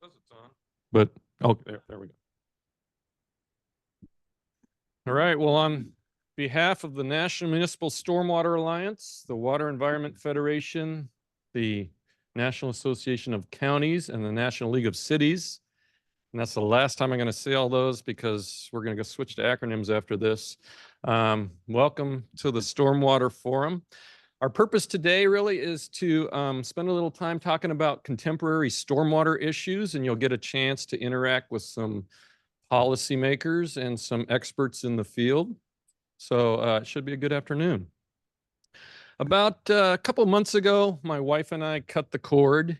says it's on. But, oh, there we go. All right, well, on behalf of the National Municipal Stormwater Alliance, the Water Environment Federation, the National Association of Counties, and the National League of Cities, and that's the last time I'm going to say all those because we're going to go switch to acronyms after this. Welcome to the Stormwater Forum. Our purpose today really is to spend a little time talking about contemporary stormwater issues, and you'll get a chance to interact with some policymakers and some experts in the field. So it should be a good afternoon. About a couple months ago, my wife and I cut the cord,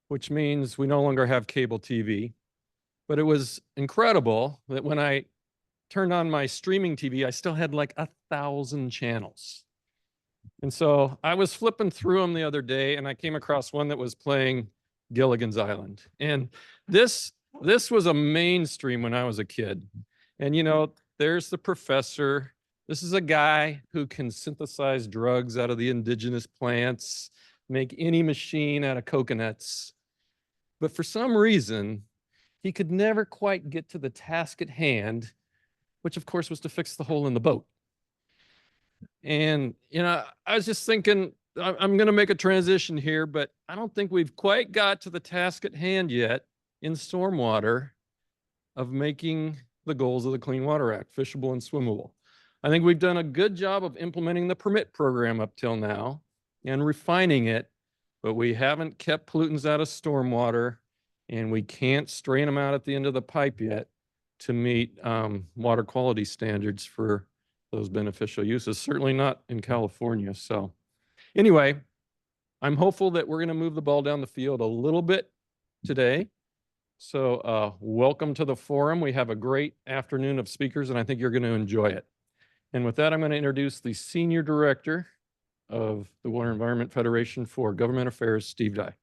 which means we no longer have cable TV. But it was incredible that when I turned on my streaming TV, I still had like 1,000 channels. And so I was flipping through them the other day and I came across one that was playing Gilligan's Island. And this was a mainstream when I was a kid. And you know, there's the professor. This is a guy who can synthesize drugs out of the indigenous plants, make any machine out of coconuts. But for some reason, he could never quite get to the task at hand, which of course was to fix the hole in the boat. And, you know, I was just thinking, I'm going to make a transition here, but I don't think we've quite got to the task at hand yet in stormwater of making the goals of the Clean Water Act fishable and swimmable. I think we've done a good job of implementing the permit program up till now and refining it, but we haven't kept pollutants out of stormwater, and we can't strain them out at the end of the pipe yet to meet water quality standards for those beneficial uses, certainly not in California. So anyway, I'm hopeful that we're going to move the ball down the field a little bit today. So welcome to the forum. We have a great afternoon of speakers, and I think you're going to enjoy it. And with that, I'm going to introduce the Senior Director of the Water Environment Federation for Government Affairs, Steve Dye.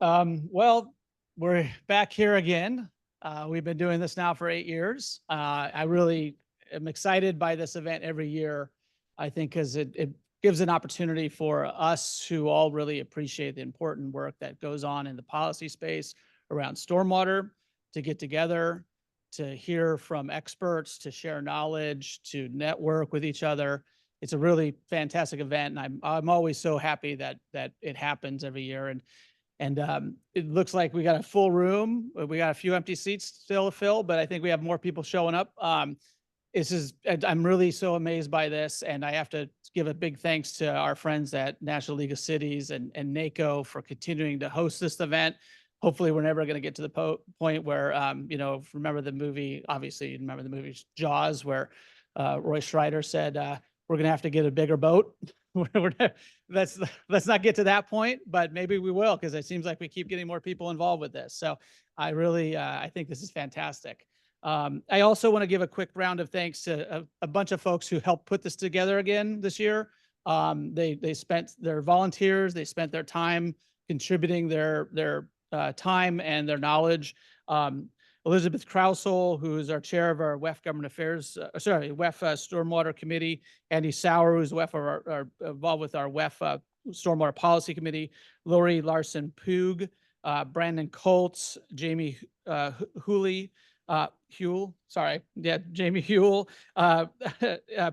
Well, we're back here again. We've been doing this now for 8 years. I really am excited by this event every year, I think, because it gives an opportunity for us who all really appreciate the important work that goes on in the policy space around stormwater to get together, to hear from experts, to share knowledge, to network with each other. It's a really fantastic event, and I'm always so happy that it happens every year. And it looks like we got a full room. We got a few empty seats still to fill, but I think we have more people showing up. I'm really so amazed by this, and I have to give a big thanks to our friends at National League of Cities and NACO for continuing to host this event. Hopefully, we're never going to get to the point where, you know, remember the movie, obviously, you remember the movie Jaws, where Roy Schreider said, we're going to have to get a bigger boat. Let's not get to that point, but maybe we will, because it seems like we keep getting more people involved with this. So I really, I think this is fantastic. I also want to give a quick round of thanks to a bunch of folks who helped put this together again this year. They spent their volunteers, they spent their time contributing their time and their knowledge. Elizabeth Krausel, who is our chair of our WEF Government Affairs, WEF Stormwater Committee, Andy Sauer, who's WEF involved with our WEF Stormwater Policy Committee, Lori Larson-Poog, Brandon Colts, Jamie Huell, Jamie Huell,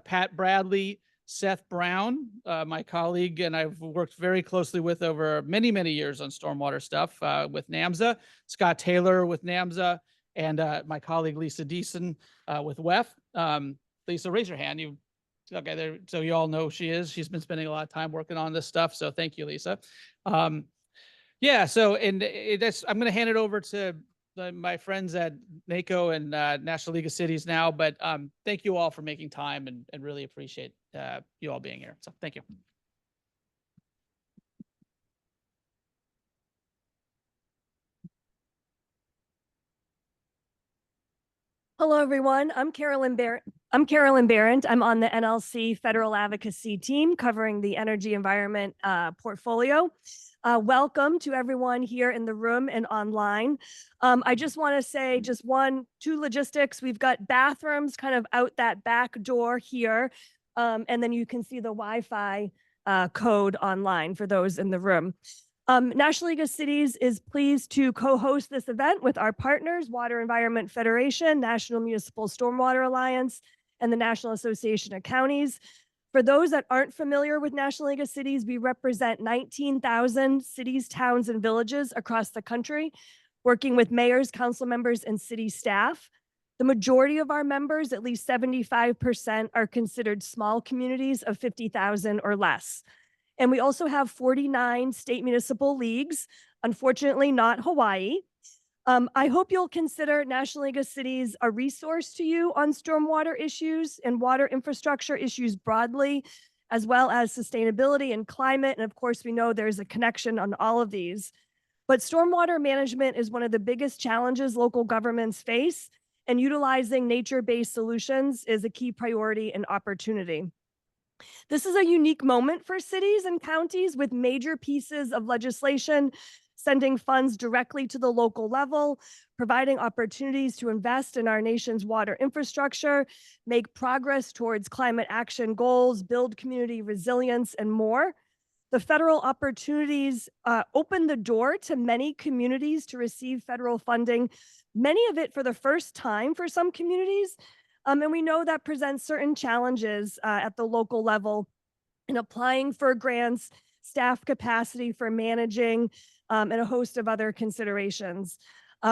Pat Bradley, Seth Brown, my colleague, and I've worked very closely with over many, many years on stormwater stuff with NAMSA, Scott Taylor with NAMSA, and my colleague Lisa Deason with WEF. Lisa, raise your hand. Okay, there, so you all know who she is. She's been spending a lot of time working on this stuff, so thank you, Lisa. Yeah, so I'm going to hand it over to my friends at NACO and National League of Cities now, but thank you all for making time and really appreciate you all being here. So thank you. Hello, everyone. I'm Carolyn Barrett. I'm on the NLC Federal Advocacy Team covering the energy environment portfolio. Welcome to everyone here in the room and online. I just want to say two logistics. We've got bathrooms kind of out that back door here. And then you can see the Wi-Fi code online for those in the room. National League of Cities is pleased to co-host this event with our partners, Water Environment Federation, National Municipal Stormwater Alliance, and the National Association of Counties. For those that aren't familiar with National League of Cities, we represent 19,000 cities, towns, and villages across the country, working with mayors, council members, and city staff. The majority of our members, at least 75%, are considered small communities of 50,000 or less. And we also have 49 state municipal leagues, unfortunately not Hawaii. I hope you'll consider National League of Cities a resource to you on stormwater issues and water infrastructure issues broadly, as well as sustainability and climate. And of course, we know there's a connection on all of these. But stormwater management is one of the biggest challenges local governments face, and utilizing nature-based solutions is a key priority and opportunity. This is a unique moment for cities and counties, with major pieces of legislation sending funds directly to the local level, providing opportunities to invest in our nation's water infrastructure, make progress towards climate action goals, build community resilience, and more. The federal opportunities open the door to many communities to receive federal funding, many of it for the first time for some communities. And we know that presents certain challenges at the local level in applying for grants, staff capacity for managing, and a host of other considerations.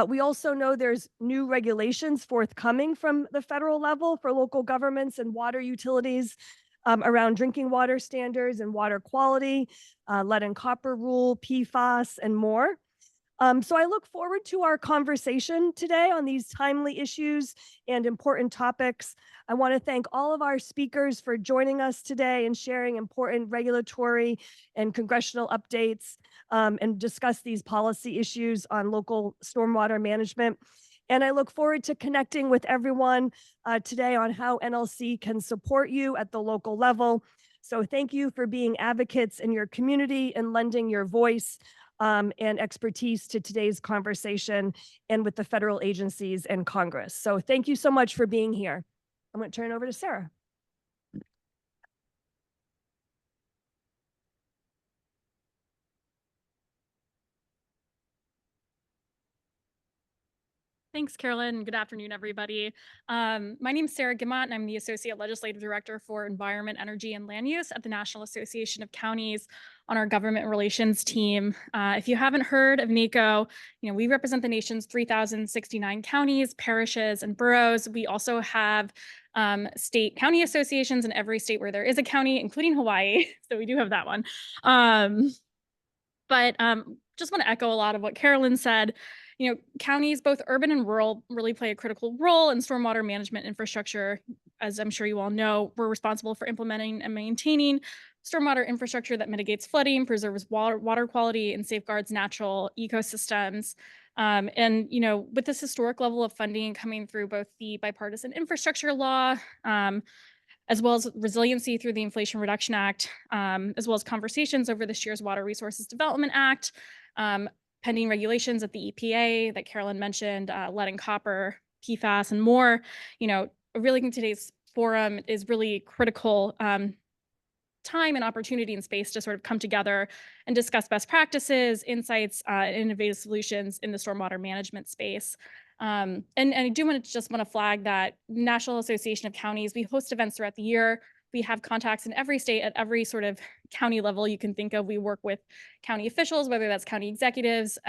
We also know there's new regulations forthcoming from the federal level for local governments and water utilities around drinking water standards and water quality, lead and copper rule, PFAS, and more. So I look forward to our conversation today on these timely issues and important topics. I want to thank all of our speakers for joining us today and sharing important regulatory and congressional updates and discuss these policy issues on local stormwater management. And I look forward to connecting with everyone today on how NLC can support you at the local level. So thank you for being advocates in your community and lending your voice and expertise to today's conversation and with the federal agencies and Congress. So thank you so much for being here. I'm going to turn it over to Sarah. Thanks, Carolyn. Good afternoon, everybody. My name is Sarah Guimont, and I'm the Associate Legislative Director for Environment, Energy, and Land Use at the National Association of Counties on our government relations team. If you haven't heard of NACO, we represent the nation's 3,069 counties, parishes, and boroughs. We also have state county associations in every state where there is a county, including Hawaii. So we do have that one. But just want to echo a lot of what Carolyn said. Counties, both urban and rural, really play a critical role in stormwater management infrastructure. As I'm sure you all know, we're responsible for implementing and maintaining stormwater infrastructure that mitigates flooding, preserves water quality, and safeguards natural ecosystems. And with this historic level of funding coming through both the Bipartisan Infrastructure Law, as well as resiliency through the Inflation Reduction Act, as well as conversations over this year's Water Resources Development Act, pending regulations at the EPA that Carolyn mentioned, lead and copper, PFAS, and more. I really think today's forum is really critical time and opportunity and space to sort of come together and discuss best practices, insights, and innovative solutions in the stormwater management space. And I do want to flag that National Association of Counties, we host events throughout the year. We have contacts in every state at every sort of county level you can think of. We work with county officials, whether that's county executives,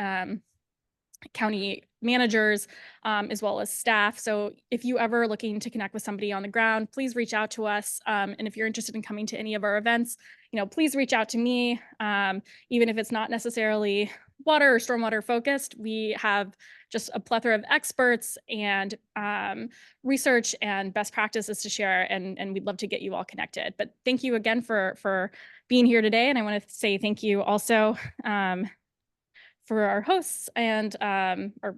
county managers, as well as staff. So if you ever looking to connect with somebody on the ground, please reach out to us. And if you're interested in coming to any of our events, please reach out to me. Even if it's not necessarily water or stormwater focused, we have just a plethora of experts and research and best practices to share, and we'd love to get you all connected. But thank you again for being here today, and I want to say thank you also for our hosts and our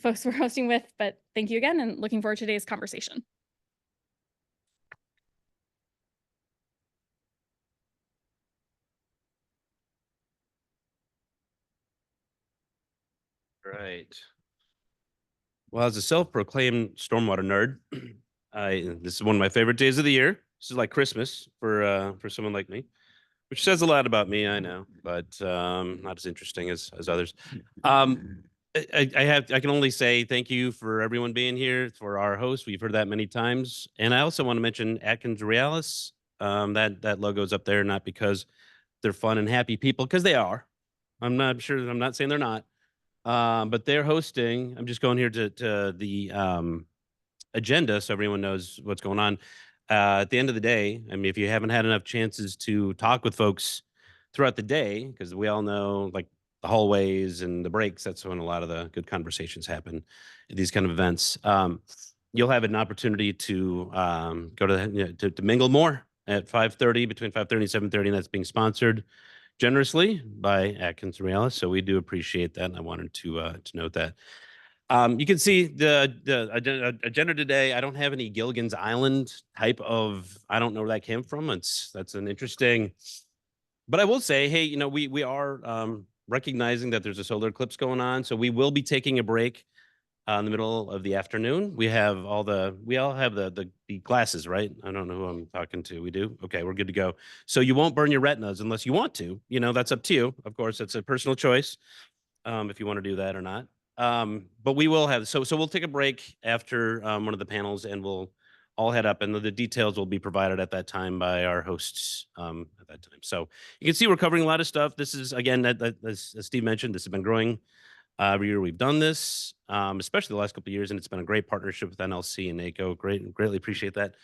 folks we're hosting with, but thank you again, and looking forward to today's conversation. Right. Well, as a self-proclaimed stormwater nerd, this is one of my favorite days of the year. This is like Christmas for someone like me. which says a lot about me, I know, but not as interesting as others. I can only say thank you for everyone being here, for our host. We've heard that many times. And I also want to mention Atkins Realis. That logo's up there, not because they're fun and happy people, because they are. I'm not saying they're not. But they're hosting. I'm just going here to the agenda so everyone knows what's going on. At the end of the day, I mean, if you haven't had enough chances to talk with folks throughout the day, because we all know, like, the hallways and the breaks, that's when a lot of the good conversations happen at these kind of events. You'll have an opportunity to go to mingle more at 5:30, between 5:30 and 7:30, and that's being sponsored generously by Atkins Realis. So we do appreciate that, and I wanted to note that. You can see the agenda today. I don't have any Gilligan's Island type of, I don't know where that came from. That's an interesting, but I will say, hey, we are recognizing that there's a solar eclipse going on. So we will be taking a break in the middle of the afternoon. We all have the glasses, right? I don't know who I'm talking to. We do? Okay, we're good to go. So you won't burn your retinas unless you want to. That's up to you. Of course, it's a personal choice if you want to do that or not. But we will have, so we'll take a break after one of the panels, and we'll all head up, and the details will be provided at that time by our hosts at that time. So you can see we're covering a lot of stuff. This is, again, as Steve mentioned, this has been growing every year we've done this, especially the last couple of years, and it's been a great partnership with NLC and NACO. Greatly appreciate that.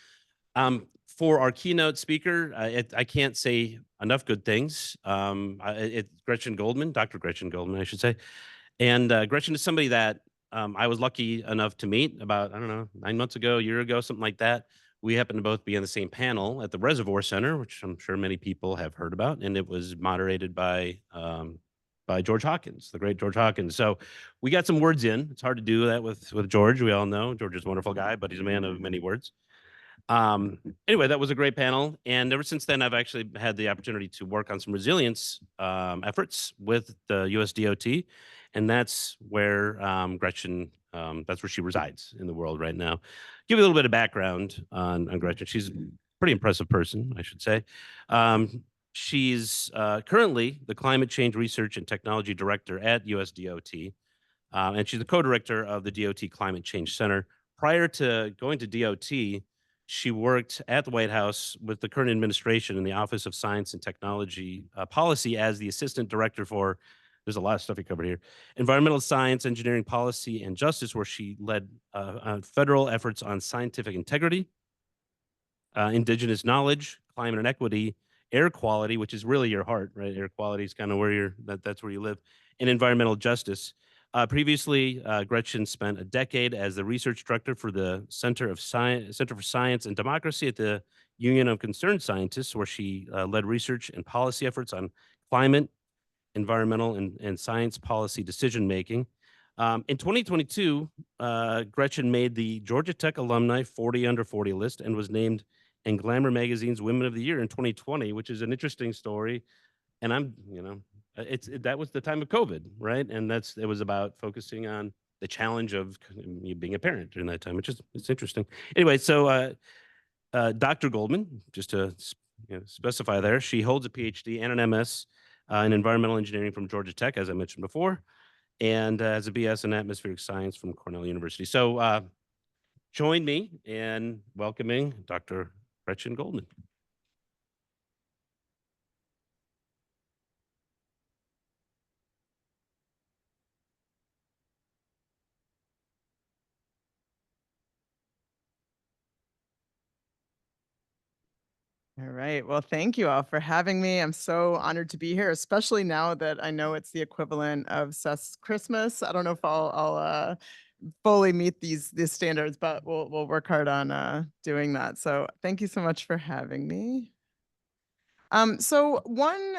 For our keynote speaker, I can't say enough good things. It's Gretchen Goldman, Dr. Gretchen Goldman, I should say. And Gretchen is somebody that I was lucky enough to meet about, I don't know, 9 months ago, a year ago, something like that. We happened to both be on the same panel at the Reservoir Center, which I'm sure many people have heard about, and it was moderated by George Hawkins, the great George Hawkins. So we got some words in. It's hard to do that with George. We all know George is a wonderful guy, but he's a man of many words. Anyway, that was a great panel. And ever since then, I've actually had the opportunity to work on some resilience efforts with the US DOT. And that's where Gretchen, that's where she resides in the world right now. Give you a little bit of background on Gretchen. She's a pretty impressive person, I should say. She's currently the Climate Change Research and Technology Director at US DOT. And she's the co-director of the DOT Climate Change Center. Prior to going to DOT, she worked at the White House with the current administration in the Office of Science and Technology Policy as the assistant director for, there's a lot of stuff you covered here, environmental science, engineering policy, and justice, where she led federal efforts on scientific integrity, indigenous knowledge, climate and equity, air quality, which is really your heart, right? Air quality is kind of where that's where you live, and environmental justice. Previously, Gretchen spent a decade as the research director for the Center for Science and Democracy at the Union of Concerned Scientists, where she led research and policy efforts on climate, environmental, and science policy decision making. In 2022, Gretchen made the Georgia Tech alumni 40 under 40 list and was named in Glamour magazine's Women of the Year in 2020, which is an interesting story. And that was the time of COVID, right? And it was about focusing on the challenge of being a parent during that time, it's interesting. Anyway, so Dr. Goldman, just to specify there, she holds a PhD and an MS in environmental engineering from Georgia Tech, as I mentioned before, and has a BS in atmospheric science from Cornell University. So join me in welcoming Dr. Gretchen Goldman. All right. Well, thank you all for having me. I'm so honored to be here, especially now that I know it's the equivalent of Seth's Christmas. I don't know if I'll fully meet these standards, but we'll work hard on doing that. So thank you so much for having me. So one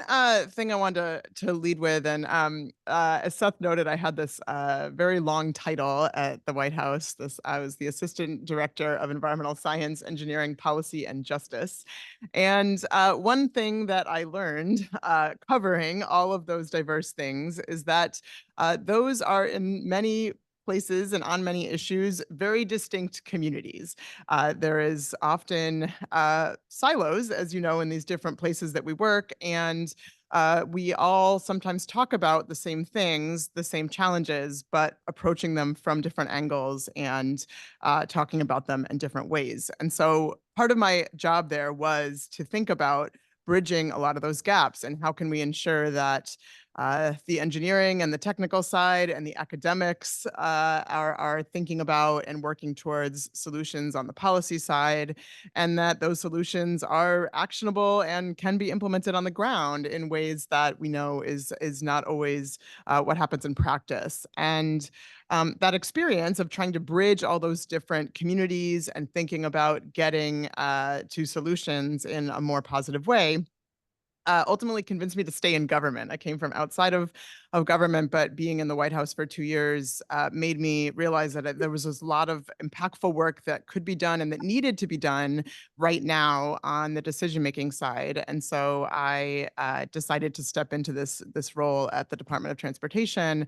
thing I wanted to lead with, and as Seth noted, I had this very long title at the White House. I was the Assistant Director of Environmental Science, Engineering, Policy, and Justice. And one thing that I learned covering all of those diverse things is that those are in many places and on many issues, very distinct communities. There is often silos, as you know, in these different places that we work, and we all sometimes talk about the same things, the same challenges, but approaching them from different angles and talking about them in different ways. And so part of my job there was to think about bridging a lot of those gaps and how can we ensure that the engineering and the technical side and the academics are thinking about and working towards solutions on the policy side, and that those solutions are actionable and can be implemented on the ground in ways that we know is not always what happens in practice. And that experience of trying to bridge all those different communities and thinking about getting to solutions in a more positive way ultimately convinced me to stay in government. I came from outside of government, but being in the White House for 2 years made me realize that there was a lot of impactful work that could be done and that needed to be done right now on the decision-making side. And so I decided to step into this role at the Department of Transportation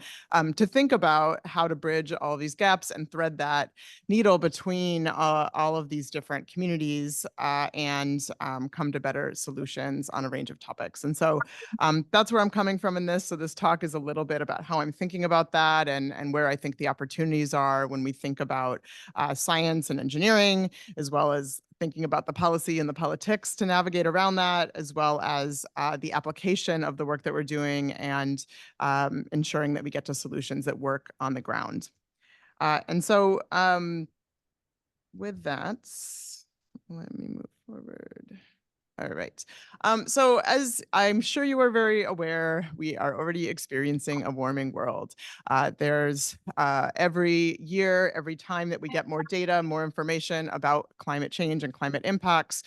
to think about how to bridge all these gaps and thread that needle between all of these different communities and come to better solutions on a range of topics. And so that's where I'm coming from in this. So this talk is a little bit about how I'm thinking about that and where I think the opportunities are when we think about science and engineering, as well as thinking about the policy and the politics to navigate around that, as well as the application of the work that we're doing and ensuring that we get to solutions that work on the ground. And so with that, let me move forward. All right. So as I'm sure you are very aware, we are already experiencing a warming world. There's every year, every time that we get more data, more information about climate change and climate impacts,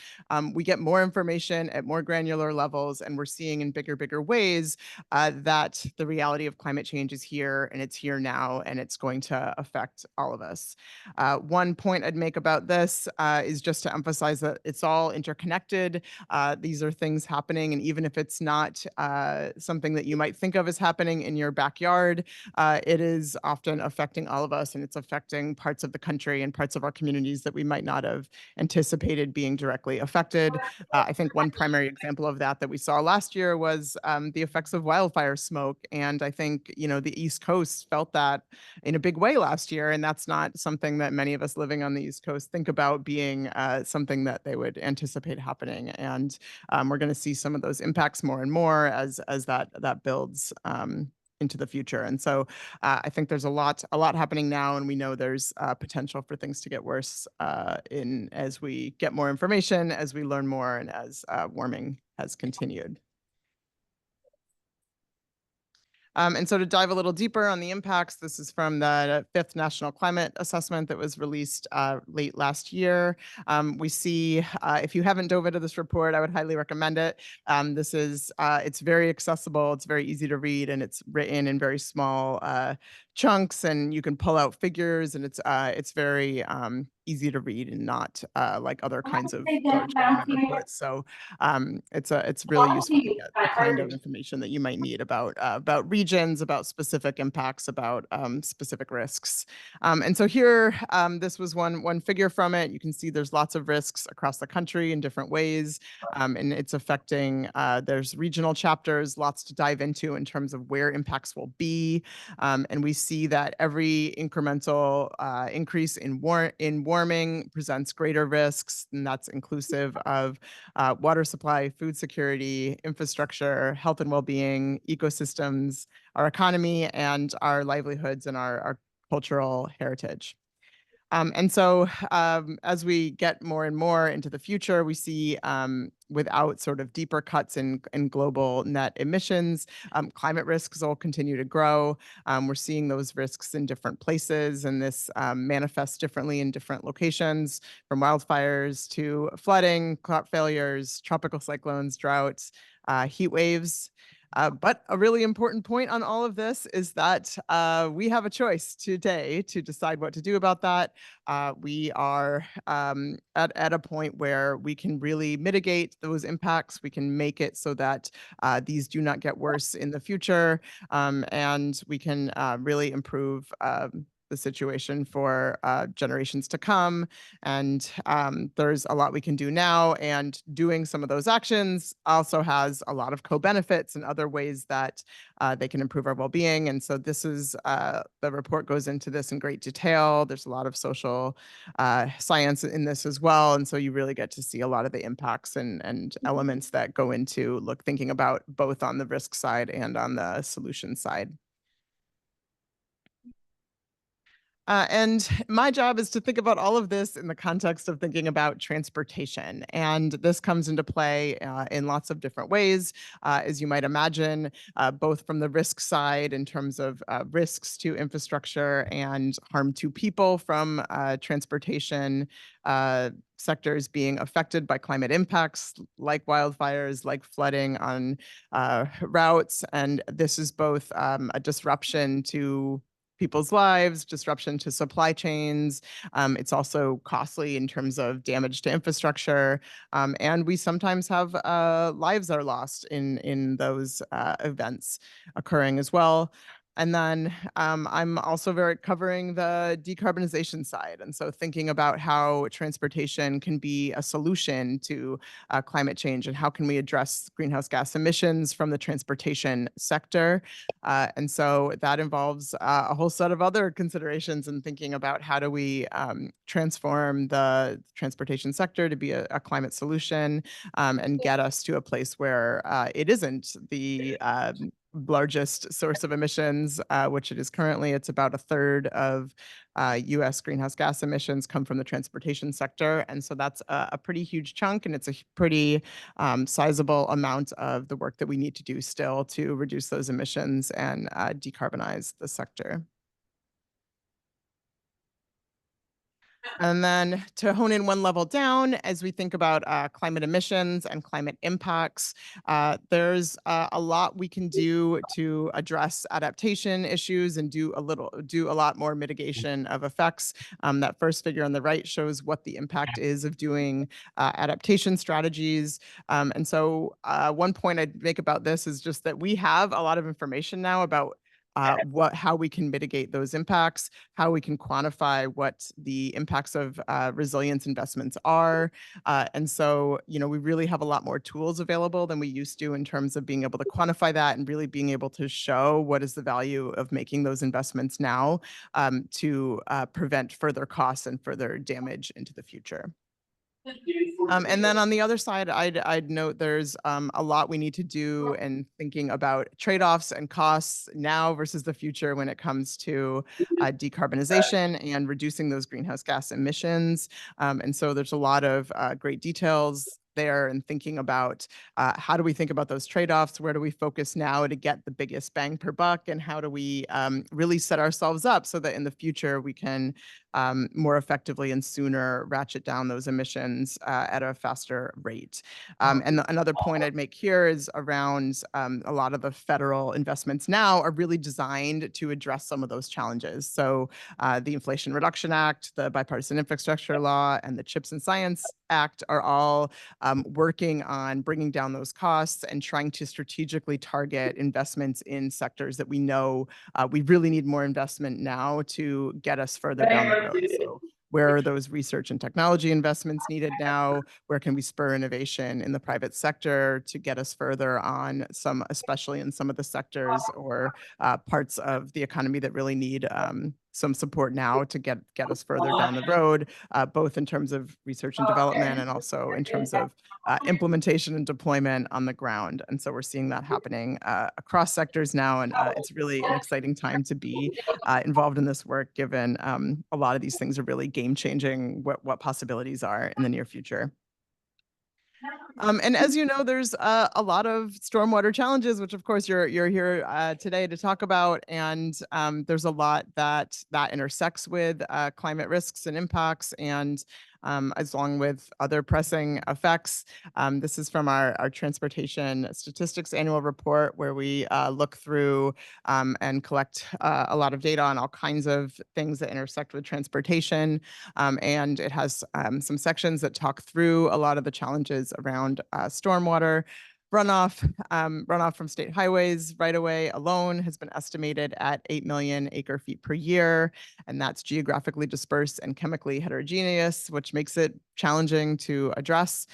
we get more information at more granular levels, and we're seeing in bigger ways that the reality of climate change is here, and it's here now, and it's going to affect all of us. One point I'd make about this is just to emphasize that it's all interconnected. These are things happening, and even if it's not something that you might think of as happening in your backyard, it is often affecting all of us, and it's affecting parts of the country and parts of our communities that we might not have anticipated being directly affected. I think one primary example of that we saw last year was the effects of wildfire smoke, and I think the East Coast felt that in a big way last year, and that's not something that many of us living on the East Coast think about being something that they would anticipate happening. And we're going to see some of those impacts more and more as that builds into the future. And so I think there's a lot happening now, and we know there's potential for things to get worse as we get more information, as we learn more, and as warming has continued. And so to dive a little deeper on the impacts, this is from the 5th National Climate Assessment that was released late last year. We see, if you haven't dove into this report, I would highly recommend it. It's very accessible, it's very easy to read, and it's written in very small chunks, and you can pull out figures, and it's very easy to read and not like other kinds of large government reports. So it's really useful to get the kind of information that you might need about regions, about specific impacts, about specific risks. And so here, this was one figure from it. You can see there's lots of risks across the country in different ways, and it's affecting, there's regional chapters, lots to dive into in terms of where impacts will be. And we see that every incremental increase in warming presents greater risks, and that's inclusive of water supply, food security, infrastructure, health and well-being, ecosystems, our economy, and our livelihoods and our cultural heritage. And so as we get more and more into the future, we see without sort of deeper cuts in global net emissions, climate risks will continue to grow. We're seeing those risks in different places, and this manifests differently in different locations, from wildfires to flooding, crop failures, tropical cyclones, droughts, heat waves. But a really important point on all of this is that we have a choice today to decide what to do about that. We are at a point where we can really mitigate those impacts. We can make it so that these do not get worse in the future, and we can really improve the situation for generations to come. And there's a lot we can do now. And doing some of those actions also has a lot of co-benefits and other ways that they can improve our well-being. And so this is, the report goes into this in great detail. There's a lot of social science in this as well. And so you really get to see a lot of the impacts and elements that go into thinking about both on the risk side and on the solution side. And my job is to think about all of this in the context of thinking about transportation. And this comes into play in lots of different ways, as you might imagine, both from the risk side in terms of risks to infrastructure and harm to people from transportation sectors being affected by climate impacts like wildfires, like flooding on routes. And this is both a disruption to people's lives, disruption to supply chains. It's also costly in terms of damage to infrastructure. And we sometimes have lives that are lost in those events occurring as well. And then I'm also covering the decarbonization side. And so thinking about how transportation can be a solution to climate change and how can we address greenhouse gas emissions from the transportation sector. And so that involves a whole set of other considerations in thinking about how do we transform the transportation sector to be a climate solution and get us to a place where it isn't the largest source of emissions, which it is currently. It's about a third of US greenhouse gas emissions come from the transportation sector. And so that's a pretty huge chunk, and it's a pretty sizable amount of the work that we need to do still to reduce those emissions and decarbonize the sector. And then to hone in one level down, as we think about climate emissions and climate impacts, there's a lot we can do to address adaptation issues and do a lot more mitigation of effects. That first figure on the right shows what the impact is of doing adaptation strategies. And so one point I'd make about this is just that we have a lot of information now about how we can mitigate those impacts, how we can quantify what the impacts of resilience investments are. And so, we really have a lot more tools available than we used to in terms of being able to quantify that and really being able to show what is the value of making those investments now to prevent further costs and further damage into the future. And then on the other side, I'd note there's a lot we need to do in thinking about trade-offs and costs now versus the future when it comes to decarbonization and reducing those greenhouse gas emissions. And so there's a lot of great details there and thinking about how do we think about those trade-offs? Where do we focus now to get the biggest bang per buck? And how do we really set ourselves up so that in the future we can more effectively and sooner ratchet down those emissions at a faster rate? And another point I'd make here is around a lot of the federal investments now are really designed to address some of those challenges. So the Inflation Reduction Act, the Bipartisan Infrastructure Law, and the CHIPS and Science Act are all working on bringing down those costs and trying to strategically target investments in sectors that we know we really need more investment now to get us further down the road. So where are those research and technology investments needed now? Where can we spur innovation in the private sector to get us further on especially in some of the sectors or parts of the economy that really need some support now to get us further down the road, both in terms of research and development and also in terms of implementation and deployment on the ground. And so we're seeing that happening across sectors now. And it's really an exciting time to be involved in this work, given a lot of these things are really game changing what possibilities are in the near future. And as you know, there's a lot of stormwater challenges, which of course you're here today to talk about. And there's a lot that intersects with climate risks and impacts, and as long with other pressing effects. This is from our transportation statistics annual report, where we look through and collect a lot of data on all kinds of things that intersect with transportation. And it has some sections that talk through a lot of the challenges around stormwater. Runoff from state highways right away alone has been estimated at 8 million acre feet per year, and that's geographically dispersed and chemically heterogeneous, which makes it challenging to address.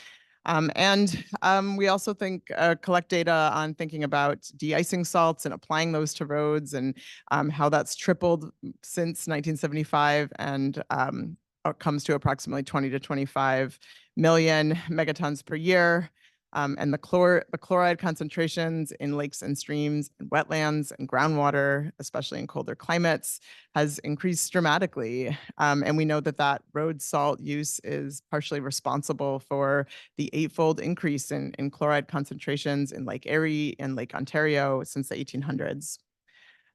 We also collect data on thinking about de-icing salts and applying those to roads, and how that's tripled since 1975, and it comes to approximately 20 to 25 million megatons per year. And the chloride concentrations in lakes and streams and wetlands and groundwater, especially in colder climates, has increased dramatically. And we know that road salt use is partially responsible for the 8-fold increase in chloride concentrations in Lake Erie and Lake Ontario since the 1800s.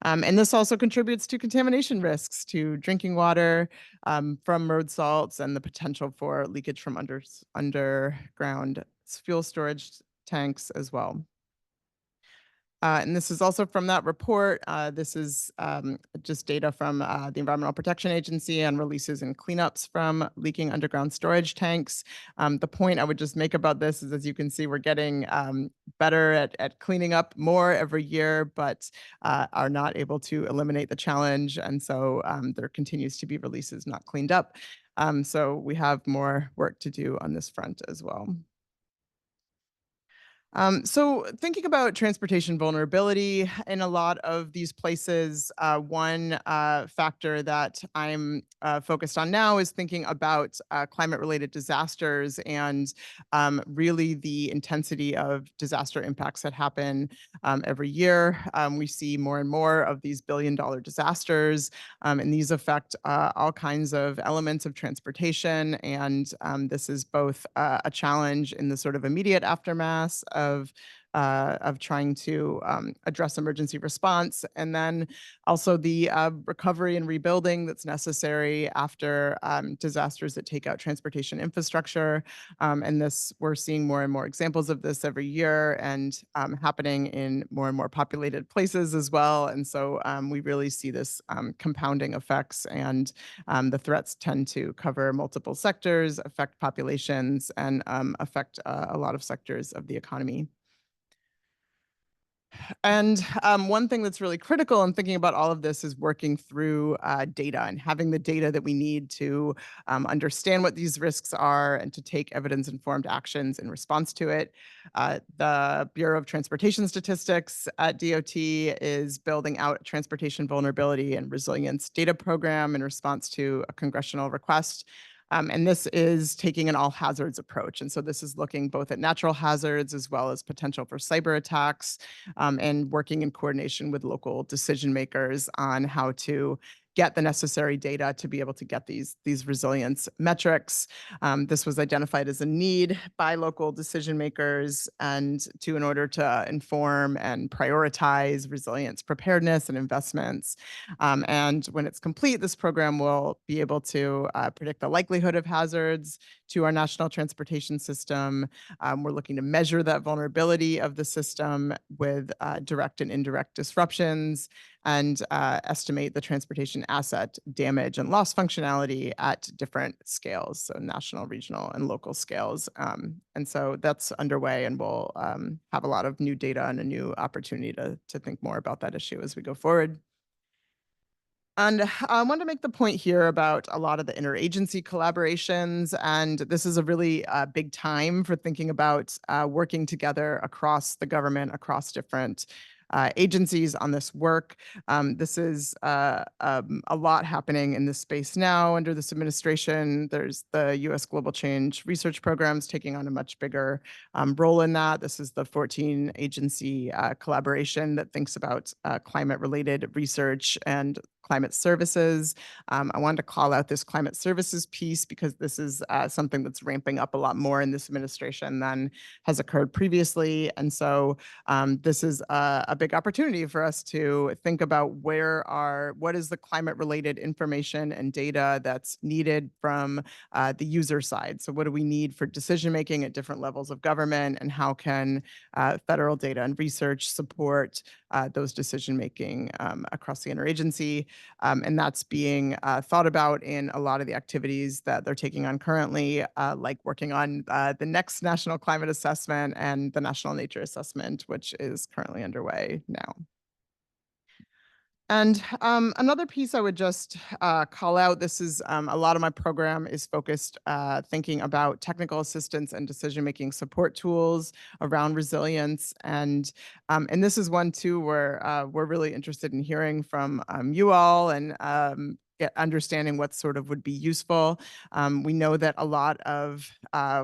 And this also contributes to contamination risks to drinking water from road salts, and the potential for leakage from underground fuel storage tanks as well. And this is also from that report. This is just data from the Environmental Protection Agency on releases and cleanups from leaking underground storage tanks. The point I would just make about this is, as you can see, we're getting better at cleaning up more every year, but are not able to eliminate the challenge. And so there continues to be releases not cleaned up. So we have more work to do on this front as well. So thinking about transportation vulnerability in a lot of these places, one factor that I'm focused on now is thinking about climate-related disasters, and really the intensity of disaster impacts that happen every year. We see more and more of these billion-dollar disasters, and these affect all kinds of elements of transportation. And this is both a challenge in the sort of immediate aftermath of trying to address emergency response, and then also the recovery and rebuilding that's necessary after disasters that take out transportation infrastructure. And we're seeing more and more examples of this every year, and happening in more and more populated places as well. And so we really see this compounding effects, and the threats tend to cover multiple sectors, affect populations, and affect a lot of sectors of the economy. And one thing that's really critical in thinking about all of this is working through data, and having the data that we need to understand what these risks are and to take evidence-informed actions in response to it. The Bureau of Transportation Statistics at DOT is building out a transportation vulnerability and resilience data program in response to a congressional request. And this is taking an all hazards approach. And so this is looking both at natural hazards as well as potential for cyber attacks, and working in coordination with local decision makers on how to get the necessary data to be able to get these resilience metrics. This was identified as a need by local decision makers, and in order to inform and prioritize resilience preparedness and investments. And when it's complete, this program will be able to predict the likelihood of hazards to our national transportation system. We're looking to measure that vulnerability of the system with direct and indirect disruptions, and estimate the transportation asset damage and loss functionality at different scales, so national, regional, and local scales. And so that's underway, and we'll have a lot of new data and a new opportunity to think more about that issue as we go forward. And I want to make the point here about a lot of the interagency collaborations, and this is a really big time for thinking about working together across the government, across different agencies on this work. This is a lot happening in this space now under this administration. There's the U.S. Global Change Research Programs taking on a much bigger role in that. This is the 14 agency collaboration that thinks about climate-related research and climate services. I wanted to call out this climate services piece because this is something that's ramping up a lot more in this administration than has occurred previously. And so this is a big opportunity for us to think about what is the climate related information and data that's needed from the user side. So what do we need for decision making at different levels of government, and how can federal data and research support those decision making across the interagency? And that's being thought about in a lot of the activities that they're taking on currently, like working on the next National Climate Assessment and the National Nature Assessment, which is currently underway now. And another piece I would just call out, this is a lot of my program is focused thinking about technical assistance and decision-making support tools around resilience. And this is one too where we're really interested in hearing from you all and understanding what sort of would be useful. We know that a lot of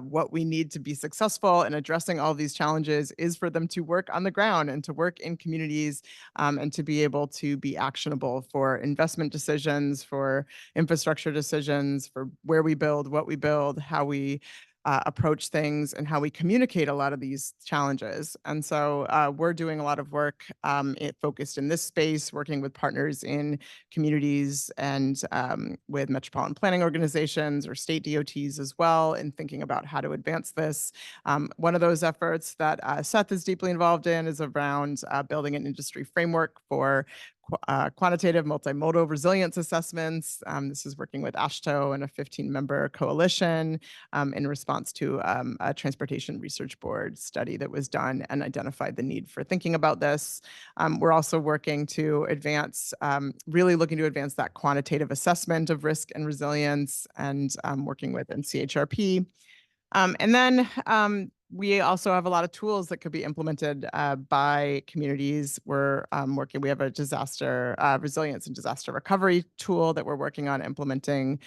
what we need to be successful in addressing all of these challenges is for them to work on the ground and to work in communities and to be able to be actionable for investment decisions, for infrastructure decisions, for where we build, what we build, how we approach things, and how we communicate a lot of these challenges. And so we're doing a lot of work focused in this space, working with partners in communities and with metropolitan planning organizations or state DOTs as well, in thinking about how to advance this. One of those efforts that Seth is deeply involved in is around building an industry framework for quantitative multimodal resilience assessments. This is working with AASHTO and a 15-member coalition in response to a transportation research board study that was done and identified the need for thinking about this. We're also working to advance, really looking to advance that quantitative assessment of risk and resilience, and working with NCHRP. And then we also have a lot of tools that could be implemented by communities. We're working, we have a disaster resilience and disaster recovery tool that we're working on implementing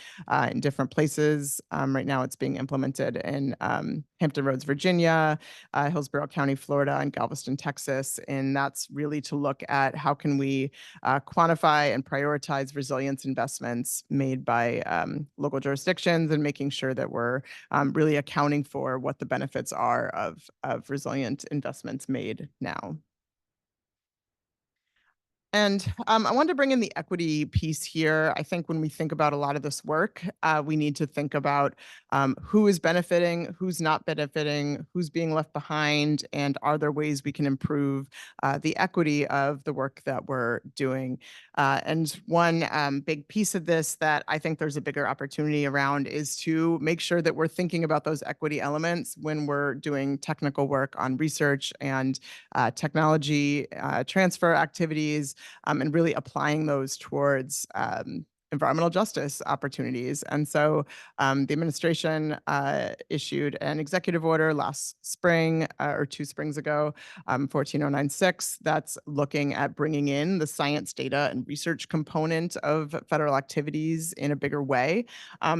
in different places. Right now it's being implemented in Hampton Roads, Virginia, Hillsborough County, Florida, and Galveston, Texas. And that's really to look at how can we quantify and prioritize resilience investments made by local jurisdictions, and making sure that we're really accounting for what the benefits are of resilient investments made now. And I wanted to bring in the equity piece here. I think when we think about a lot of this work, we need to think about who is benefiting, who's not benefiting, who's being left behind, and are there ways we can improve the equity of the work that we're doing. And one big piece of this that I think there's a bigger opportunity around is to make sure that we're thinking about those equity elements when we're doing technical work on research and technology transfer activities, and really applying those towards environmental justice opportunities. And so the administration issued an executive order last spring or 2 springs ago, 14096, that's looking at bringing in the science, data, and research component of federal activities in a bigger way.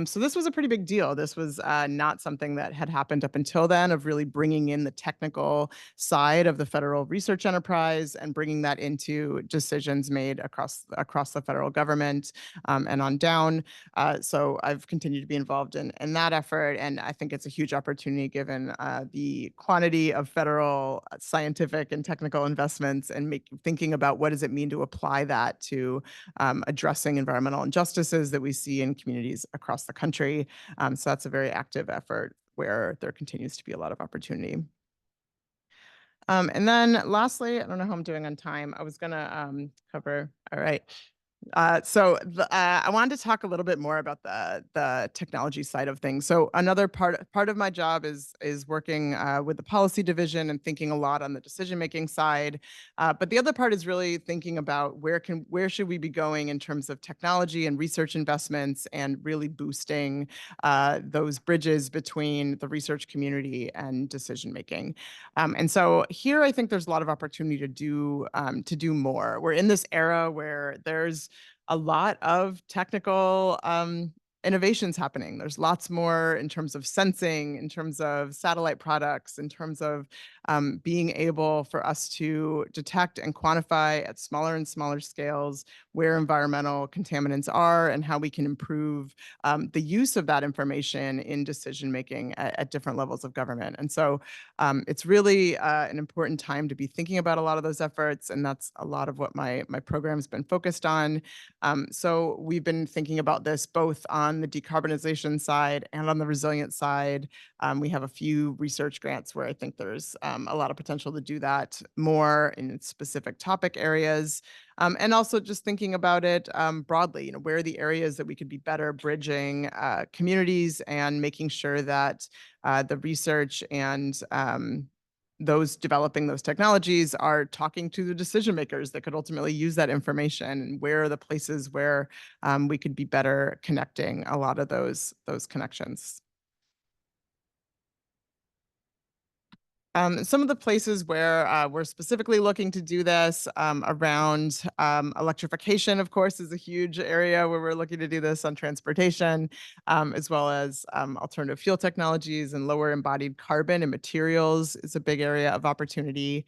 So this was a pretty big deal. This was not something that had happened up until then, of really bringing in the technical side of the federal research enterprise and bringing that into decisions made across the federal government and on down. So I've continued to be involved in that effort, and I think it's a huge opportunity given the quantity of federal scientific and technical investments, and thinking about what does it mean to apply that to addressing environmental injustices that we see in communities across the country. So that's a very active effort where there continues to be a lot of opportunity. And then lastly, I don't know how I'm doing on time. I was gonna cover, all right. I wanted to talk a little bit more about the technology side of things. So another part of my job is working with the policy division and thinking a lot on the decision-making side. But the other part is really thinking about where should we be going in terms of technology and research investments, and really boosting those bridges between the research community and decision-making. And so here, I think there's a lot of opportunity to do more. We're in this era where there's a lot of technical innovations happening. There's lots more in terms of sensing, in terms of satellite products, in terms of being able for us to detect and quantify at smaller and smaller scales where environmental contaminants are, and how we can improve the use of that information in decision-making at different levels of government. And so it's really an important time to be thinking about a lot of those efforts, and that's a lot of what my program's been focused on. So we've been thinking about this both on on the decarbonization side and on the resilience side. We have a few research grants where I think there's a lot of potential to do that more in specific topic areas. And also just thinking about it broadly, where are the areas that we could be better bridging communities and making sure that the research and those developing those technologies are talking to the decision makers that could ultimately use that information, and where are the places where we could be better connecting a lot of those connections. Some of the places where we're specifically looking to do this around electrification, of course, is a huge area where we're looking to do this on transportation, as well as alternative fuel technologies and lower embodied carbon and materials is a big area of opportunity.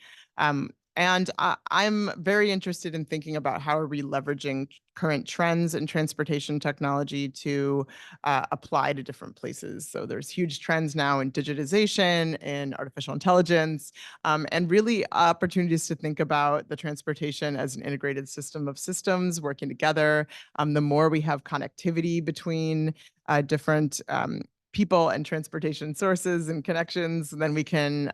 And I'm very interested in thinking about how are we leveraging current trends in transportation technology to apply to different places. So there's huge trends now in digitization and artificial intelligence, and really opportunities to think about the transportation as an integrated system of systems working together. The more we have connectivity between different people and transportation sources and connections, then we can,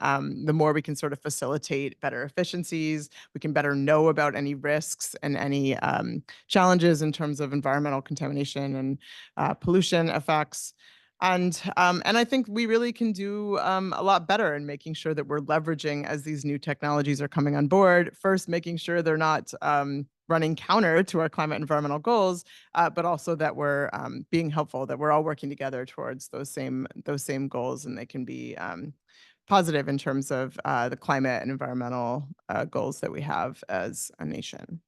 the more we can sort of facilitate better efficiencies. We can better know about any risks and any challenges in terms of environmental contamination and pollution effects. And I think we really can do a lot better in making sure that we're leveraging as these new technologies are coming on board. First, making sure they're not running counter to our climate environmental goals, but also that we're being helpful, that we're all working together towards those same goals, and they can be positive in terms of the climate and environmental goals that we have as a nation.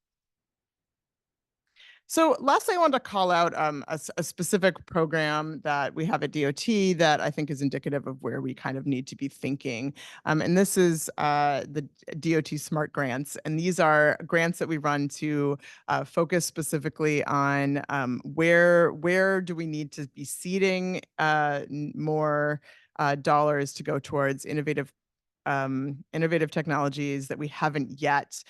So lastly, I wanted to call out a specific program that we have at DOT that I think is indicative of where we kind of need to be thinking. And this is the DOT Smart Grants. And these are grants that we run to focus specifically on where do we need to be seeding more dollars to go towards innovative technologies that we haven't yet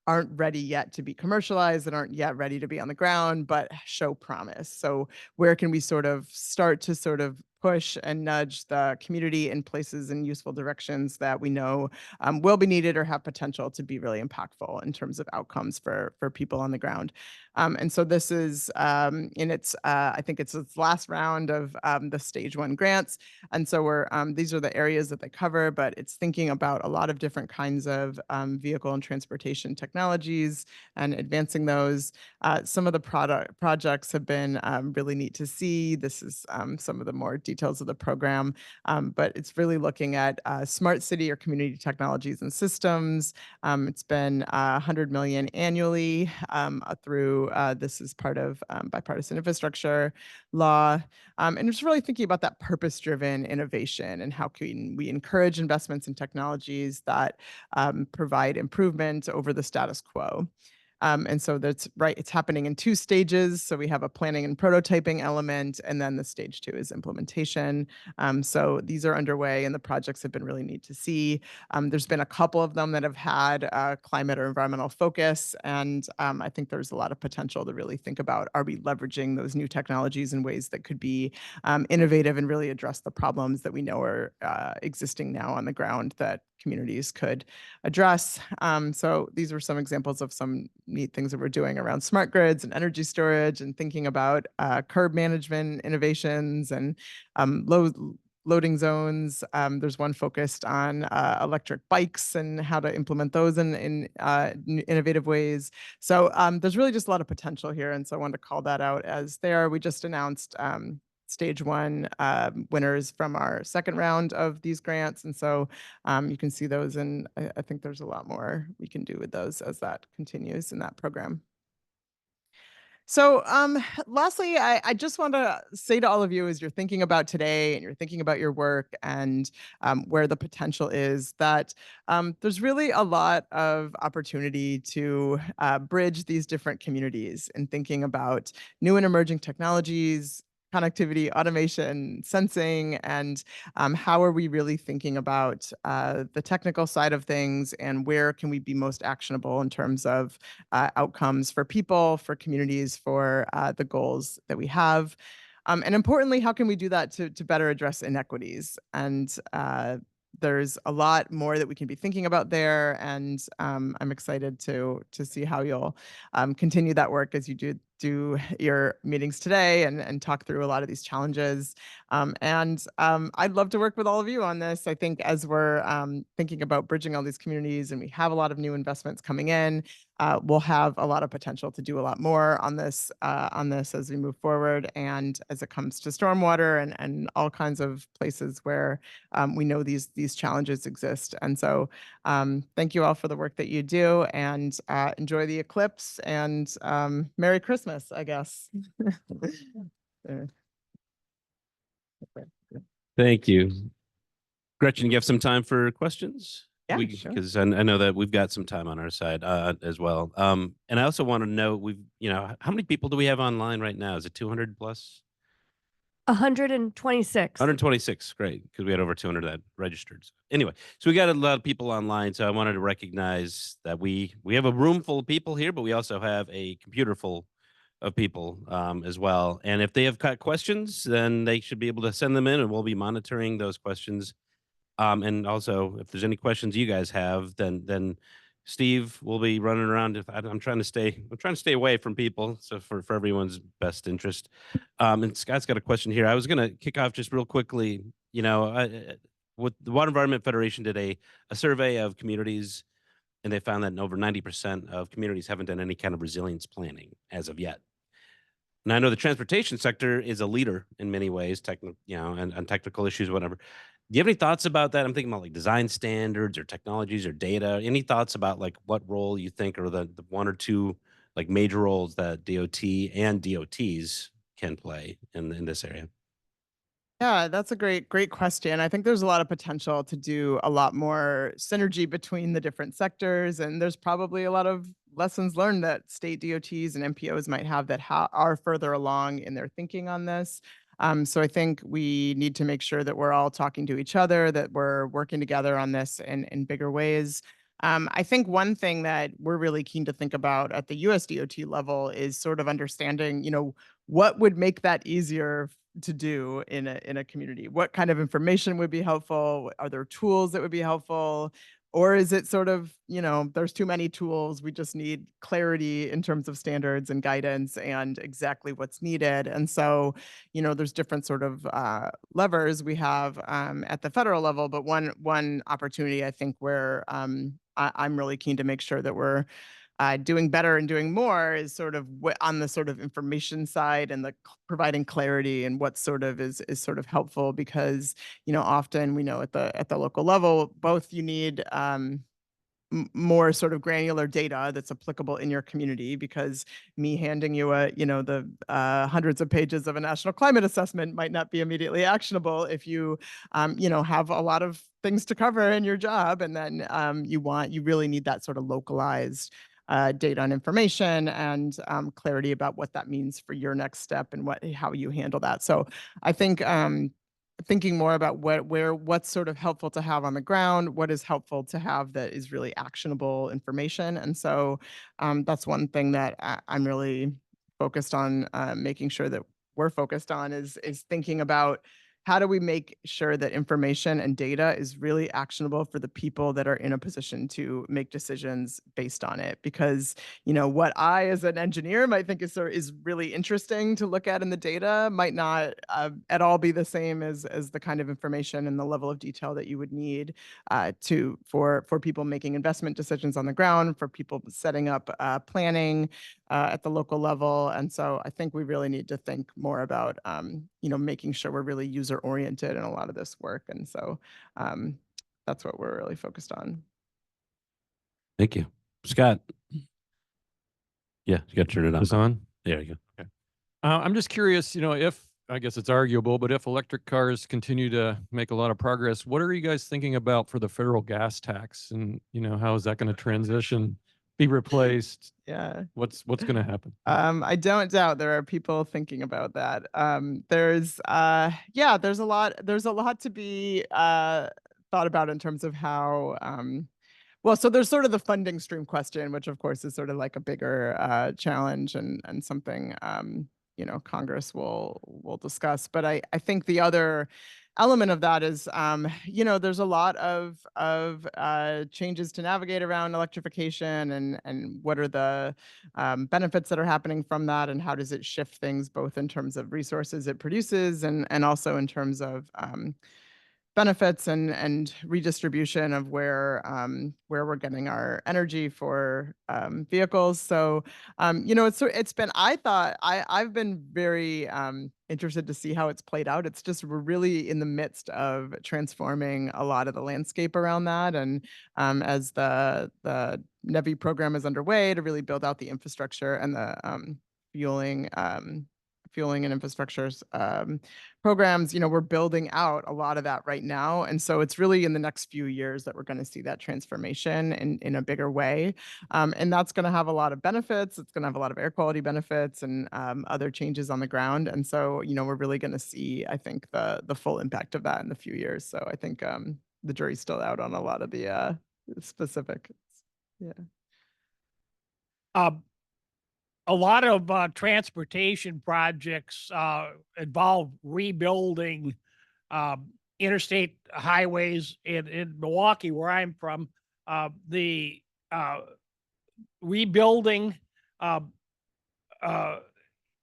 aren't ready yet to be commercialized, that aren't yet ready to be on the ground, but show promise. So where can we sort of start to sort of push and nudge the community in places and useful directions that we know will be needed or have potential to be really impactful in terms of outcomes for people on the ground. And so this is in its, I think it's its last round of the stage 1 grants. And so we're, these are the areas that they cover, but it's thinking about a lot of different kinds of vehicle and transportation technologies and advancing those. Some of the projects have been really neat to see. This is some of the more details of the program, but it's really looking at smart city or community technologies and systems. It's been 100 million annually through, this is part of Bipartisan Infrastructure Law. And it's really thinking about that purpose-driven innovation and how can we encourage investments in technologies that provide improvement over the status quo. And so that's right, it's happening in 2 stages. So we have a planning and prototyping element, and then the stage 2 is implementation. So these are underway, and the projects have been really neat to see. There's been a couple of them that have had climate or environmental focus, and I think there's a lot of potential to really think about, are we leveraging those new technologies in ways that could be innovative and really address the problems that we know are existing now on the ground that communities could address. So these were some examples of some neat things that we're doing around smart grids and energy storage, and thinking about curb management innovations and loading zones. There's one focused on electric bikes and how to implement those in innovative ways. So there's really just a lot of potential here. And so I wanted to call that out as there. We just announced stage 1 winners from our second round of these grants. And so you can see those, and I think there's a lot more we can do with those as that continues in that program. So lastly, I just want to say to all of you, as you're thinking about today and you're thinking about your work and where the potential is, that there's really a lot of opportunity to bridge these different communities and thinking about new and emerging technologies, connectivity, automation, sensing, and how are we really thinking about the technical side of things, and where can we be most actionable in terms of outcomes for people, for communities, for the goals that we have. And importantly, how can we do that to better address inequities? And there's a lot more that we can be thinking about there, and I'm excited to see how you'll continue that work as you do your meetings today and talk through a lot of these challenges. I'd love to work with all of you on this. I think as we're thinking about bridging all these communities, and we have a lot of new investments coming in, we'll have a lot of potential to do a lot more on this as we move forward, and as it comes to stormwater and all kinds of places where we know these challenges exist. And so thank you all for the work that you do, and enjoy the eclipse, and Merry Christmas, I guess. Thank you. Gretchen, you have some time for questions? Yeah, sure. Because I know that we've got some time on our side as well. And I also want to know, how many people do we have online right now? Is it 200 plus? 126. 126, great, because we had over 200 that registered. Anyway, so we got a lot of people online, so I wanted to recognize that we have a room full of people here, but we also have a computer full of people as well. And if they have got questions, then they should be able to send them in, and we'll be monitoring those questions. And also, if there's any questions you guys have, then Steve will be running around. I'm trying to stay away from people, so for everyone's best interest. And Scott's got a question here. I was going to kick off just real quickly. What the Water Environment Federation did a survey of communities, and they found that over 90% of communities haven't done any kind of resilience planning as of yet. And I know the transportation sector is a leader in many ways, and technical issues, whatever. Do you have any thoughts about that? I'm thinking about like design standards or technologies or data. Any thoughts about like what role you think are the one or two like major roles that DOT and DOTs can play in this area? Yeah, that's a great question. I think there's a lot of potential to do a lot more synergy between the different sectors, and there's probably a lot of lessons learned that state DOTs and MPOs might have that are further along in their thinking on this. So I think we need to make sure that we're all talking to each other, that we're working together on this in bigger ways. I think one thing that we're really keen to think about at the US DOT level is sort of understanding, what would make that easier to do in a community? What kind of information would be helpful? Are there tools that would be helpful? Or is it sort of, there's too many tools. We just need clarity in terms of standards and guidance and exactly what's needed. And so, there's different sort of levers we have at the federal level. But one opportunity, I think, where I'm really keen to make sure that we're doing better and doing more is sort of on the sort of information side and the providing clarity and what sort of is sort of helpful, because often we know at the local level, both you need more sort of granular data that's applicable in your community, because me handing you the hundreds of pages of a national climate assessment might not be immediately actionable if you have a lot of things to cover in your job, and then you really need that sort of localized data and information and clarity about what that means for your next step and how you handle that. So I think thinking more about what's sort of helpful to have on the ground, what is helpful to have that is really actionable information. And so that's one thing that I'm really focused on, making sure that we're focused on is thinking about how do we make sure that information and data is really actionable for the people that are in a position to make decisions based on it? Because, what I, as an engineer, might think is really interesting to look at in the data might not at all be the same as the kind of information and the level of detail that you would need for people making investment decisions on the ground, for people setting up planning at the local level. And so I think we really need to think more about, making sure we're really user-oriented in a lot of this work. And so that's what we're really focused on. Thank you. Scott. Yeah, you got to turn it on. Is on? There you go. Okay. I'm just curious, if, I guess it's arguable, but if electric cars continue to make a lot of progress, what are you guys thinking about for the federal gas tax? And, how is that going to transition be replaced? Yeah. What's going to happen? I don't doubt there are people thinking about that. There's there's a lot to be thought about in terms of how well, so there's sort of the funding stream question, which of course is sort of like a bigger challenge and something Congress will discuss. But I think the other element of that is there's a lot of changes to navigate around electrification and what are the benefits that are happening from that, and how does it shift things both in terms of resources it produces and also in terms of benefits and redistribution of where we're getting our energy for vehicles. So it's been I've been very interested to see how it's played out. It's just we're really in the midst of transforming a lot of the landscape around that, and as the NEVI program is underway to really build out the infrastructure and the fueling and infrastructures programs, we're building out a lot of that right now. And so it's really in the next few years that we're going to see that transformation in a bigger way. And that's going to have a lot of benefits. It's going to have a lot of air quality benefits and other changes on the ground. And so, we're really going to see, I think, the full impact of that in a few years. So I think the jury's still out on a lot of the specifics. Yeah. A lot of transportation projects involve rebuilding interstate highways in Milwaukee, where I'm from. The rebuilding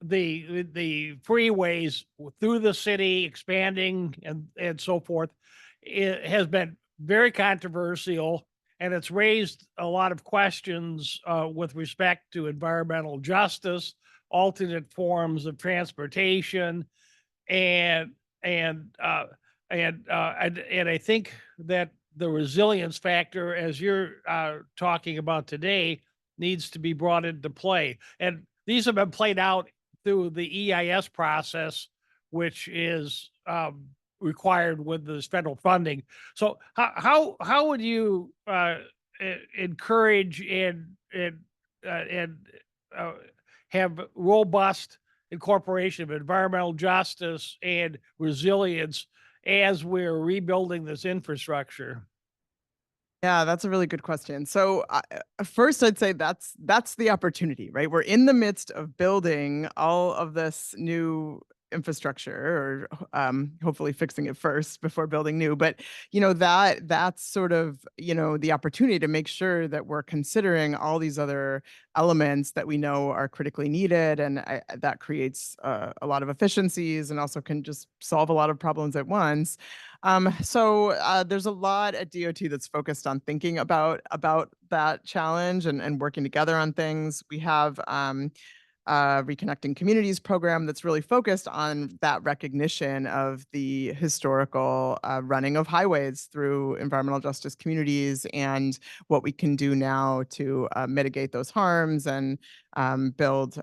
the freeways through the city, expanding and so forth, it has been very controversial. And it's raised a lot of questions with respect to environmental justice, alternate forms of transportation, and I think that the resilience factor, as you're talking about today, needs to be brought into play. And these have been played out through the EIS process, which is required with this federal funding. So how would you encourage and have robust incorporation of environmental justice and resilience as we're rebuilding this infrastructure? Yeah, that's a really good question. So first, I'd say that's the opportunity, right? We're in the midst of building all of this new infrastructure, or hopefully fixing it first before building new. But that's sort of the opportunity to make sure that we're considering all these other elements that we know are critically needed, and that creates a lot of efficiencies and also can just solve a lot of problems at once. So there's a lot at DOT that's focused on thinking about that challenge and working together on things. We have Reconnecting Communities program that's really focused on that recognition of the historical running of highways through environmental justice communities and what we can do now to mitigate those harms and build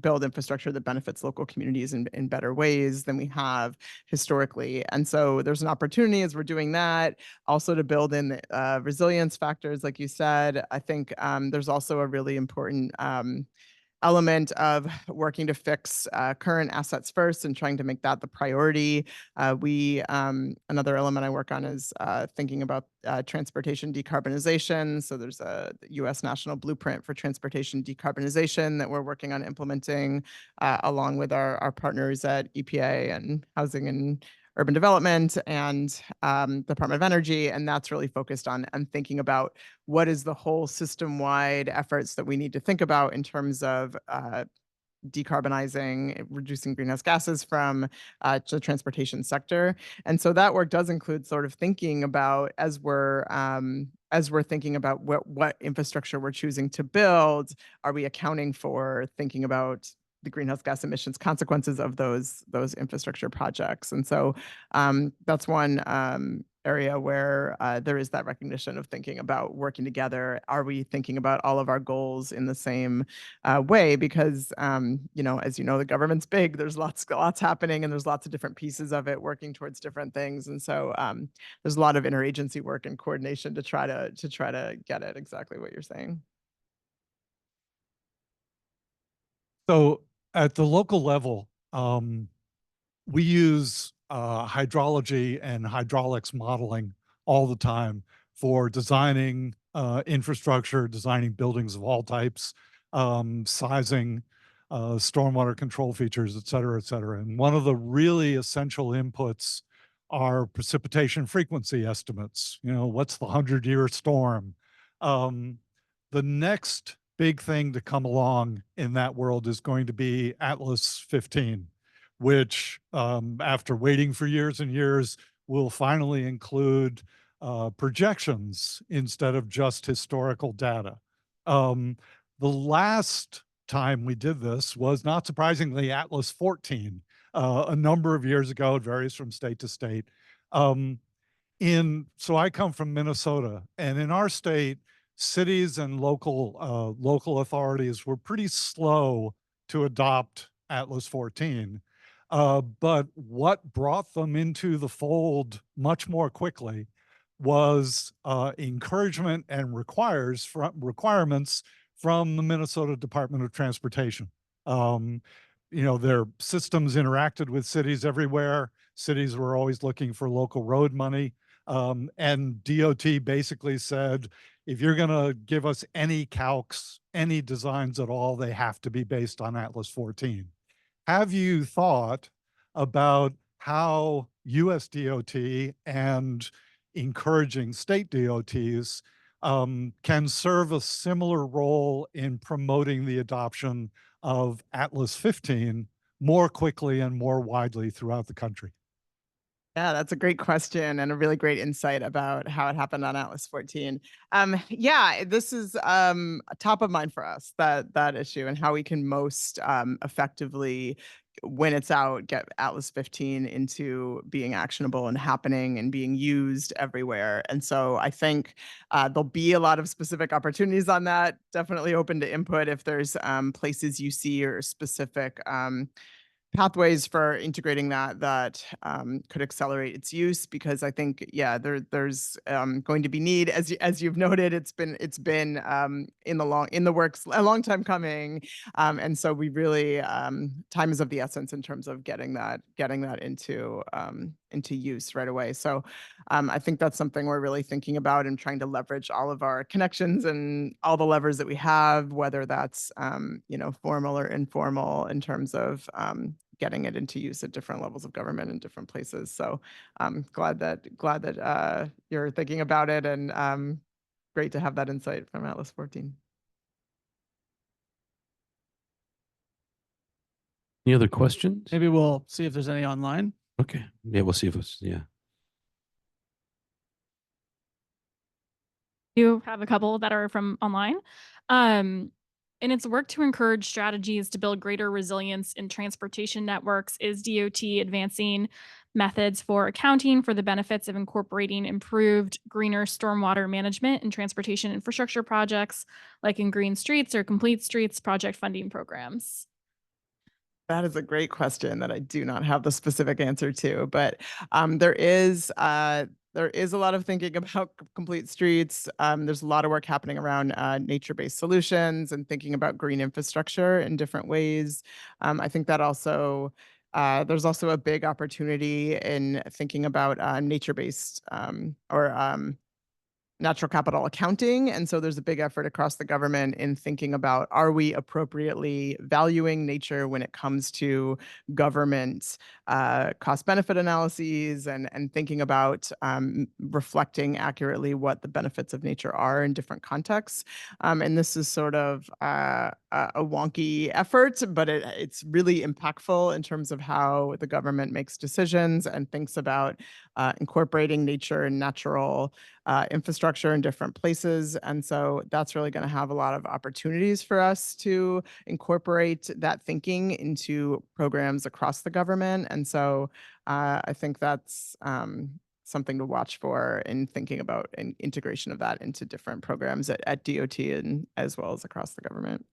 infrastructure that benefits local communities in better ways than we have historically. And so there's an opportunity as we're doing that also to build in resilience factors, like you said. I think there's also a really important element of working to fix current assets first and trying to make that the priority. Another element I work on is thinking about transportation decarbonization. So there's a U.S. national blueprint for transportation decarbonization that we're working on implementing along with our partners at EPA and Housing and Urban Development and Department of Energy. And that's really focused on thinking about what is the whole system-wide efforts that we need to think about in terms of decarbonizing, reducing greenhouse gases from the transportation sector. And so that work does include sort of thinking about, as we're thinking about what infrastructure we're choosing to build, are we accounting for thinking about the greenhouse gas emissions consequences of those infrastructure projects. And so that's one area where there is that recognition of thinking about working together. Are we thinking about all of our goals in the same way? Because as the government's big. There's lots happening, and there's lots of different pieces of it working towards different things. And so there's a lot of interagency work and coordination to try to get at exactly what you're saying. So at the local level, we use hydrology and hydraulics modeling all the time for designing infrastructure, designing buildings of all types, sizing stormwater control features, et cetera, et cetera. And one of the really essential inputs are precipitation frequency estimates. You know, what's the 100-year storm? The next big thing to come along in that world is going to be Atlas 15, which after waiting for years and years, will finally include projections instead of just historical data. The last time we did this was, not surprisingly, Atlas 14, a number of years ago. It varies from state to state. So I come from Minnesota, and in our state, cities and local authorities were pretty slow to adopt Atlas 14. But what brought them into the fold much more quickly was encouragement and requirements from the Minnesota Department of Transportation. You know, their systems interacted with cities everywhere. Cities were always looking for local road money. And DOT basically said, if you're going to give us any calcs, any designs at all, they have to be based on Atlas 14. Have you thought about how US DOT and encouraging state DOTs can serve a similar role in promoting the adoption of Atlas 15 more quickly and more widely throughout the country? Yeah, that's a great question and a really great insight about how it happened on Atlas 14. Yeah, this is top of mind for us, that issue, and how we can most effectively, when it's out, get Atlas 15 into being actionable and happening and being used everywhere. And so I think there'll be a lot of specific opportunities on that. Definitely open to input if there's places you see or specific pathways for integrating that could accelerate its use, because I think, yeah, there's going to be need, as you've noted. It's been in the works a long time coming, and so we really time is of the essence in terms of getting that into use right away. So I think that's something we're really thinking about and trying to leverage all of our connections and all the levers that we have, whether that's formal or informal, in terms of getting it into use at different levels of government in different places. So I'm glad that you're thinking about it, and great to have that insight from Atlas 14. Any other questions? Maybe we'll see if there's any online. Okay. Yeah, we'll see if it's, yeah. You have a couple that are from online. In its work to encourage strategies to build greater resilience in transportation networks, is DOT advancing methods for accounting for the benefits of incorporating improved, greener stormwater management in transportation infrastructure projects, like in Green Streets or Complete Streets project funding programs? That is a great question that I do not have the specific answer to, but there is a lot of thinking about complete streets. There's a lot of work happening around nature-based solutions and thinking about green infrastructure in different ways. I think that also there's also a big opportunity in thinking about nature-based or natural capital accounting. And so there's a big effort across the government in thinking about, are we appropriately valuing nature when it comes to government cost benefit analyses, and thinking about reflecting accurately what the benefits of nature are in different contexts. And this is sort of a wonky effort, but it's really impactful in terms of how the government makes decisions and thinks about incorporating nature and natural infrastructure in different places. And so that's really going to have a lot of opportunities for us to incorporate that thinking into programs across the government. And so I think that's something to watch for in thinking about an integration of that into different programs at DOT and as well as across the government.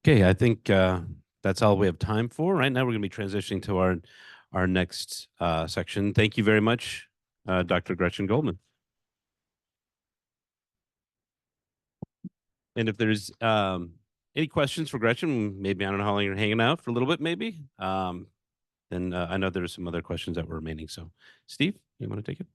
Okay, I think that's all we have time for. Right now, we're going to be transitioning to our next section. Thank you very much, Dr. Gretchen Goldman. And if there's Any questions for Gretchen? Maybe, I don't know how long you're hanging out, for a little bit, maybe. Then I know there's some other questions that were remaining. So Steve, you want to take it?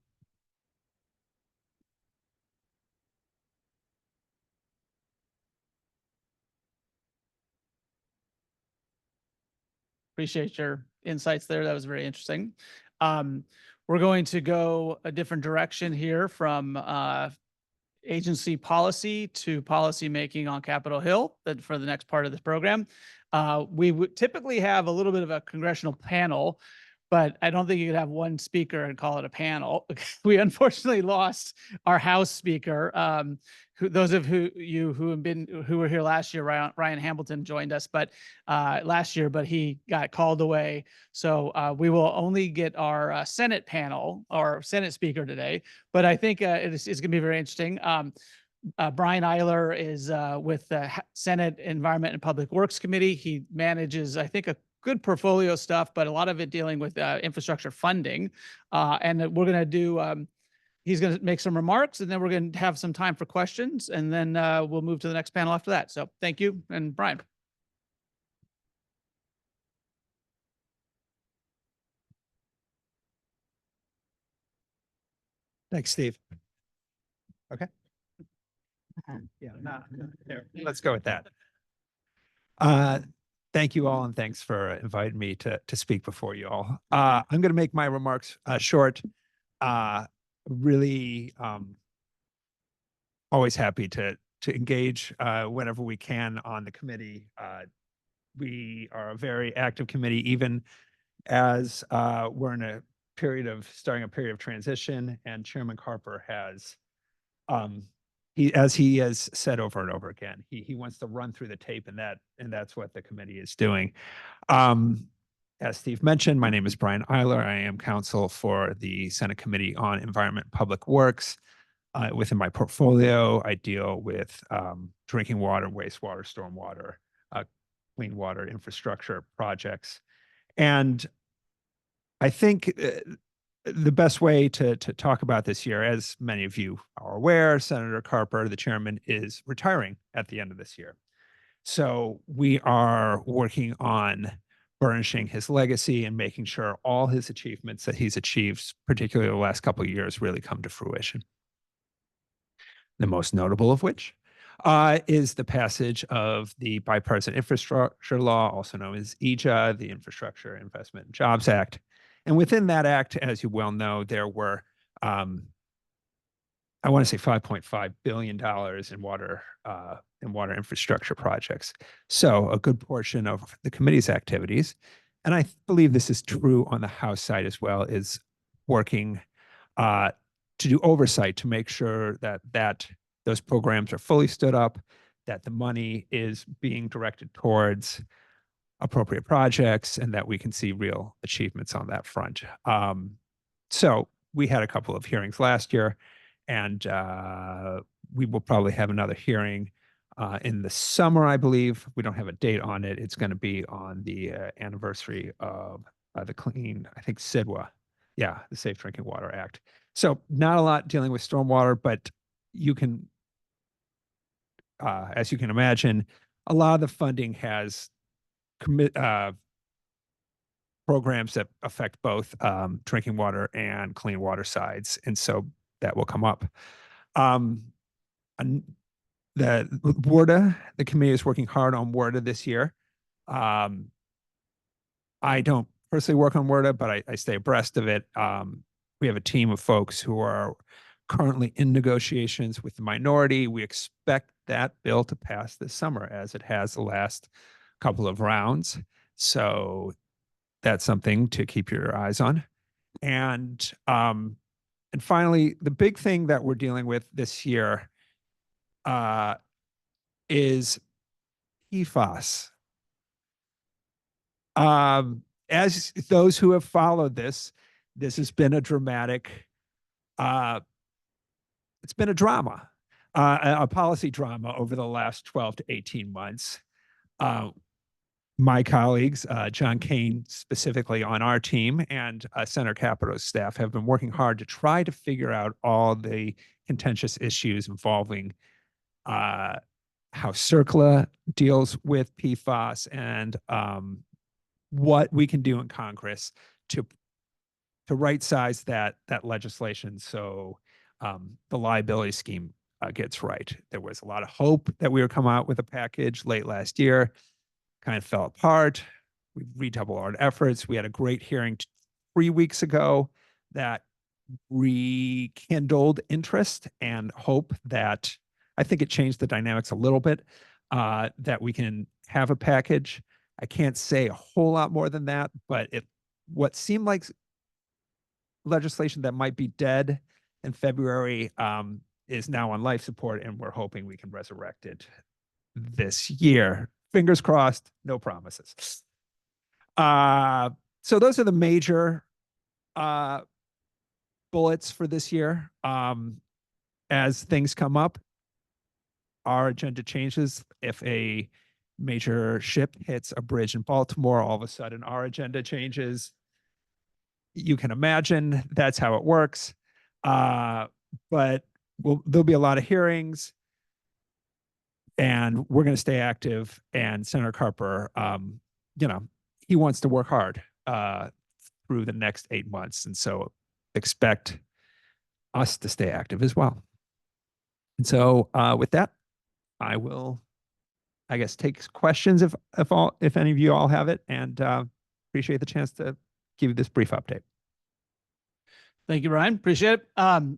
Appreciate your insights there. That was very interesting. We're going to go a different direction here from agency policy to policy making on Capitol Hill for the next part of this program. We would typically have a little bit of a congressional panel, but I don't think you could have one speaker and call it a panel. We unfortunately lost our House Speaker. Those of you who were here last year, Ryan Hamilton joined us, but last year, but he got called away. So we will only get our Senate panel or Senate Speaker today. But I think it's going to be very interesting. Brian Eiler is with the Senate Environment and Public Works Committee. He manages, I think, a good portfolio of stuff, but a lot of it dealing with infrastructure funding. And we're going to do, he's going to make some remarks, and then we're going to have some time for questions, and then we'll move to the next panel after that. So thank you. And Brian. Thanks, Steve. Okay. Yeah, there. Let's go with that. Thank you all, and thanks for inviting me to speak before you all. I'm going to make my remarks short. Really, always happy to engage whenever we can on the committee. We are a very active committee, even as we're in a starting a period of transition, and Chairman Carper has, as he has said over and over again, he wants to run through the tape, and that's what the committee is doing. As Steve mentioned, my name is Brian Eiler. I am counsel for the Senate Committee on Environment and Public Works. Within my portfolio, I deal with drinking water, wastewater, stormwater, clean water infrastructure projects. And I think the best way to talk about this year, as many of you are aware, Senator Carper, the chairman, is retiring at the end of this year. So we are working on burnishing his legacy and making sure all his achievements that he's achieved, particularly the last couple of years, really come to fruition. The most notable of which is the passage of the Bipartisan Infrastructure Law, also known as EJA, the Infrastructure Investment and Jobs Act. And within that act, as you well know, there were, I want to say $5.5 billion in water infrastructure projects. So a good portion of the committee's activities, and I believe this is true on the House side as well, is working to do oversight to make sure that those programs are fully stood up, that the money is being directed towards appropriate projects, and that we can see real achievements on that front. So we had a couple of hearings last year, and we will probably have another hearing in the summer, I believe. We don't have a date on it. It's going to be on the anniversary of the clean, I think, SIDWA. Yeah, the Safe Drinking Water Act. So not a lot dealing with stormwater, but you can, as you can imagine, a lot of the funding has programs that affect both drinking water and clean water sides. And so that will come up. The WRDA, the committee is working hard on WRDA this year. I don't personally work on WRDA, but I stay abreast of it. We have a team of folks who are currently in negotiations with the minority. We expect that bill to pass this summer, as it has the last couple of rounds. So that's something to keep your eyes on. And finally, the big thing that we're dealing with this year is PFAS. As those who have followed this has been a dramatic, it's been a drama, a policy drama over the last 12 to 18 months. My colleagues, John Kane specifically on our team, and Senator Capito's staff have been working hard to try to figure out all the contentious issues involving how CERCLA deals with PFAS, and what we can do in Congress to right size that legislation so the liability scheme gets right. There was a lot of hope that we would come out with a package late last year, kind of fell apart. We redoubled our efforts. We had a great hearing 3 weeks ago that rekindled interest and hope that I think it changed the dynamics a little bit, that we can have a package. I can't say a whole lot more than that, but what seemed like legislation that might be dead in February is now on life support, and we're hoping we can resurrect it this year. Fingers crossed, no promises. So those are the major bullets for this year. As things come up, our agenda changes. If a major ship hits a bridge in Baltimore, all of a sudden our agenda changes. You can imagine that's how it works. But there'll be a lot of hearings, and we're going to stay active. And Senator Carper, he wants to work hard through the next 8 months. And so expect us to stay active as well. And so with that, I will, I guess, take questions if any of you all have it, and appreciate the chance to give you this brief update. Thank you, Ryan. Appreciate it.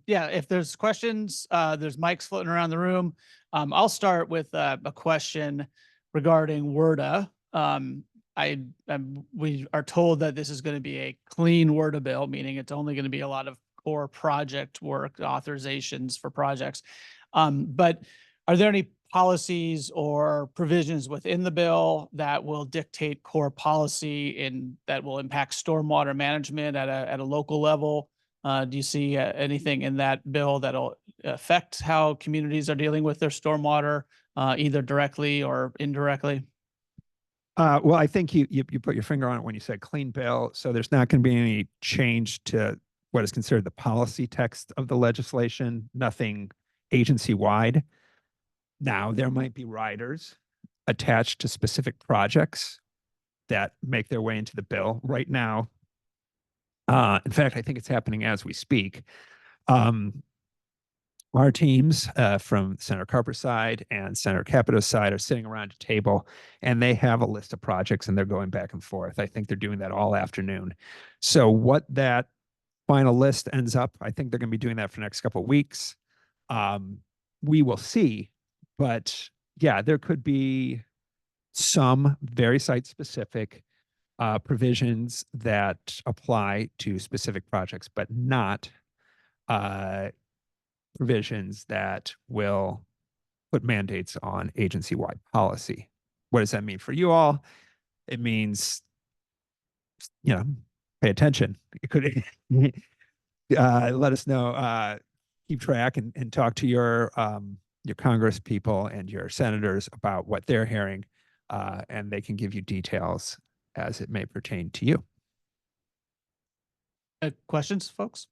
Yeah, if there's questions, there's mics floating around the room. I'll start with a question regarding WRDA. We are told that this is going to be a clean WRDA bill, meaning it's only going to be a lot of core project work, authorizations for projects. But are there any policies or provisions within the bill that will dictate core policy that will impact stormwater management at a local level? Do you see anything in that bill that'll affect how communities are dealing with their stormwater, either directly or indirectly? Well, I think you put your finger on it when you said clean bill. So there's not going to be any change to what is considered the policy text of the legislation, nothing agency-wide. Now, there might be riders attached to specific projects that make their way into the bill. Right now, in fact, I think it's happening as we speak. Our teams from Senator Carper's side and Senator Capito's side are sitting around a table, and they have a list of projects, and they're going back and forth. I think they're doing that all afternoon. So what that final list ends up, I think they're going to be doing that for the next couple of weeks. We will see. But yeah, there could be some very site-specific provisions that apply to specific projects, but not provisions that will put mandates on agency-wide policy. What does that mean for you all? It means, pay attention. It could let us know, keep track and talk to your Congress people and your senators about what they're hearing, and they can give you details as it may pertain to you. Questions, folks?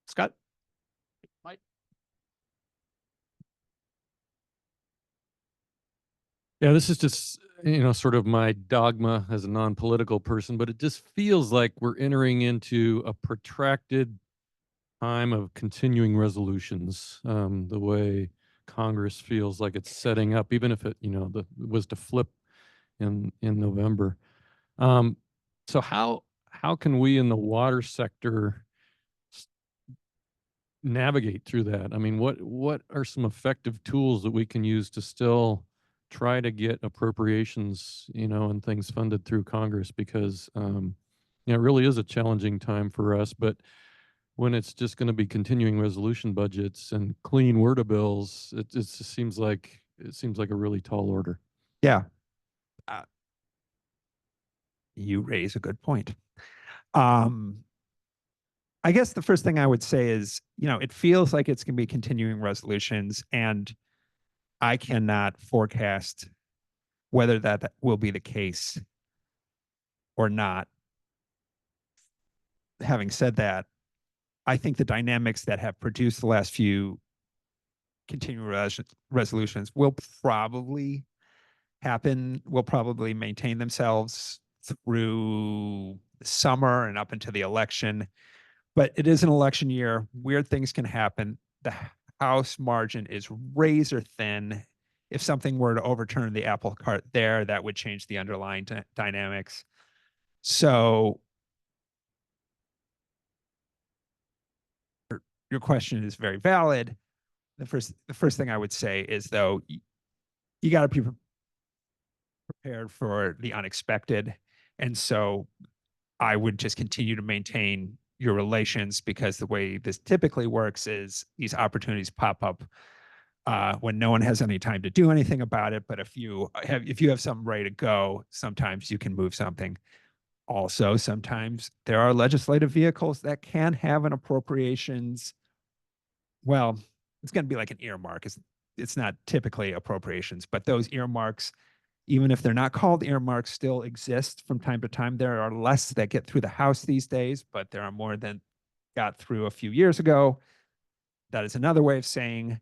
Scott? Mike? Yeah, this is just, sort of my dogma as a non-political person, but it just feels like we're entering into a protracted time of continuing resolutions, the way Congress feels like it's setting up, even if it, was to flip in November. So how can we in the water sector navigate through that? I mean, what are some effective tools that we can use to still try to get appropriations, and things funded through Congress? Because it really is a challenging time for us, but when it's just going to be continuing resolution budgets and clean WRDA bills, it just seems like a really tall order. Yeah. You raise a good point. I guess the first thing I would say is, it feels like it's going to be continuing resolutions, and I cannot forecast whether that will be the case or not. Having said that, I think the dynamics that have produced the last few continuing resolutions will probably happen, will probably maintain themselves through the summer and up into the election. But it is an election year. Weird things can happen. The House margin is razor thin. If something were to overturn the apple cart there, that would change the underlying dynamics. So your question is very valid. The first thing I would say is, though, you got to be prepared for the unexpected. And so I would just continue to maintain your relations, because the way this typically works is these opportunities pop up when no one has any time to do anything about it. But if you have something ready to go, sometimes you can move something. Also, sometimes there are legislative vehicles that can have an appropriations. Well, it's going to be like an earmark. It's not typically appropriations, but those earmarks, even if they're not called earmarks, still exist from time to time. There are less that get through the House these days, but there are more than got through a few years ago. That is another way of saying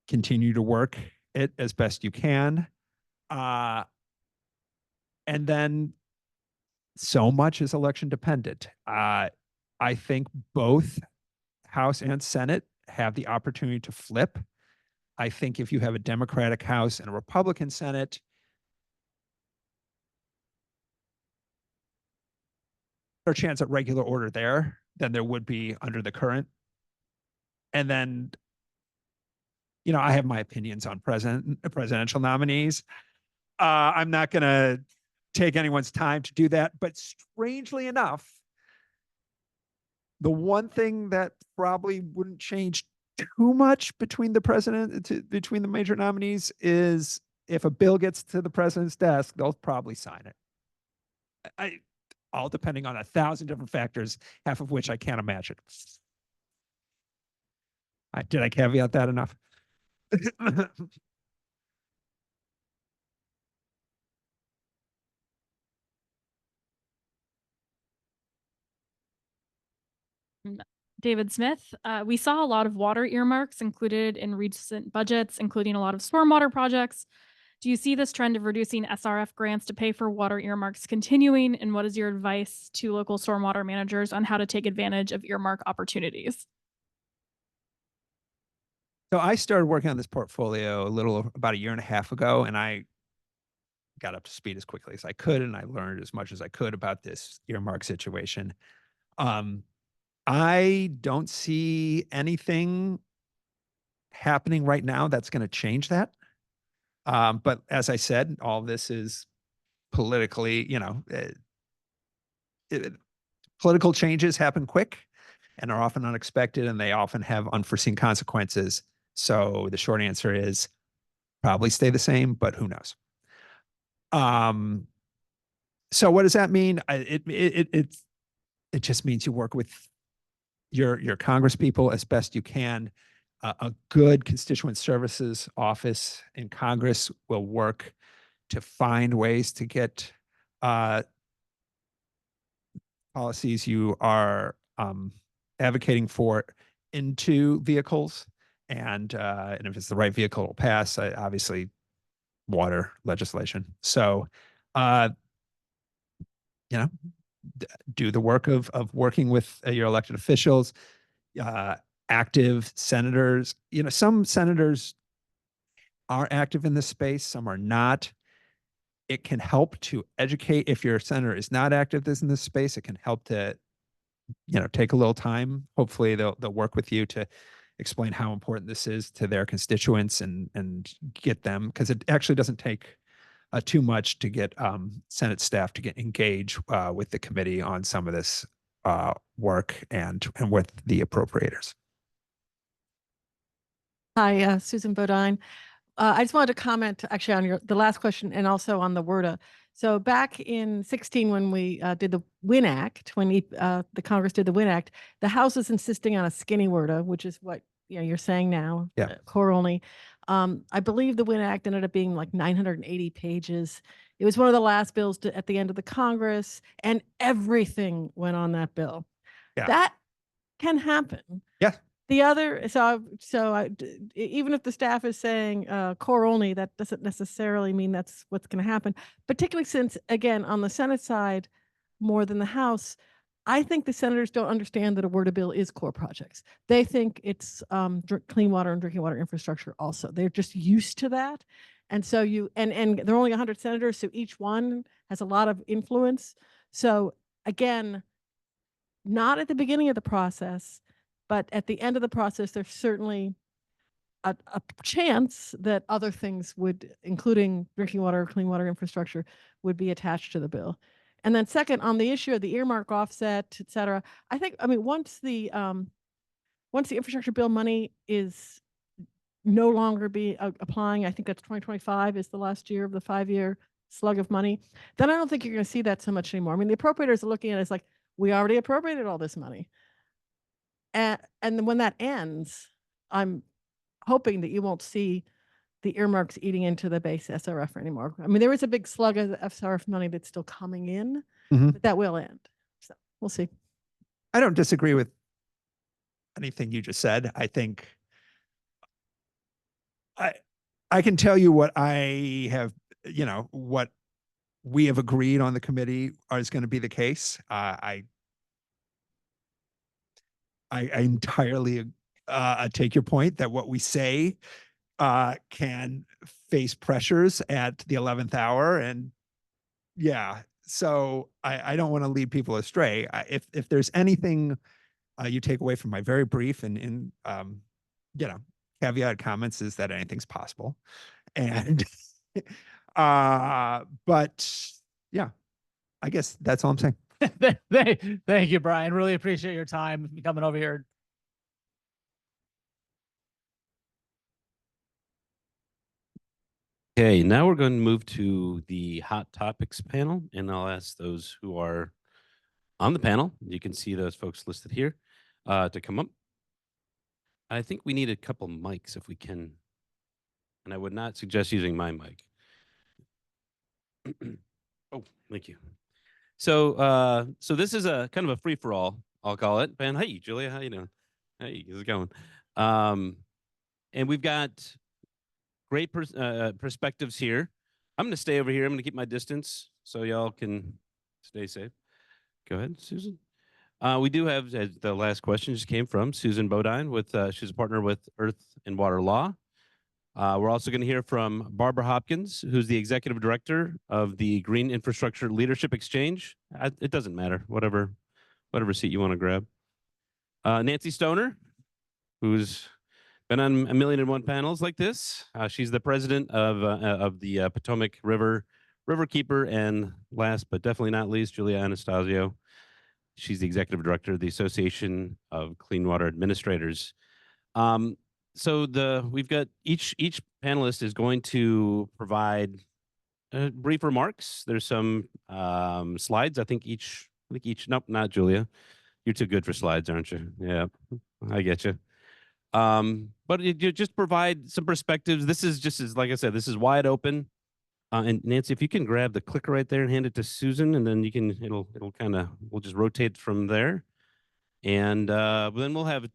continue to work it as best you can. And then so much is election dependent. I think both House and Senate have the opportunity to flip. I think if you have a Democratic House and a Republican Senate, a chance at regular order there than there would be under the current. And then, I have my opinions on presidential nominees. I'm not going to take anyone's time to do that. But strangely enough, the one thing that probably wouldn't change too much between between the major nominees is if a bill gets to the president's desk, they'll probably sign it. All depending on 1,000 different factors, half of which I can't imagine. Did I caveat that enough? David Smith, we saw a lot of water earmarks included in recent budgets, including a lot of stormwater projects. Do you see this trend of reducing SRF grants to pay for water earmarks continuing? And what is your advice to local stormwater managers on how to take advantage of earmark opportunities? So I started working on this portfolio about a year and a half ago, and I got up to speed as quickly as I could, and I learned as much as I could about this earmark situation. I don't see anything happening right now that's going to change that. But as I said, all this is politically, political changes happen quick and are often unexpected, and they often have unforeseen consequences. So the short answer is probably stay the same, but who knows? So what does that mean? It just means you work with your Congress people as best you can. A good constituent services office in Congress will work to find ways to get policies you are advocating for into vehicles. And if it's the right vehicle, it'll pass. Obviously, water legislation. So, do the work of working with your elected officials, active senators. Some senators are active in this space, some are not. It can help to educate. If your senator is not active in this space, it can help to, take a little time. Hopefully they'll work with you to explain how important this is to their constituents and get them, because it actually doesn't take too much to get Senate staff to get engaged with the committee on some of this work and with the appropriators. Hi, Susan Bodine. I just wanted to comment actually on the last question and also on the WRDA. So back in 2016, when we did the WIN Act, when the Congress did the WIN Act, the House was insisting on a skinny WRDA, which is what you're saying now, core only. I believe the WIN Act ended up being like 980 pages. It was one of the last bills at the end of the Congress, and everything went on that bill. Yeah. That can happen. Yeah. The other, even if the staff is saying core only, that doesn't necessarily mean that's what's going to happen, particularly since, again, on the Senate side, more than the House, I think the senators don't understand that a WRDA bill is core projects. They think it's clean water and drinking water infrastructure also. They're just used to that. And so and there are only 100 senators, so each one has a lot of influence. So again, not at the beginning of the process, but at the end of the process, there's certainly a chance that other things would, including drinking water, clean water infrastructure, would be attached to the bill. And then second, on the issue of the earmark offset, et cetera, once the infrastructure bill money is no longer applying, I think that's 2025 is the last year of the 5-year slug of money, then I don't think you're going to see that so much anymore. I mean, the appropriators are looking at it as like, we already appropriated all this money. And then when that ends, I'm hoping that you won't see the earmarks eating into the base SRF anymore. I mean, there is a big slug of the SRF money that's still coming in, but that will end. So we'll see. I don't disagree with anything you just said. I think I can tell you what I have, what we have agreed on the committee is going to be the case. I entirely take your point that what we say can face pressures at the 11th hour. And yeah, so I don't want to lead people astray. If there's anything you take away from my very brief and caveat comments is that anything's possible. And but yeah, I guess that's all I'm saying. Thank you, Brian. Really appreciate your time coming over here. Okay, now we're going to move to the hot topics panel, and I'll ask those who are on the panel, you can see those folks listed here, to come up. I think we need a couple mics if we can, and I would not suggest using my mic. Oh, thank you. So this is a kind of a free-for-all, I'll call it. Ben, hey, Julia, how you doing? Hey, how's it going? And we've got great perspectives here. I'm going to stay over here. I'm going to keep my distance so y'all can stay safe. Go ahead, Susan. We do have, as the last question just came from Susan Bodine with, she's a partner with Earth and Water Law. We're also going to hear from Barbara Hopkins, who's the executive director of the Green Infrastructure Leadership Exchange. It doesn't matter, whatever seat you want to grab. Nancy Stoner, who's been on 1,000,001 panels like this. She's the president of the Potomac Riverkeeper, and last but definitely not least, Julia Anastasio. She's the executive director of the Association of Clean Water Administrators. So we've got each panelist is going to provide brief remarks. There's some slides. I think each. Nope, not Julia. You're too good for slides, aren't you? Yeah, I get you. But you just provide some perspectives. This is just as, like I said, this is wide open. And Nancy, if you can grab the clicker right there and hand it to Susan, and then you can, it'll kind of, we'll just rotate from there. And then we'll have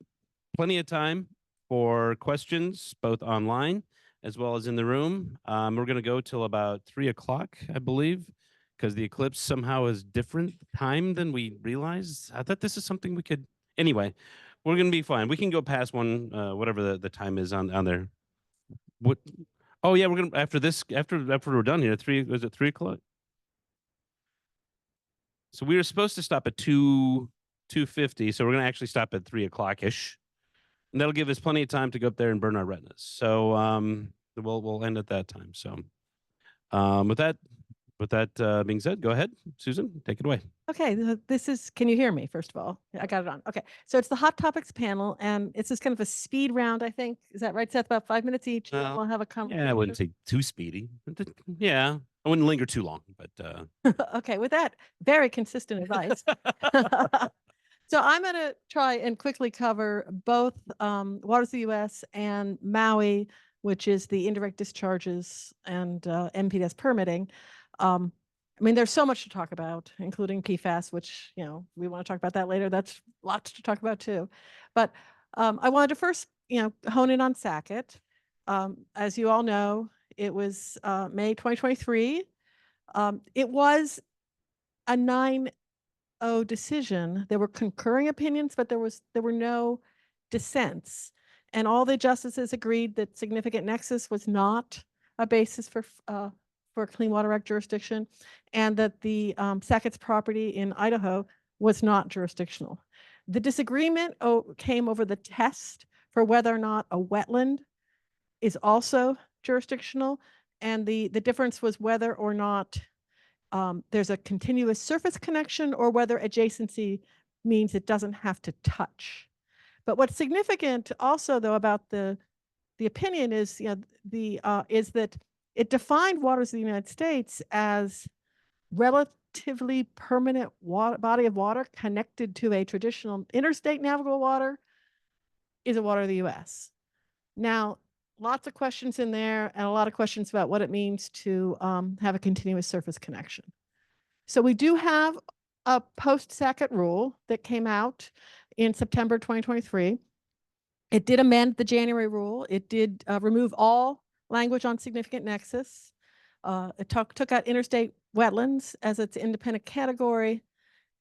plenty of time for questions, both online as well as in the room. We're going to go till about 3 o'clock, I believe, because the eclipse somehow is different time than we realized. I thought this is something we could, anyway, we're going to be fine. We can go past one, whatever the time is on there. What? Oh yeah, we're gonna after we're done here. Was it 3 o'clock? So we were supposed to stop at 2:50. So we're gonna actually stop at 3 o'clock-ish, and that'll give us plenty of time to go up there and burn our retinas. So we'll end at that time. So with that being said, go ahead, Susan, take it away. Okay, can you hear me, first of all? I got it on. Okay, so it's the Hot Topics panel, and it's just kind of a speed round, I think. Is that right, Seth? About 5 minutes each, and we'll have a conversation. Yeah, I wouldn't say too speedy. Yeah, I wouldn't linger too long, but. Okay, with that, very consistent advice. So I'm going to try and quickly cover both Waters of the U.S. and Maui, which is the indirect discharges and MPDES permitting. I mean, there's so much to talk about, including PFAS, which, we want to talk about that later. That's lots to talk about too. But I wanted to first, hone in on Sackett. As you all know, it was May 2023. It was a 9-0 decision. There were concurring opinions, but there were no dissents. And all the justices agreed that significant nexus was not a basis for Clean Water Act jurisdiction, and that the Sackett's property in Idaho was not jurisdictional. The disagreement came over the test for whether or not a wetland is also jurisdictional, and the difference was whether or not there's a continuous surface connection or whether adjacency means it doesn't have to touch. But what's significant also, though, about the opinion is, is that it defined waters of the United States as relatively permanent body of water connected to a traditional interstate navigable water is a water of the U.S. Now, lots of questions in there and a lot of questions about what it means to have a continuous surface connection. So we do have a post-Sackett rule that came out in September 2023. It did amend the January rule. It did remove all language on significant nexus. It took out interstate wetlands as its independent category,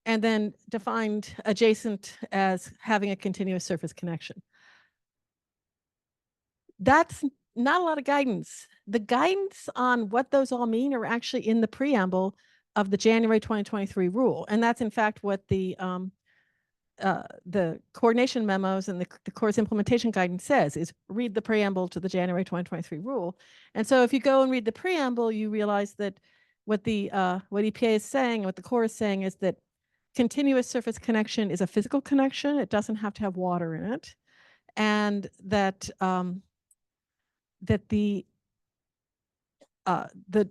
and then defined adjacent as having a continuous surface connection. That's not a lot of guidance. The guidance on what those all mean are actually in the preamble of the January 2023 rule. And that's in fact what the coordination memos and the Corps' implementation guidance says, is read the preamble to the January 2023 rule. And so if you go and read the preamble, you realize that what EPA is saying, what the Corps is saying, is that continuous surface connection is a physical connection. It doesn't have to have water in it. And that that the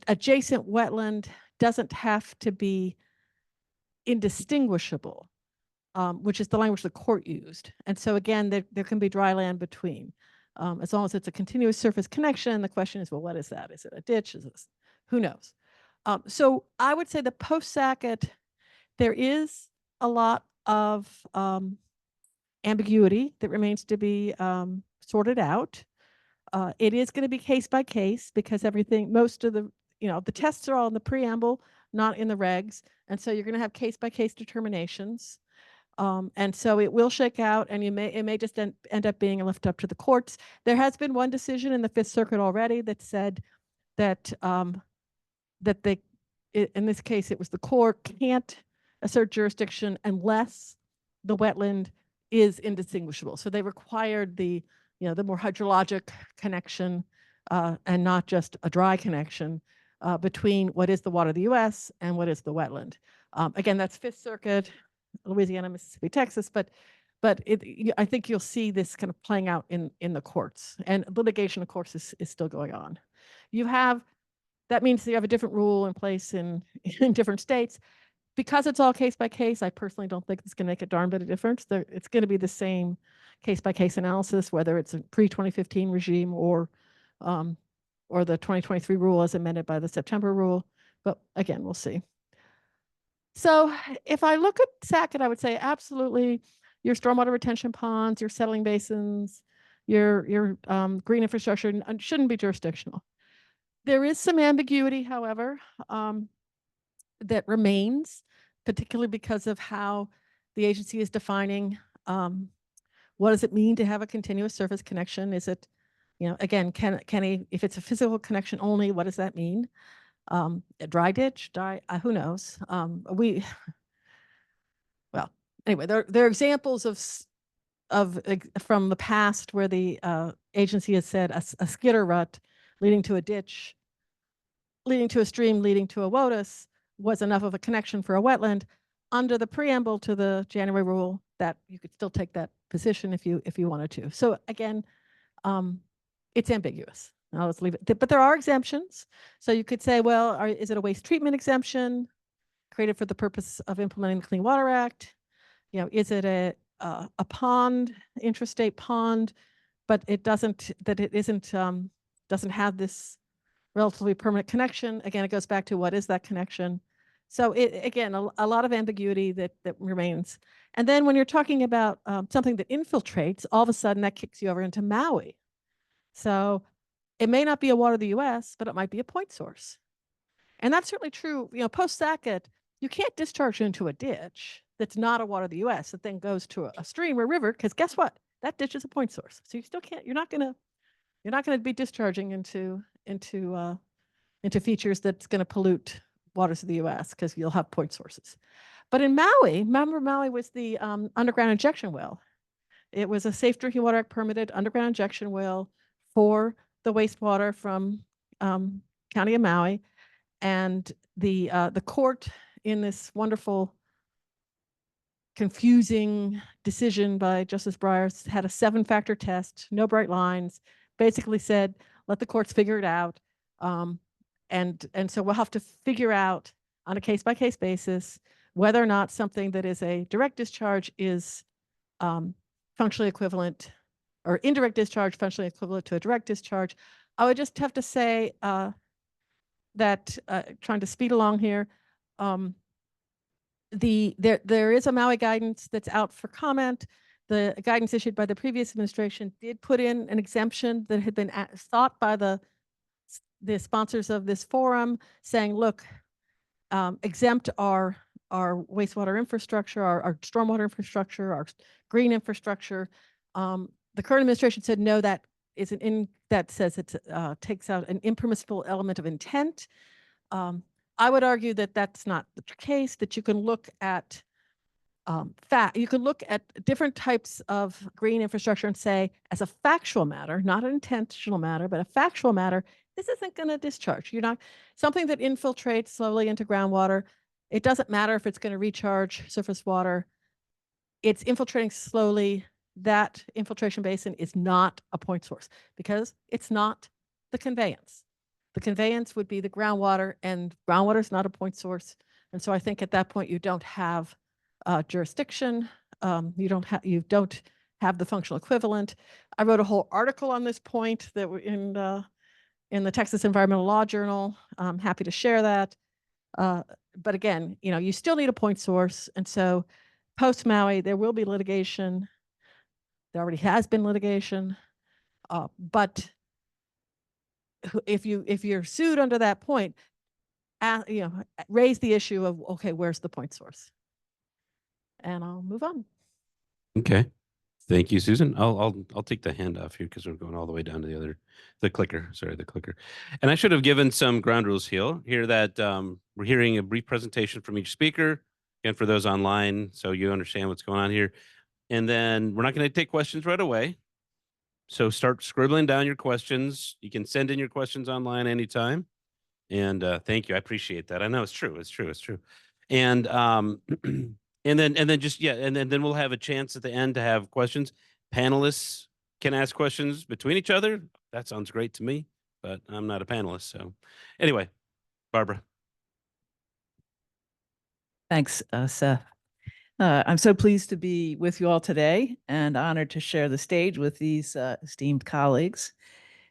adjacent wetland doesn't have to be indistinguishable, which is the language the court used. And so again, there can be dry land between. As long as it's a continuous surface connection, the question is, well, what is that? Is it a ditch? Is this? Who knows? So I would say the post-Sackett, there is a lot of ambiguity that remains to be sorted out. It is going to be case by case because most of the tests are all in the preamble, not in the regs. And so you're going to have case by case determinations. And so it will shake out, and it may just end up being left up to the courts. There has been one decision in the Fifth Circuit already that said that in this case, it was the Corps can't assert jurisdiction unless the wetland is indistinguishable. So they required the more hydrologic connection and not just a dry connection between what is the water of the U.S. and what is the wetland. Again, that's Fifth Circuit, Louisiana, Mississippi, Texas, but I think you'll see this kind of playing out in the courts, and litigation, of course, is still going on. That means you have a different rule in place in different states. Because it's all case by case, I personally don't think it's going to make a darn bit of difference. It's going to be the same case by case analysis, whether it's a pre-2015 regime or the 2023 rule as amended by the September rule. But again, we'll see. So if I look at Sackett, I would say absolutely your stormwater retention ponds, your settling basins, your green infrastructure shouldn't be jurisdictional. There is some ambiguity, however, that remains, particularly because of how the agency is defining what does it mean to have a continuous surface connection? Is it, again, if it's a physical connection only, what does that mean? A dry ditch, who knows? Well, anyway, there are examples from the past where the agency has said a skidder rut leading to a ditch, leading to a stream, leading to a WOTUS was enough of a connection for a wetland. Under the preamble to the January rule, that you could still take that position if you wanted to. So again, it's ambiguous. Now let's leave it. But there are exemptions. So you could say, well, is it a waste treatment exemption created for the purpose of implementing the Clean Water Act? Is it a pond, intrastate pond, but it doesn't have this relatively permanent connection? Again, it goes back to what is that connection? So again, a lot of ambiguity that remains. And then when you're talking about something that infiltrates, all of a sudden that kicks you over into Maui. So it may not be a water of the US, but it might be a point source. And that's certainly true. Post Sackett, you can't discharge into a ditch that's not a water of the US that then goes to a stream or river, because guess what? That ditch is a point source. So you still can't, you're not gonna be discharging into features that's gonna pollute waters of the US because you'll have point sources. But in Maui, remember Maui was the underground injection well. It was a Safe Drinking Water Act permitted underground injection well for the wastewater from County of Maui. And the court, in this wonderful, confusing decision by Justice Breyer, had a 7-factor test, no bright lines, basically said, let the courts figure it out. And so we'll have to figure out on a case-by-case basis whether or not something that is a direct discharge is functionally equivalent, or indirect discharge functionally equivalent to a direct discharge. I would just have to say that, trying to speed along here, there is a Maui guidance that's out for comment. The guidance issued by the previous administration did put in an exemption that had been sought by the sponsors of this forum, saying, look, exempt our wastewater infrastructure, our stormwater infrastructure, our green infrastructure. The current administration said, no, that isn't in, that says it takes out an impermissible element of intent. I would argue that that's not the case, that you can look at you can look at different types of green infrastructure and say, as a factual matter, not an intentional matter, but a factual matter, this isn't going to discharge. You're not, something that infiltrates slowly into groundwater, it doesn't matter if it's going to recharge surface water. It's infiltrating slowly. That infiltration basin is not a point source because it's not the conveyance. The conveyance would be the groundwater, and groundwater is not a point source. And so I think at that point you don't have jurisdiction. You don't have the functional equivalent. I wrote a whole article on this point that in the Texas Environmental Law Journal. I'm happy to share that. But again, you still need a point source. And so post Maui, there will be litigation. There already has been litigation. But if you're sued under that point, raise the issue of, okay, where's the point source? And I'll move on. Okay. Thank you, Susan. I'll take the hand off here because we're going all the way down to the clicker. Sorry, the clicker. And I should have given some ground rules here that we're hearing a brief presentation from each speaker, again, for those online, so you understand what's going on here. And then we're not going to take questions right away. So start scribbling down your questions. You can send in your questions online anytime. And thank you. I appreciate that. I know it's true. It's true. And and then just, yeah, and then we'll have a chance at the end to have questions. Panelists can ask questions between each other. That sounds great to me, but I'm not a panelist. So anyway, Barbara. Thanks, Seth. I'm so pleased to be with you all today and honored to share the stage with these esteemed colleagues.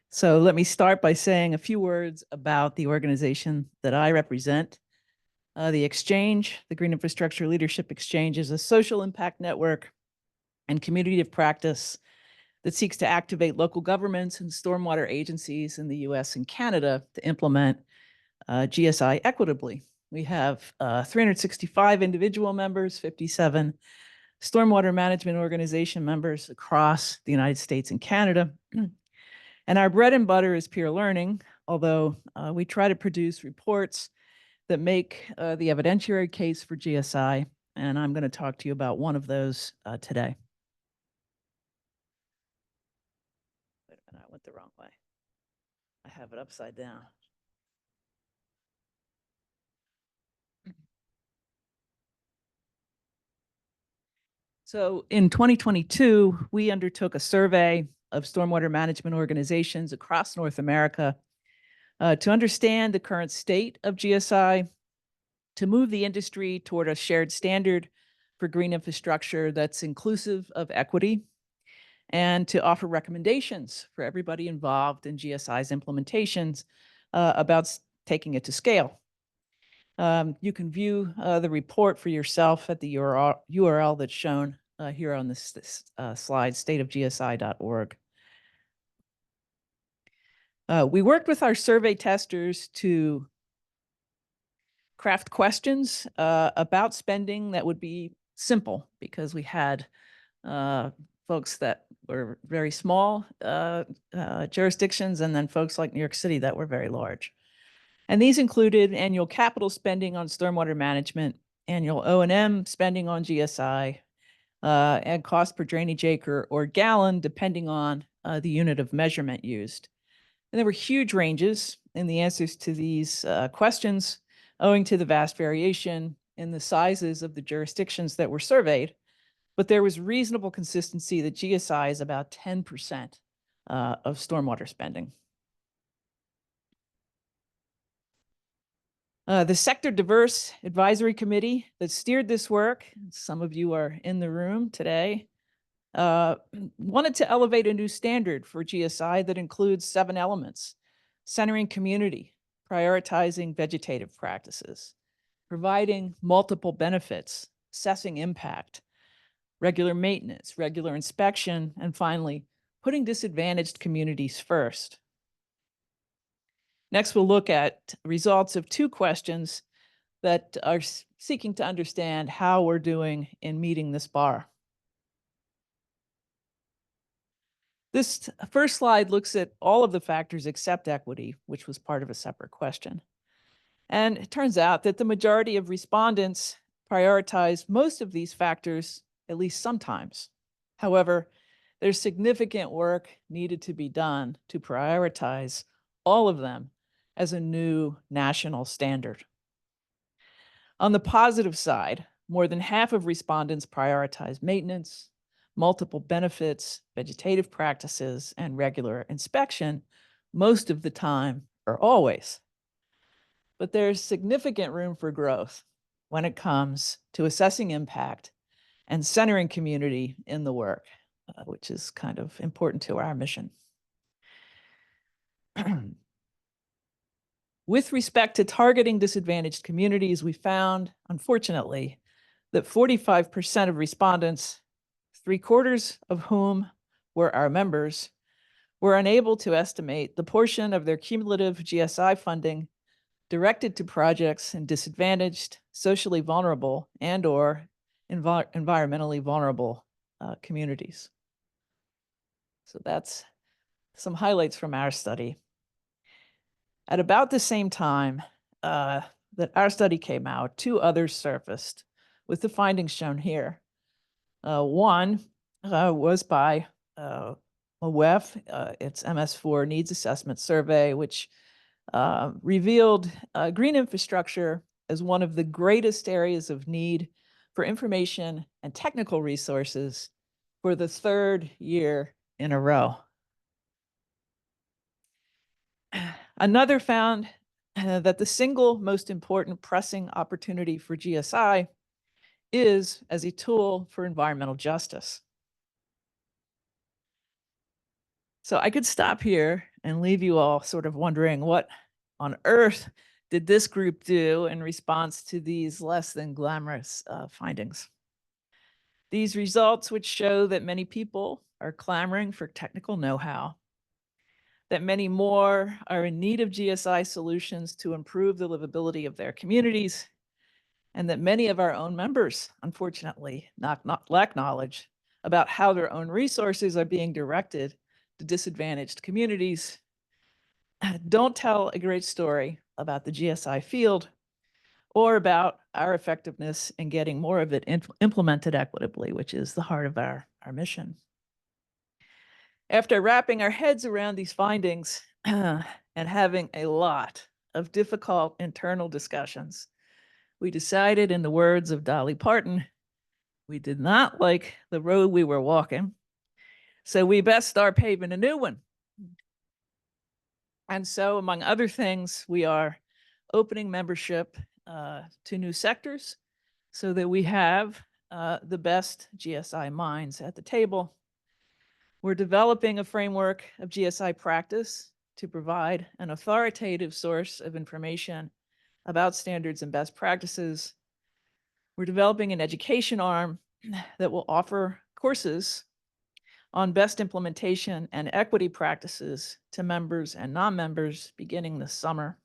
So let me start by saying a few words about the organization that I represent. The Exchange, the Green Infrastructure Leadership Exchange, is a social impact network and community of practice that seeks to activate local governments and stormwater agencies in the US and Canada to implement GSI equitably. We have 365 individual members, 57 stormwater management organization members across the United States and Canada. And our bread and butter is peer learning, although we try to produce reports that make the evidentiary case for GSI. And I'm going to talk to you about one of those today. Wait a minute, I went the wrong way. I have it upside down. So in 2022, we undertook a survey of stormwater management organizations across North America to understand the current state of GSI, to move the industry toward a shared standard for green infrastructure that's inclusive of equity, and to offer recommendations for everybody involved in GSI's implementations about taking it to scale. You can view the report for yourself at the URL that's shown here on this slide, stateofgsi.org. We worked with our survey testers to craft questions about spending that would be simple, because we had folks that were very small jurisdictions, and then folks like New York City that were very large. And these included annual capital spending on stormwater management, annual O&M spending on GSI, and cost per drainage acre or gallon, depending on the unit of measurement used. And there were huge ranges in the answers to these questions, owing to the vast variation in the sizes of the jurisdictions that were surveyed. But there was reasonable consistency that GSI is about 10% of stormwater spending. The Sector Diverse Advisory Committee that steered this work, some of you are in the room today, wanted to elevate a new standard for GSI that includes 7 elements: centering community, prioritizing vegetative practices, providing multiple benefits, assessing impact, regular maintenance, regular inspection, and finally, putting disadvantaged communities first. Next, we'll look at results of 2 questions that are seeking to understand how we're doing in meeting this bar. This first slide looks at all of the factors except equity, which was part of a separate question. And it turns out that the majority of respondents prioritize most of these factors, at least sometimes. However, there's significant work needed to be done to prioritize all of them as a new national standard. On the positive side, more than half of respondents prioritize maintenance, multiple benefits, vegetative practices, and regular inspection most of the time or always. But there's significant room for growth when it comes to assessing impact and centering community in the work, which is kind of important to our mission. With respect to targeting disadvantaged communities, we found, unfortunately, that 45% of respondents, 3/4 of whom were our members, were unable to estimate the portion of their cumulative GSI funding directed to projects in disadvantaged, socially vulnerable, and/or environmentally vulnerable communities. So that's some highlights from our study. At about the same time that our study came out, 2 others surfaced with the findings shown here. One was by WEF, its MS4 Needs Assessment Survey, which revealed green infrastructure as one of the greatest areas of need for information and technical resources for the 3rd year in a row. Another found that the single most important pressing opportunity for GSI is as a tool for environmental justice. So I could stop here and leave you all sort of wondering, what on earth did this group do in response to these less than glamorous findings? These results, which show that many people are clamoring for technical know-how, that many more are in need of GSI solutions to improve the livability of their communities, and that many of our own members, unfortunately, lack knowledge about how their own resources are being directed to disadvantaged communities, don't tell a great story about the GSI field or about our effectiveness in getting more of it implemented equitably, which is the heart of our mission. After wrapping our heads around these findings and having a lot of difficult internal discussions, we decided, in the words of Dolly Parton, we did not like the road we were walking, so we best start paving a new one. And so, among other things, we are opening membership to new sectors so that we have the best GSI minds at the table. We're developing a framework of GSI practice to provide an authoritative source of information about standards and best practices. We're developing an education arm that will offer courses on best implementation and equity practices to members and non-members beginning this summer,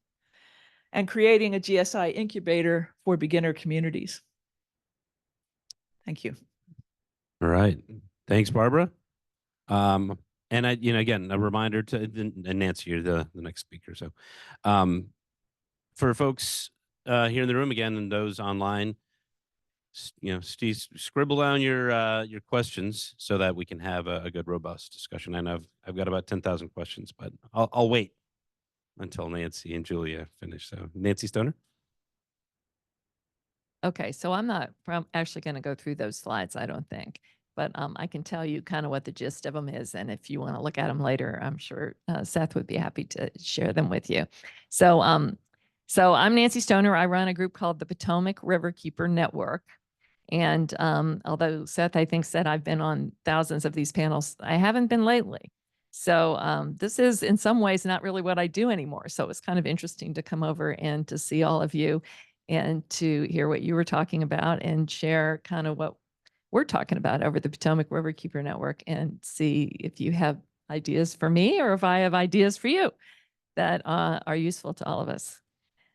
and creating a GSI incubator for beginner communities. Thank you. All right. Thanks, Barbara. And again, a reminder to and Nancy, you're the next speaker. So for folks here in the room again and those online, Steve, scribble down your questions so that we can have a good, robust discussion. And I've got about 10,000 questions, but I'll wait until Nancy and Julia finish. So Nancy Stoner. Okay, so I'm not actually going to go through those slides, I don't think, but I can tell you kind of what the gist of them is. And if you want to look at them later, I'm sure Seth would be happy to share them with you. So I'm Nancy Stoner. I run a group called the Potomac Riverkeeper Network. And although Seth, I think, said I've been on thousands of these panels, I haven't been lately. So this is in some ways not really what I do anymore. So it's kind of interesting to come over and to see all of you and to hear what you were talking about and share kind of what we're talking about over the Potomac Riverkeeper Network, and see if you have ideas for me or if I have ideas for you that are useful to all of us.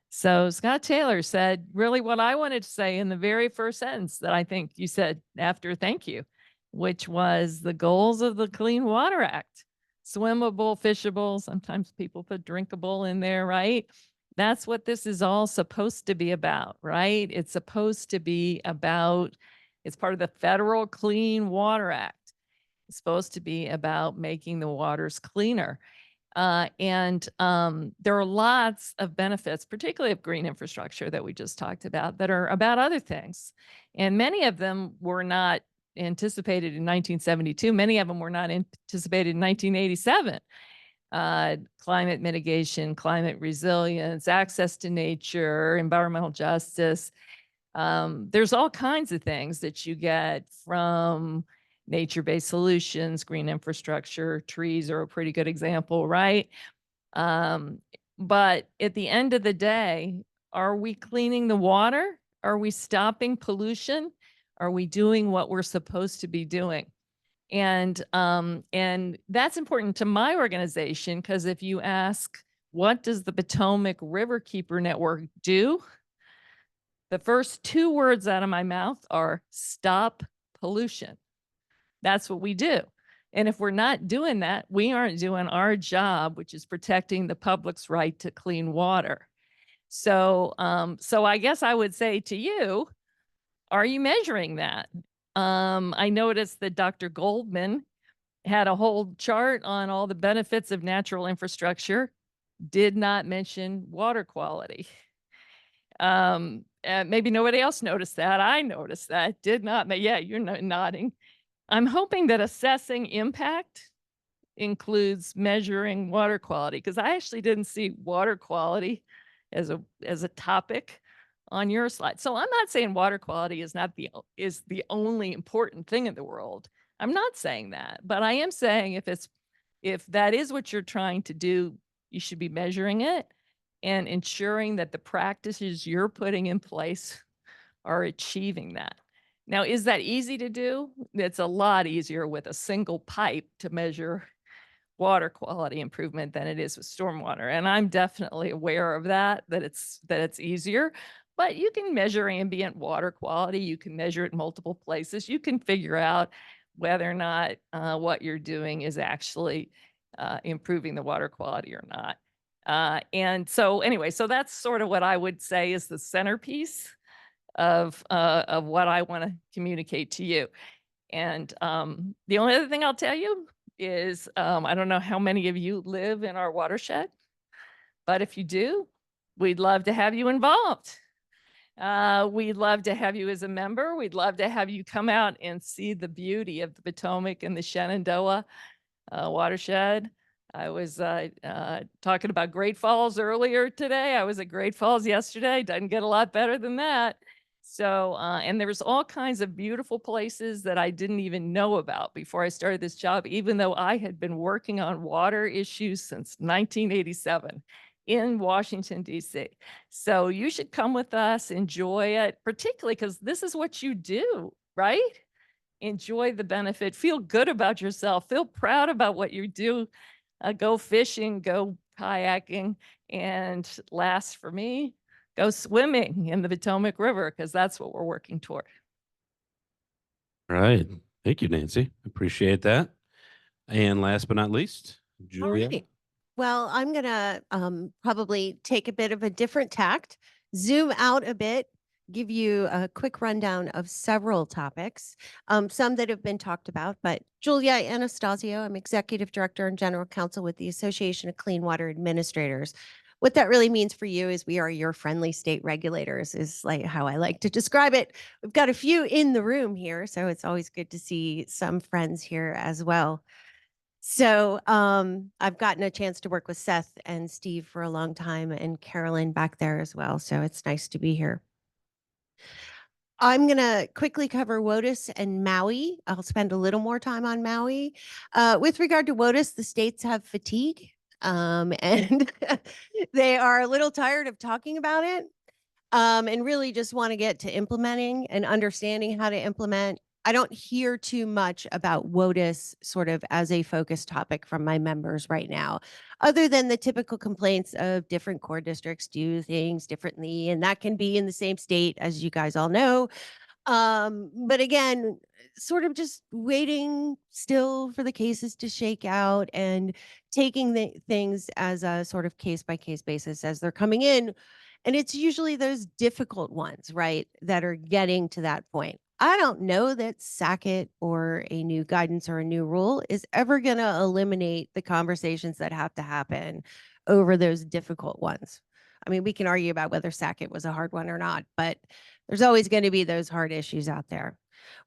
So Scott Taylor said really what I wanted to say in the very first sentence that I think you said after thank you, which was the goals of the Clean Water Act. Swimmable, fishable, sometimes people put drinkable in there, right? That's what this is all supposed to be about, right? It's supposed to be about, it's part of the Federal Clean Water Act. It's supposed to be about making the waters cleaner. And there are lots of benefits, particularly of green infrastructure that we just talked about, that are about other things. And many of them were not anticipated in 1972. Many of them were not anticipated in 1987. Climate mitigation, climate resilience, access to nature, environmental justice. There's all kinds of things that you get from nature-based solutions. Green infrastructure, trees are a pretty good example, right? But at the end of the day, are we cleaning the water? Are we stopping pollution? Are we doing what we're supposed to be doing? And that's important to my organization, because if you ask, what does the Potomac Riverkeeper Network do? The first two words out of my mouth are stop pollution. That's what we do. And if we're not doing that, we aren't doing our job, which is protecting the public's right to clean water. So I guess I would say to you, are you measuring that? I noticed that Dr. Goldman had a whole chart on all the benefits of natural infrastructure, did not mention water quality. Maybe nobody else noticed that. I noticed that. Did not. Yeah, you're nodding. I'm hoping that assessing impact includes measuring water quality, because I actually didn't see water quality as a topic on your slide. So I'm not saying water quality is the only important thing in the world. I'm not saying that, but I am saying if that is what you're trying to do, you should be measuring it and ensuring that the practices you're putting in place are achieving that. Now, is that easy to do? It's a lot easier with a single pipe to measure water quality improvement than it is with stormwater. And I'm definitely aware of that it's easier, but you can measure ambient water quality. You can measure it in multiple places. You can figure out whether or not what you're doing is actually improving the water quality or not. And so anyway, so that's sort of what I would say is the centerpiece of what I want to communicate to you. And the only other thing I'll tell you is I don't know how many of you live in our watershed, but if you do, we'd love to have you involved. We'd love to have you as a member. We'd love to have you come out and see the beauty of the Potomac and the Shenandoah watershed. I was talking about Great Falls earlier today. I was at Great Falls yesterday. Doesn't get a lot better than that. So, and there's all kinds of beautiful places that I didn't even know about before I started this job, even though I had been working on water issues since 1987. in Washington, D.C. So you should come with us, enjoy it, particularly because this is what you do, right? Enjoy the benefit, feel good about yourself, feel proud about what you do. Go fishing, go kayaking, and last for me, go swimming in the Potomac River, because that's what we're working toward. All right. Thank you, Nancy. Appreciate that. And last but not least, Julia. Alrighty. Well, I'm gonna probably take a bit of a different tact, zoom out a bit, give you a quick rundown of several topics, some that have been talked about. But Julia Anastasio, I'm Executive Director and General Counsel with the Association of Clean Water Administrators. What that really means for you is we are your friendly state regulators, is like how I like to describe it. We've got a few in the room here, so it's always good to see some friends here as well. So I've gotten a chance to work with Seth and Steve for a long time, and Carolyn back there as well. So it's nice to be here. I'm going to quickly cover WOTUS and Maui. I'll spend a little more time on Maui. With regard to WOTUS, the states have fatigue, and they are a little tired of talking about it, and really just want to get to implementing and understanding how to implement. I don't hear too much about WOTUS sort of as a focus topic from my members right now, other than the typical complaints of different core districts do things differently, and that can be in the same state, as you guys all know. But again, sort of just waiting still for the cases to shake out and taking the things as a sort of case by case basis as they're coming in. And it's usually those difficult ones, right, that are getting to that point. I don't know that SACIT or a new guidance or a new rule is ever going to eliminate the conversations that have to happen over those difficult ones. I mean, we can argue about whether SACIT was a hard one or not, but there's always going to be those hard issues out there.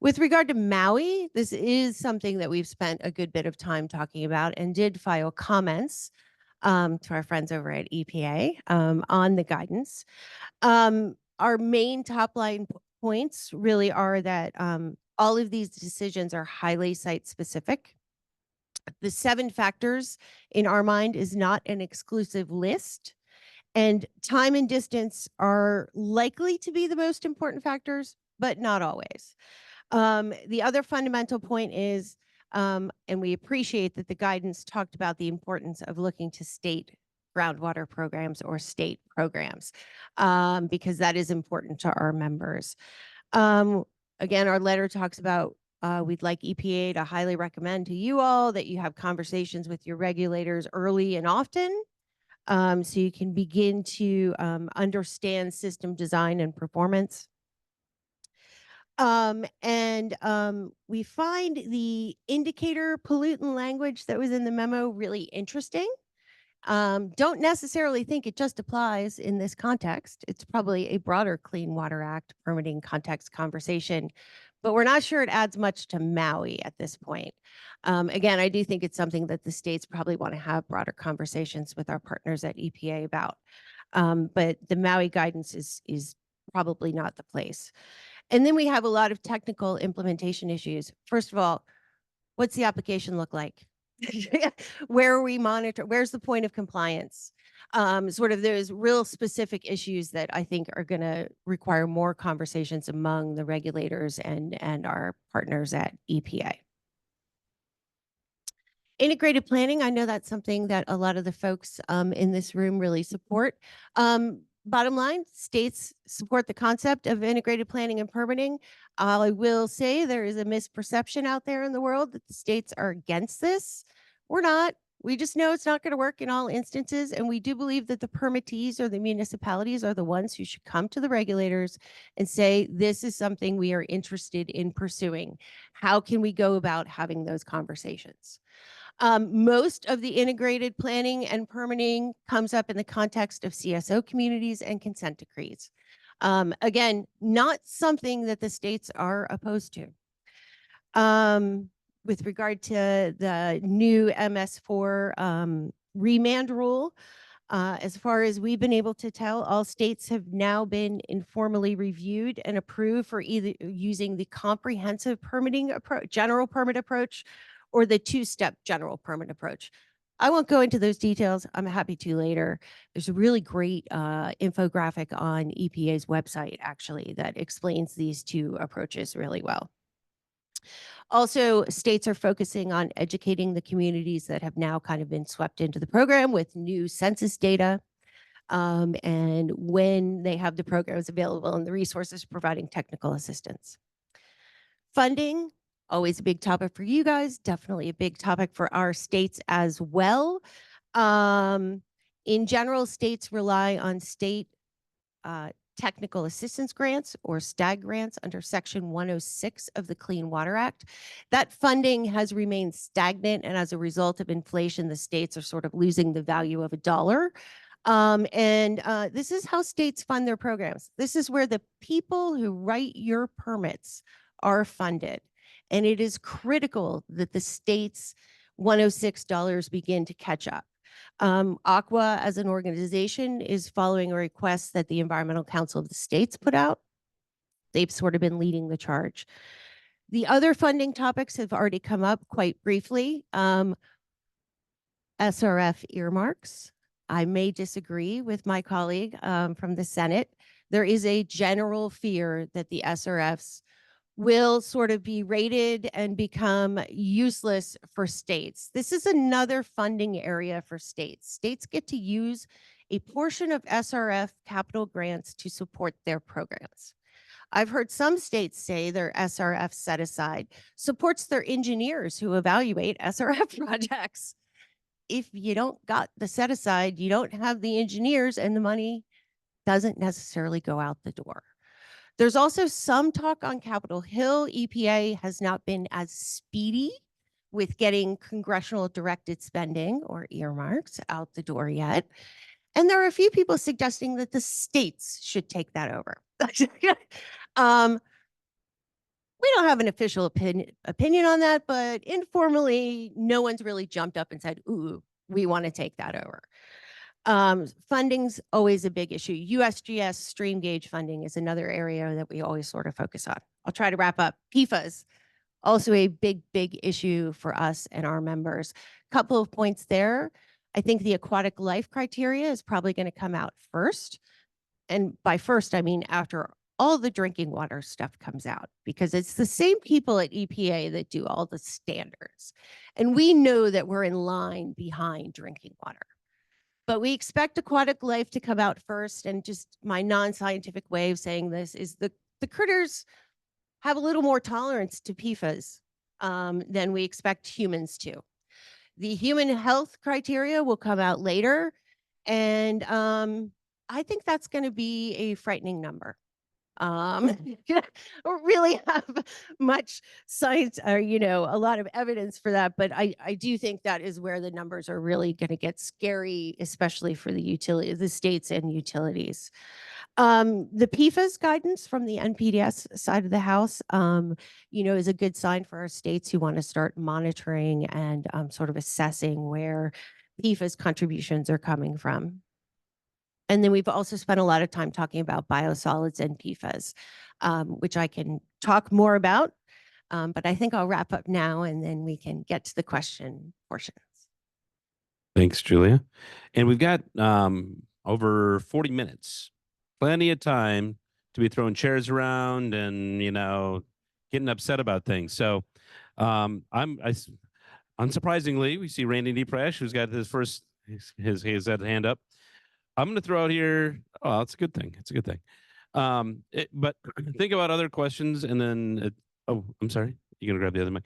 With regard to Maui, this is something that we've spent a good bit of time talking about and did file comments to our friends over at EPA on the guidance. Our main top line points really are that all of these decisions are highly site specific. The 7 factors in our mind is not an exclusive list, and time and distance are likely to be the most important factors, but not always. The other fundamental point is, and we appreciate that the guidance talked about the importance of looking to state groundwater programs or state programs, because that is important to our members. Again, our letter talks about we'd like EPA to highly recommend to you all that you have conversations with your regulators early and often, so you can begin to understand system design and performance. We find the indicator pollutant language that was in the memo really interesting. Don't necessarily think it just applies in this context. It's probably a broader Clean Water Act permitting context conversation, but we're not sure it adds much to Maui at this point. Again, I do think it's something that the states probably want to have broader conversations with our partners at EPA about. But the Maui guidance is probably not the place. And then we have a lot of technical implementation issues. First of all, what's the application look like? Where are we monitor? Where's the point of compliance? Sort of those real specific issues that I think are going to require more conversations among the regulators and our partners at EPA. Integrated planning, I know that's something that a lot of the folks in this room really support. Bottom line, states support the concept of integrated planning and permitting. I will say there is a misperception out there in the world that the states are against this. We're not. We just know it's not going to work in all instances. And we do believe that the permittees or the municipalities are the ones who should come to the regulators and say, this is something we are interested in pursuing. How can we go about having those conversations? Most of the integrated planning and permitting comes up in the context of CSO communities and consent decrees. Again, not something that the states are opposed to. With regard to the new MS4 remand rule, as far as we've been able to tell, all states have now been informally reviewed and approved for either using the comprehensive permitting approach, general permit approach, or the 2-step general permit approach. I won't go into those details. I'm happy to later. There's a really great infographic on EPA's website, actually, that explains these two approaches really well. Also, states are focusing on educating the communities that have now kind of been swept into the program with new census data. And when they have the programs available and the resources, providing technical assistance. Funding, always a big topic for you guys, definitely a big topic for our states as well. In general, states rely on state technical assistance grants or STAG grants under Section 106 of the Clean Water Act. That funding has remained stagnant, and as a result of inflation, the states are sort of losing the value of a dollar. This is how states fund their programs. This is where the people who write your permits are funded. And it is critical that the state's 106 dollars begin to catch up. Aqua as an organization is following a request that the Environmental Council of the States put out. They've sort of been leading the charge. The other funding topics have already come up quite briefly. SRF earmarks. I may disagree with my colleague from the Senate. There is a general fear that the SRFs will sort of be rated and become useless for states. This is another funding area for states. States get to use a portion of SRF capital grants to support their programs. I've heard some states say their SRF set aside supports their engineers who evaluate SRF projects. If you don't got the set aside, you don't have the engineers, and the money doesn't necessarily go out the door. There's also some talk on Capitol Hill. EPA has not been as speedy with getting congressional directed spending or earmarks out the door yet. And there are a few people suggesting that the states should take that over. We don't have an official opinion on that, but informally, no one's really jumped up and said, ooh, we want to take that over. Funding's always a big issue. USGS stream gauge funding is another area that we always sort of focus on. I'll try to wrap up. PFAS, also a big, big issue for us and our members. Couple of points there. I think the aquatic life criteria is probably going to come out first. And by first, I mean after all the drinking water stuff comes out, because it's the same people at EPA that do all the standards. And we know that we're in line behind drinking water. But we expect aquatic life to come out first. And just my non-scientific way of saying this is the critters have a little more tolerance to PFAS than we expect humans to. The human health criteria will come out later. And I think that's going to be a frightening number. Don't really have much science or, a lot of evidence for that, but I do think that is where the numbers are really going to get scary, especially for the states and utilities. The PFAS guidance from the NPDES side of the house, is a good sign for our states who want to start monitoring and sort of assessing where PFAS contributions are coming from. And then we've also spent a lot of time talking about biosolids and PFAS, which I can talk more about, but I think I'll wrap up now and then we can get to the question portions. Thanks, Julia. And we've got over 40 minutes, plenty of time to be throwing chairs around and, getting upset about things. So unsurprisingly, we see Randy DePresh, who's got his hand up. I'm going to throw out here. Oh, it's a good thing. It's a good thing. But think about other questions and then, I'm sorry. You're going to grab the other mic.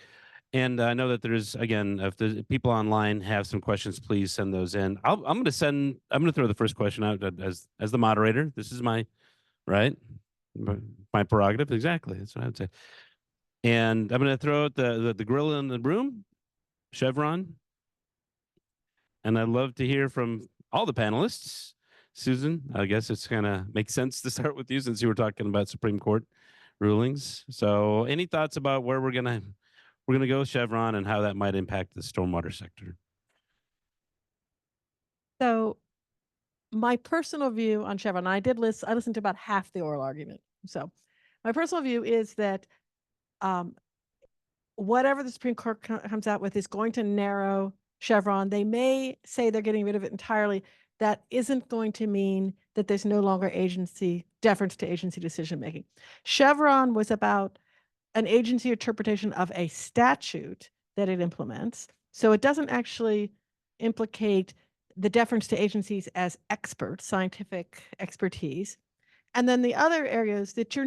And I know that there's, again, if the people online have some questions, please send those in. I'm going to throw the first question out as the moderator. This is my prerogative. Exactly. That's what I would say. And I'm going to throw out the gorilla in the room, Chevron. And I'd love to hear from all the panelists. Susan, I guess it's kind of makes sense to start with you since you were talking about Supreme Court rulings. So any thoughts about where we're gonna go with Chevron and how that might impact the stormwater sector? So my personal view on Chevron, I listened to about half the oral argument. So my personal view is that whatever the Supreme Court comes out with is going to narrow Chevron. They may say they're getting rid of it entirely. That isn't going to mean that there's no longer deference to agency decision making. Chevron was about an agency interpretation of a statute that it implements. So it doesn't actually implicate the deference to agencies as experts, scientific expertise. And then the other areas that you're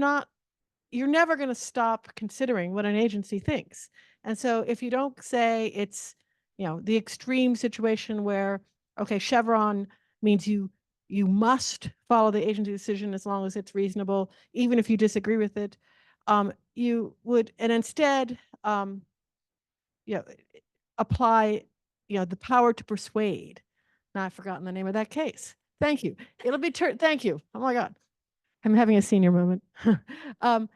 never going to stop considering what an agency thinks. And so if you don't say it's, the extreme situation where, okay, Chevron means you must follow the agency decision as long as it's reasonable, even if you disagree with it, you would, and instead, apply, the power to persuade. Now I've forgotten the name of that case. Thank you. It'll be thank you. Oh my God. I'm having a senior moment.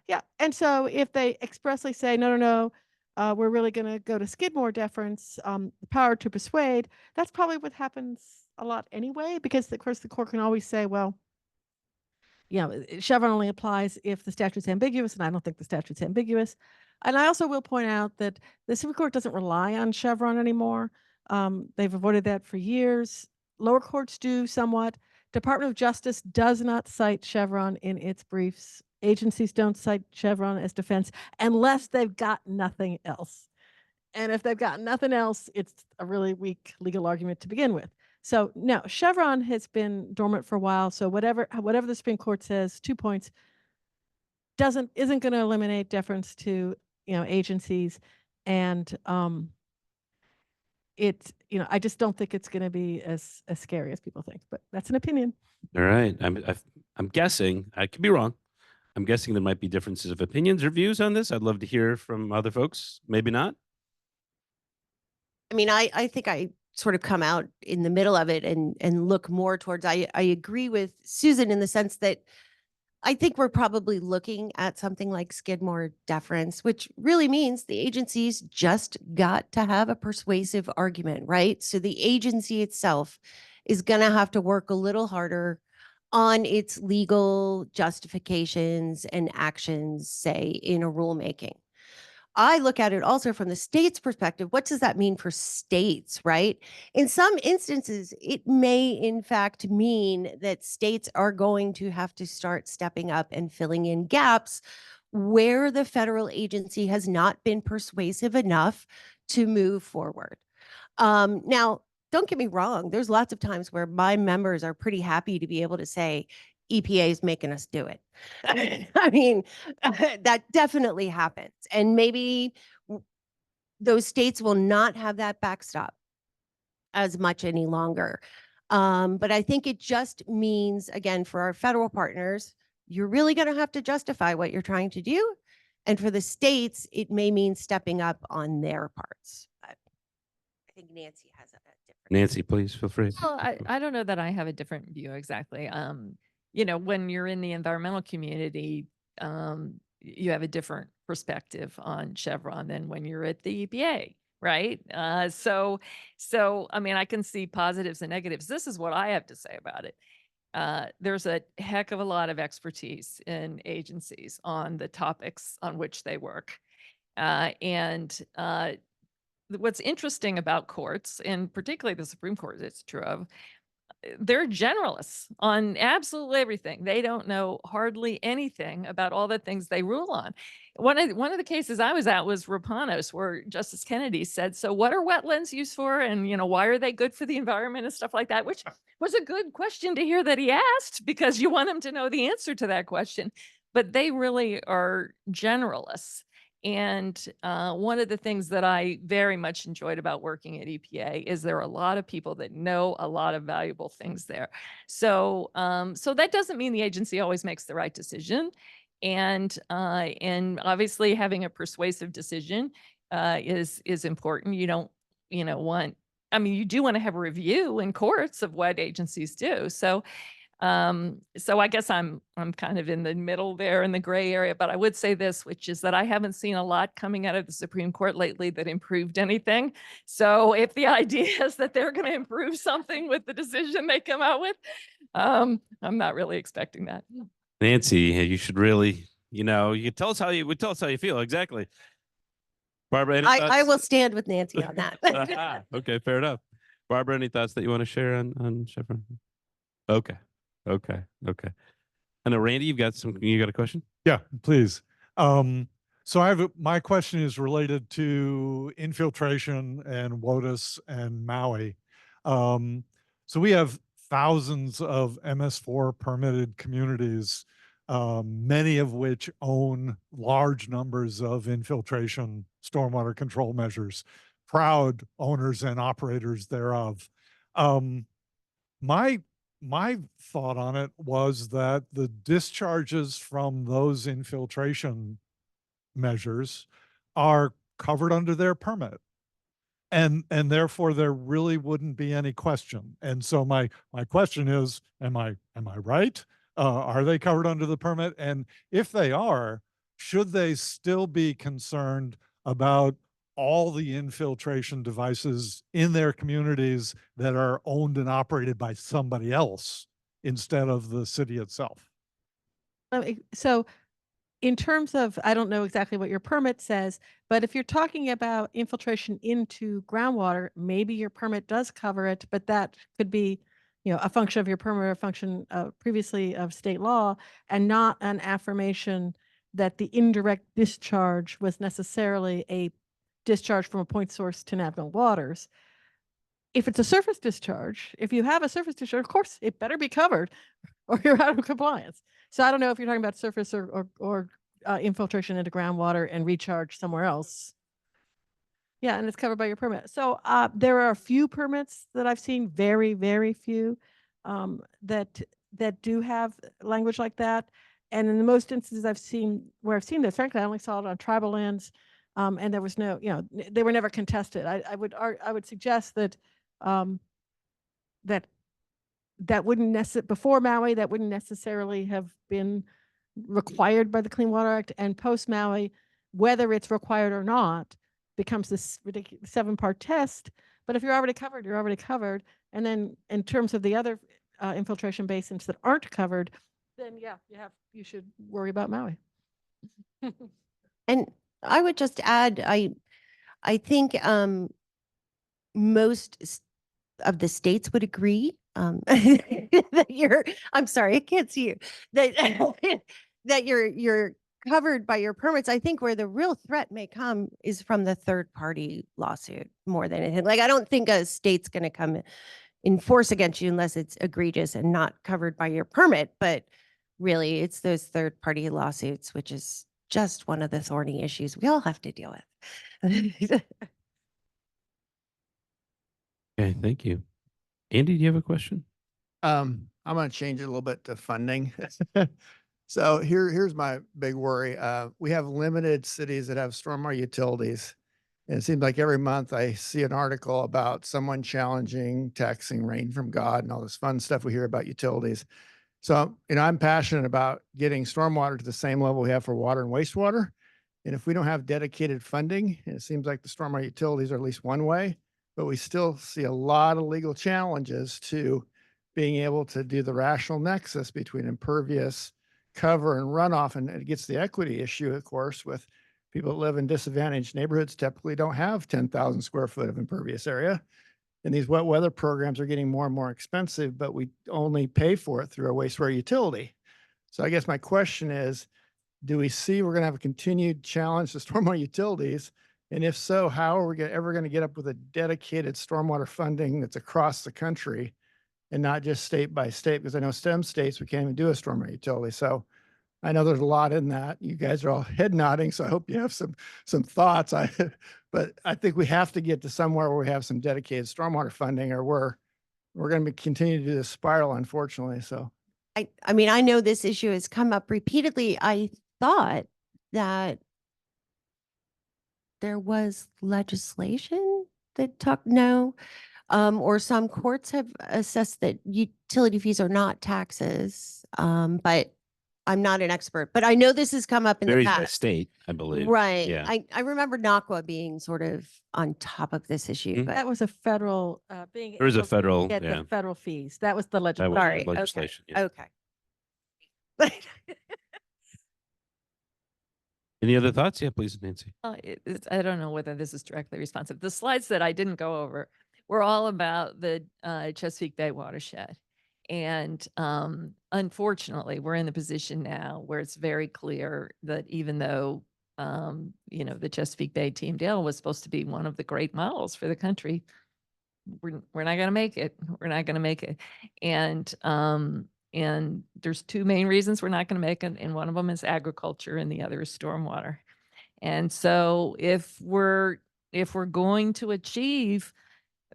Yeah. And so if they expressly say, no, we're really going to go to Skidmore deference, the power to persuade, that's probably what happens a lot anyway, because of course the court can always say, well, Chevron only applies if the statute's ambiguous, and I don't think the statute's ambiguous. And I also will point out that the Supreme Court doesn't rely on Chevron anymore. They've avoided that for years. Lower courts do somewhat. Department of Justice does not cite Chevron in its briefs. Agencies don't cite Chevron as defense unless they've got nothing else. And if they've got nothing else, it's a really weak legal argument to begin with. So no, Chevron has been dormant for a while. So whatever the Supreme Court says, 2 points, isn't going to eliminate deference to agencies, and I just don't think it's going to be as scary as people think. But that's an opinion. All right. I'm guessing, I could be wrong. I'm guessing there might be differences of opinions or views on this. I'd love to hear from other folks. Maybe not. I mean, I think I sort of come out in the middle of it and look more towards, I agree with Susan in the sense that I think we're probably looking at something like Skidmore deference, which really means the agencies just got to have a persuasive argument, right? So the agency itself is going to have to work a little harder on its legal justifications and actions, say, in a rulemaking. I look at it also from the state's perspective. What does that mean for states, right? In some instances, it may in fact mean that states are going to have to start stepping up and filling in gaps where the federal agency has not been persuasive enough to move forward. Now, don't get me wrong. There's lots of times where my members are pretty happy to be able to say, EPA is making us do it. I mean, that definitely happens. And maybe those states will not have that backstop as much any longer. But I think it just means, again, for our federal partners, you're really going to have to justify what you're trying to do. And for the states, it may mean stepping up on their parts. But I think Nancy has a different. Nancy, please feel free. Well, I don't know that I have a different view exactly. When you're in the environmental community, you have a different perspective on Chevron than when you're at the EPA, right? So I mean, I can see positives and negatives. This is what I have to say about it. There's a heck of a lot of expertise in agencies on the topics on which they work. What's interesting about courts, and particularly the Supreme Court, it's true of, they're generalists on absolutely everything. They don't know hardly anything about all the things they rule on. One of the cases I was at was Rapanos, where Justice Kennedy said, so what are wetlands used for? And, why are they good for the environment and stuff like that, which was a good question to hear that he asked, because you want him to know the answer to that question. But they really are generalists. And one of the things that I very much enjoyed about working at EPA is there are a lot of people that know a lot of valuable things there. So that doesn't mean the agency always makes the right decision. And obviously having a persuasive decision is important. You don't, you do want to have a review in courts of what agencies do. So I guess I'm kind of in the middle there in the gray area, but I would say this, which is that I haven't seen a lot coming out of the Supreme Court lately that improved anything. So if the idea is that they're going to improve something with the decision they come out with, I'm not really expecting that. Nancy, you should really, you tell us how you feel. Exactly. Barbara, any I will thoughts? stand with Nancy on that. Okay, fair enough. Barbara, any thoughts that you want to share on Chevron? Okay, okay. I know, Randy, you got a question? Yeah, please. So my question is related to infiltration and WOTUS and Maui. So we have thousands of MS4 permitted communities, many of which own large numbers of infiltration stormwater control measures, proud owners and operators thereof. My thought on it was that the discharges from those infiltration measures are covered under their permit. And therefore there really wouldn't be any question. And so my question is, am I right? Are they covered under the permit? And if they are, should they still be concerned about all the infiltration devices in their communities that are owned and operated by somebody else instead of the city itself? So in terms of, I don't know exactly what your permit says, but if you're talking about infiltration into groundwater, maybe your permit does cover it, but that could be, a function of your permit or a function previously of state law, and not an affirmation that the indirect discharge was necessarily a discharge from a point source to navigable waters. If it's a surface discharge, if you have a surface discharge, of course, it better be covered or you're out of compliance. So I don't know if you're talking about surface or infiltration into groundwater and recharge somewhere else. Yeah, and it's covered by your permit. So there are a few permits that I've seen, very, very few, that do have language like that. And in the most instances I've seen where I've seen this, frankly, I only saw it on tribal lands, and there was no, they were never contested. I would suggest that that wouldn't necessarily, before Maui, that wouldn't necessarily have been required by the Clean Water Act, and post Maui, whether it's required or not, becomes this ridiculous 7-part test. But if you're already covered, you're already covered. And then in terms of the other infiltration basins that aren't covered, then yeah, you should worry about Maui. And I would just add, I think most of the states would agree that I'm sorry, I can't see you, that that you're covered by your permits. I think where the real threat may come is from the third party lawsuit more than anything. Like, I don't think a state's going to come enforce against you unless it's egregious and not covered by your permit. But really, it's those third party lawsuits, which is just one of the thorny issues we all have to deal with. Okay, thank you. Andy, do you have a question? I'm going to change it a little bit to funding. So here's my big worry. We have limited cities that have stormwater utilities. And it seems like every month I see an article about someone challenging taxing rain from God and all this fun stuff we hear about utilities. So, I'm passionate about getting stormwater to the same level we have for water and wastewater. And if we don't have dedicated funding, and it seems like the stormwater utilities are at least one way, but we still see a lot of legal challenges to being able to do the rational nexus between impervious cover and runoff. And it gets the equity issue, of course, with people that live in disadvantaged neighborhoods typically don't have 10,000 square foot of impervious area. And these wet weather programs are getting more and more expensive, but we only pay for it through our wastewater utility. So I guess my question is, do we see we're going to have a continued challenge to stormwater utilities? And if so, how are we ever going to get up with a dedicated stormwater funding that's across the country and not just state by state? Because I know some states, we can't even do a stormwater utility. So I know there's a lot in that. You guys are all head nodding, so I hope you have some thoughts. But I think we have to get to somewhere where we have some dedicated stormwater funding, or we're going to continue to do this spiral, unfortunately. So I mean, I know this issue has come up repeatedly. I thought that there was legislation that or some courts have assessed that utility fees are not taxes. But I'm not an expert, but I know this has come up in the Varies by past. state, I believe. Right. Yeah. I remember NACWA being sort of on top of this issue, Mhm. but That was a federal, being There is a able to federal, get yeah. the federal fees. That was the That was legislation. sorry. legislation. Yeah. Okay. Yeah, Any other thoughts? Yeah, please, Nancy. I don't know whether this is directly responsive. The slides that I didn't go over were all about the Chesapeake Bay watershed. And unfortunately, we're in the position now where it's very clear that even though, the Chesapeake Bay Team Dale was supposed to be one of the great models for the country, we're not going to make it. We're not going to make it. And there's two main reasons we're not going to make it. And one of them is agriculture and the other is stormwater. And so if we're going to achieve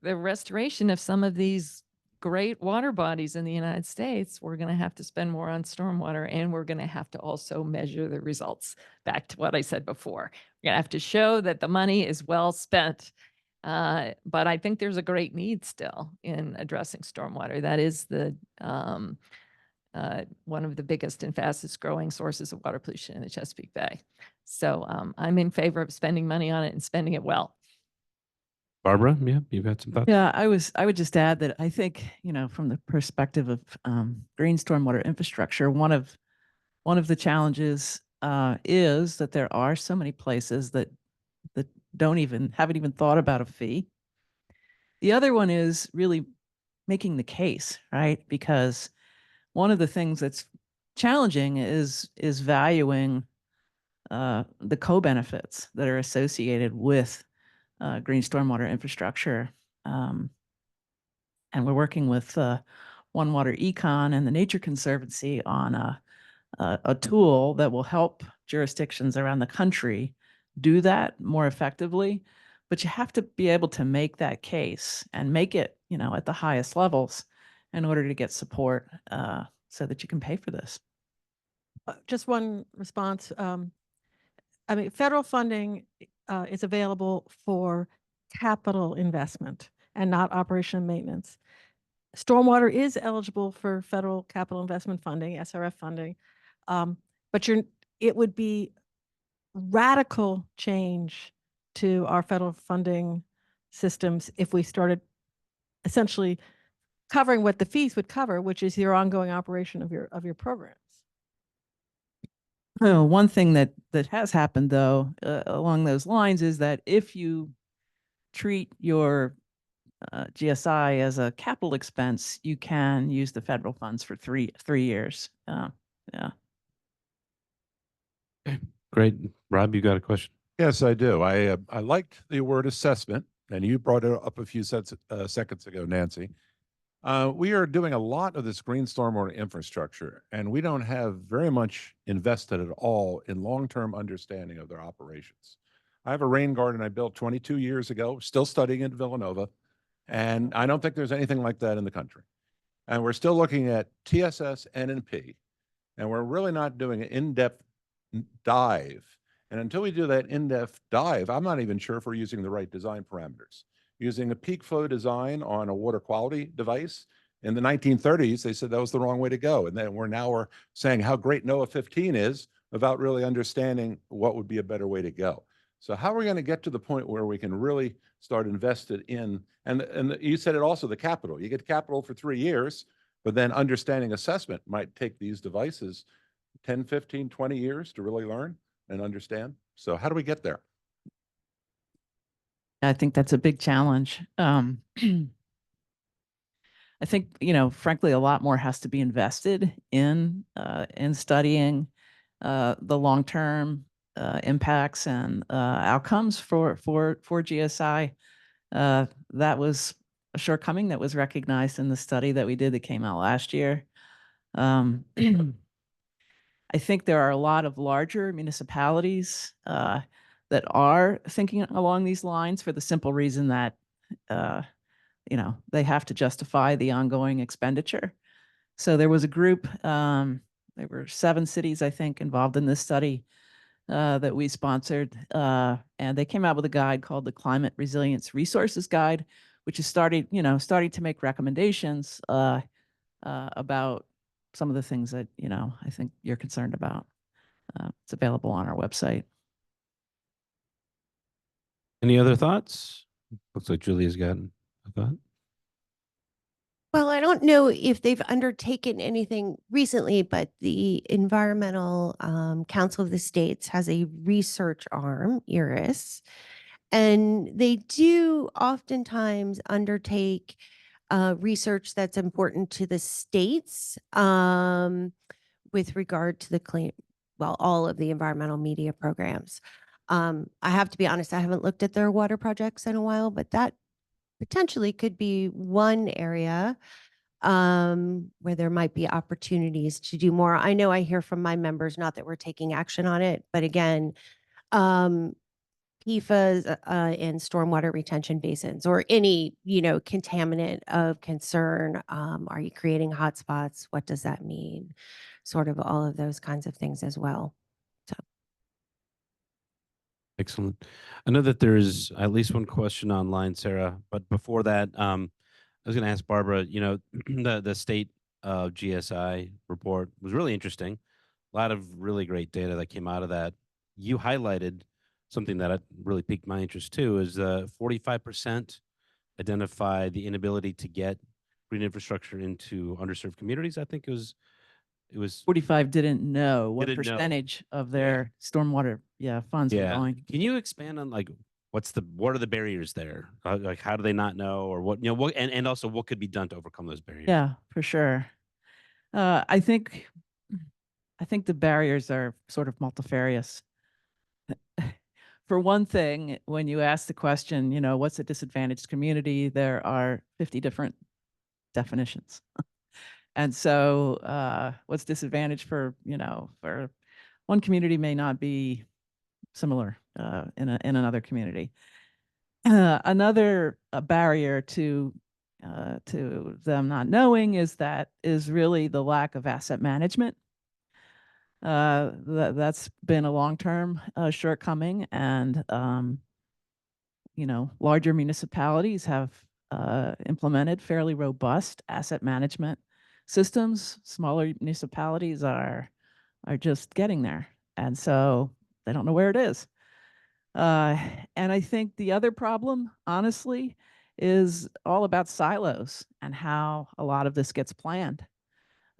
the restoration of some of these great water bodies in the United States, we're going to have to spend more on stormwater, and we're going to have to also measure the results. Back to what I said before, we're going to have to show that the money is well spent. But I think there's a great need still in addressing stormwater. That is one of the biggest and fastest growing sources of water pollution in the Chesapeake Bay. So I'm in favor of spending money on it and spending it well. Barbara, yeah, you've got some thoughts? Yeah, I would just add that I think, from the perspective of green stormwater infrastructure, one of the challenges is that there are so many places that haven't even thought about a fee. The other one is really making the case, right? Because one of the things that's challenging is valuing the co-benefits that are associated with green stormwater infrastructure. And we're working with One Water Econ and the Nature Conservancy on a tool that will help jurisdictions around the country do that more effectively. But you have to be able to make that case and make it, at the highest levels in order to get support so that you can pay for this. Just one response. Federal funding is available for capital investment and not operation and maintenance. Stormwater is eligible for federal capital investment funding, SRF funding, but it would be radical change to our federal funding systems if we started essentially covering what the fees would cover, which is your ongoing operation of your programs. One thing that has happened, though, along those lines is that if you treat your GSI as a capital expense, you can use the federal funds for three years. Yeah. Okay, great. Rob, you got a question? Yes, I do. I liked the word assessment, and you brought it up a few seconds ago, Nancy. We are doing a lot of this green stormwater infrastructure, and we don't have very much invested at all in long-term understanding of their operations. I have a rain garden I built 22 years ago, still studying at Villanova, and I don't think there's anything like that in the country. And we're still looking at TSS, N&P, and we're really not doing an in-depth dive. And until we do that in-depth dive, I'm not even sure if we're using the right design parameters. Using a peak flow design on a water quality device. In the 1930s, they said that was the wrong way to go. And then we're saying how great NOAA 15 is without really understanding what would be a better way to go. So how are we going to get to the point where we can really start invested in, and you said it also, the capital. You get capital for 3 years, but then understanding assessment might take these devices 10, 15, 20 years to really learn and understand. So how do we get there? I think that's a big challenge. I think, frankly, a lot more has to be invested in studying the long-term impacts and outcomes for GSI. That was a shortcoming that was recognized in the study that we did that came out last year. I think there are a lot of larger municipalities that are thinking along these lines for the simple reason that, they have to justify the ongoing expenditure. So there was a group, there were 7 cities, I think, involved in this study that we sponsored. And they came out with a guide called the Climate Resilience Resources Guide, which is starting to make recommendations about some of the things that, I think you're concerned about. It's available on our website. Any other thoughts? Looks like Julia's got a thought. Well, I don't know if they've undertaken anything recently, but the Environmental Council of the States has a research arm, IRIS, and they do oftentimes undertake research that's important to the states with regard to the clean, well, all of the environmental media programs. I have to be honest, I haven't looked at their water projects in a while, but that potentially could be one area where there might be opportunities to do more. I know I hear from my members, not that we're taking action on it, but again, PFAS in stormwater retention basins or any, contaminant of concern. Are you creating hotspots? What does that mean? Sort of all of those kinds of things as well. So. Excellent. I know that there is at least one question online, Sarah, but before that, I was going to ask Barbara, the state GSI report was really interesting. A lot of really great data that came out of that. You highlighted something that really piqued my interest too, is 45% identify the inability to get green infrastructure into underserved communities. I think it was 45 didn't know what Didn't know. percentage of their stormwater funds were going. Can you expand on what are the barriers there? Like how do they not know, or what and also what could be done to overcome those barriers? Yeah, for sure. I think the barriers are sort of multifarious. For one thing, when you ask the question, what's a disadvantaged community, there are 50 different definitions. And so what's disadvantaged for one community may not be similar in another community. Another barrier to them not knowing is really the lack of asset management. That's been a long-term shortcoming, and larger municipalities have implemented fairly robust asset management systems. Smaller municipalities are just getting there, and so they don't know where it is. And I think the other problem, honestly, is all about silos and how a lot of this gets planned.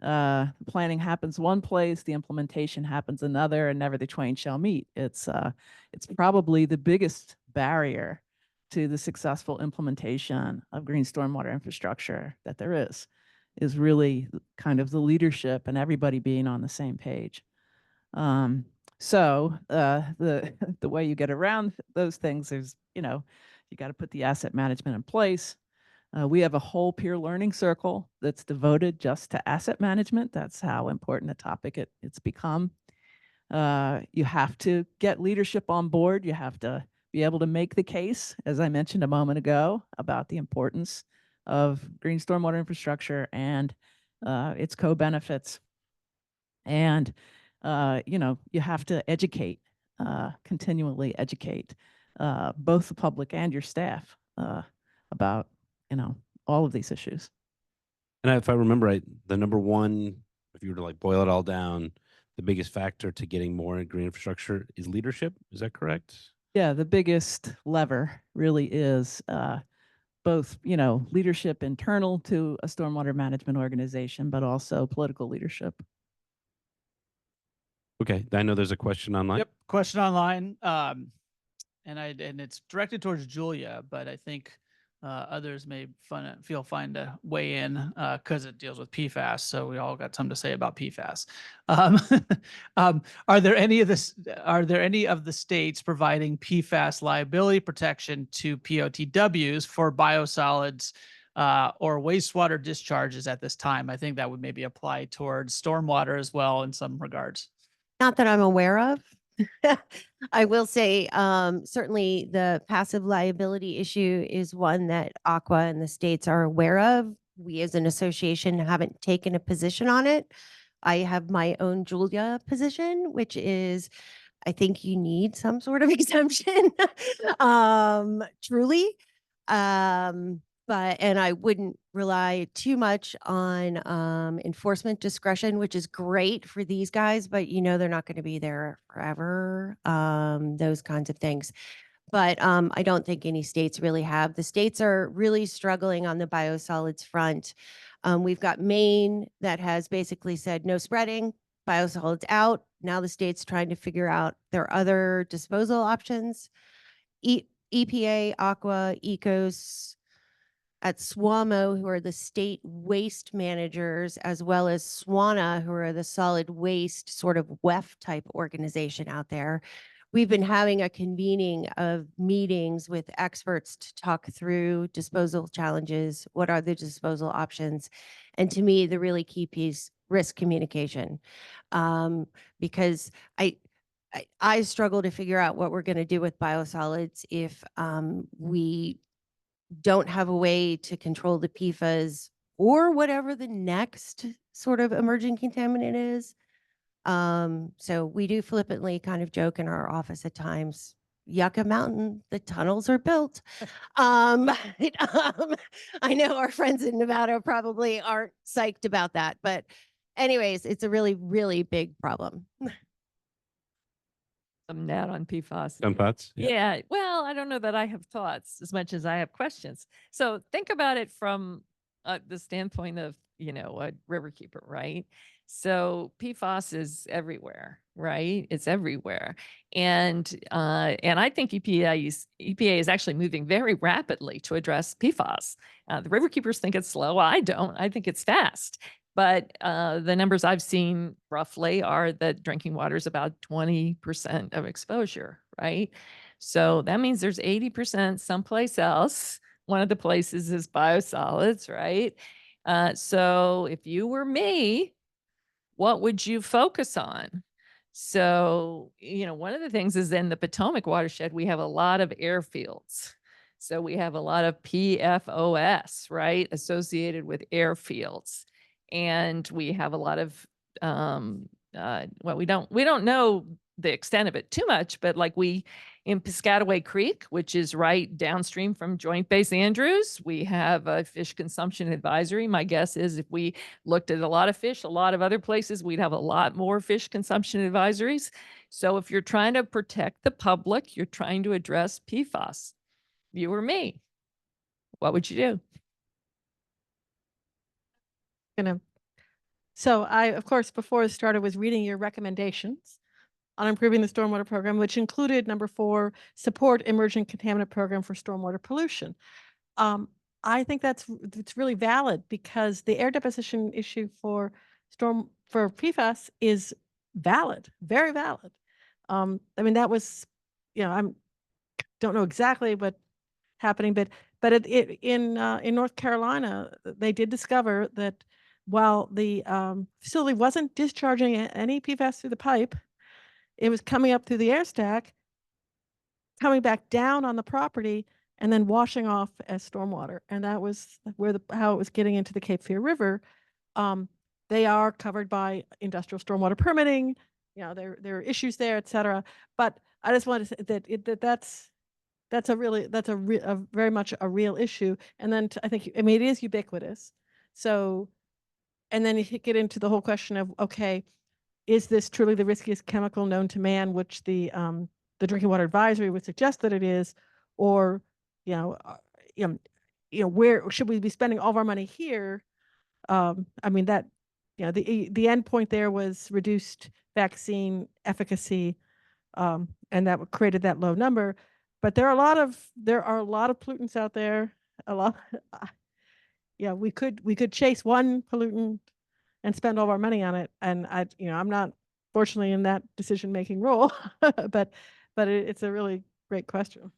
Planning happens one place, the implementation happens another, and never the twain shall meet. It's probably the biggest barrier to the successful implementation of green stormwater infrastructure that there is really kind of the leadership and everybody being on the same page. So the way you get around those things is, you got to put the asset management in place. We have a whole peer learning circle that's devoted just to asset management. That's how important a topic it's become. You have to get leadership on board. You have to be able to make the case, as I mentioned a moment ago, about the importance of green stormwater infrastructure and its co-benefits. And you have to educate, continually educate both the public and your staff about, all of these issues. And if I remember right, the number one, if you were to boil it all down, the biggest factor to getting more green infrastructure is leadership. Is that correct? Yeah, the biggest lever really is both, leadership internal to a stormwater management organization, but also political leadership. Okay, I know there's a question online. Yep, question online. And it's directed towards Julia, but I think others may feel fine to weigh in because it deals with PFAS. So we all got something to say about PFAS. Are there any of the states providing PFAS liability protection to POTWs for biosolids or wastewater discharges at this time? I think that would maybe apply towards stormwater as well in some regards. Not that I'm aware of. I will say, certainly the passive liability issue is one that Aqua and the states are aware of. We as an association haven't taken a position on it. I have my own Julia position, which is, I think you need some sort of exemption, truly. And I wouldn't rely too much on enforcement discretion, which is great for these guys, but they're not going to be there forever, those kinds of things. but I don't think any states really have. The states are really struggling on the biosolids front. We've got Maine that has basically said no spreading, biosolids out. Now the state's trying to figure out their other disposal options. EPA, Aqua, Ecos, at SWAMO, who are the state waste managers, as well as SWANA, who are the solid waste sort of WEF type organization out there. We've been having a convening of meetings with experts to talk through disposal challenges. What are the disposal options? And to me, the really key piece, risk communication. Because I struggle to figure out what we're going to do with biosolids if we don't have a way to control the PFAS or whatever the next sort of emerging contaminant is. So we do flippantly kind of joke in our office at times, Yucca Mountain, the tunnels are built. I know our friends in Nevada probably aren't psyched about that, but anyways, it's a really, really big problem. Some net on PFAS. Some thoughts? Yeah. Well, I don't know that I have thoughts as much as I have questions. So think about it from the standpoint of, a riverkeeper, right? So PFAS is everywhere, right? It's everywhere. And I think EPA is actually moving very rapidly to address PFAS. The riverkeepers think it's slow. I don't. I think it's fast. But the numbers I've seen roughly are that drinking water is about 20% of exposure, right? So that means there's 80% someplace else. One of the places is biosolids, right? So if you were me, what would you focus on? So, one of the things is in the Potomac watershed, we have a lot of airfields. So we have a lot of PFOS, right, associated with airfields. And we have a lot of, we don't know the extent of it too much, but like in Piscataway Creek, which is right downstream from Joint Base Andrews, we have a fish consumption advisory. My guess is if we looked at a lot of fish, a lot of other places, we'd have a lot more fish consumption advisories. So if you're trying to protect the public, you're trying to address PFAS, you or me, what would you do? So I, of course, before it started, was reading your recommendations on improving the stormwater program, which included number 4, support emerging contaminant program for stormwater pollution. I think it's really valid because the air deposition issue for PFAS is valid, very valid. I mean, that was, I don't know exactly what happening, but in North Carolina, they did discover that while the facility wasn't discharging any PFAS through the pipe, it was coming up through the air stack, coming back down on the property, and then washing off as stormwater. And that was how it was getting into the Cape Fear River. They are covered by industrial stormwater permitting. There are issues there, et cetera. But I just want to say that's very much a real issue. And then I think, it is ubiquitous. So, and then you get into the whole question of, okay, is this truly the riskiest chemical known to man, which the drinking water advisory would suggest that it is, or where should we be spending all of our money here? I mean that the end point there was reduced vaccine efficacy, and that created that low number. But there are a lot of pollutants out there. We could chase one pollutant and spend all of our money on it. And I'm not fortunately in that decision-making role, but it's a really great question.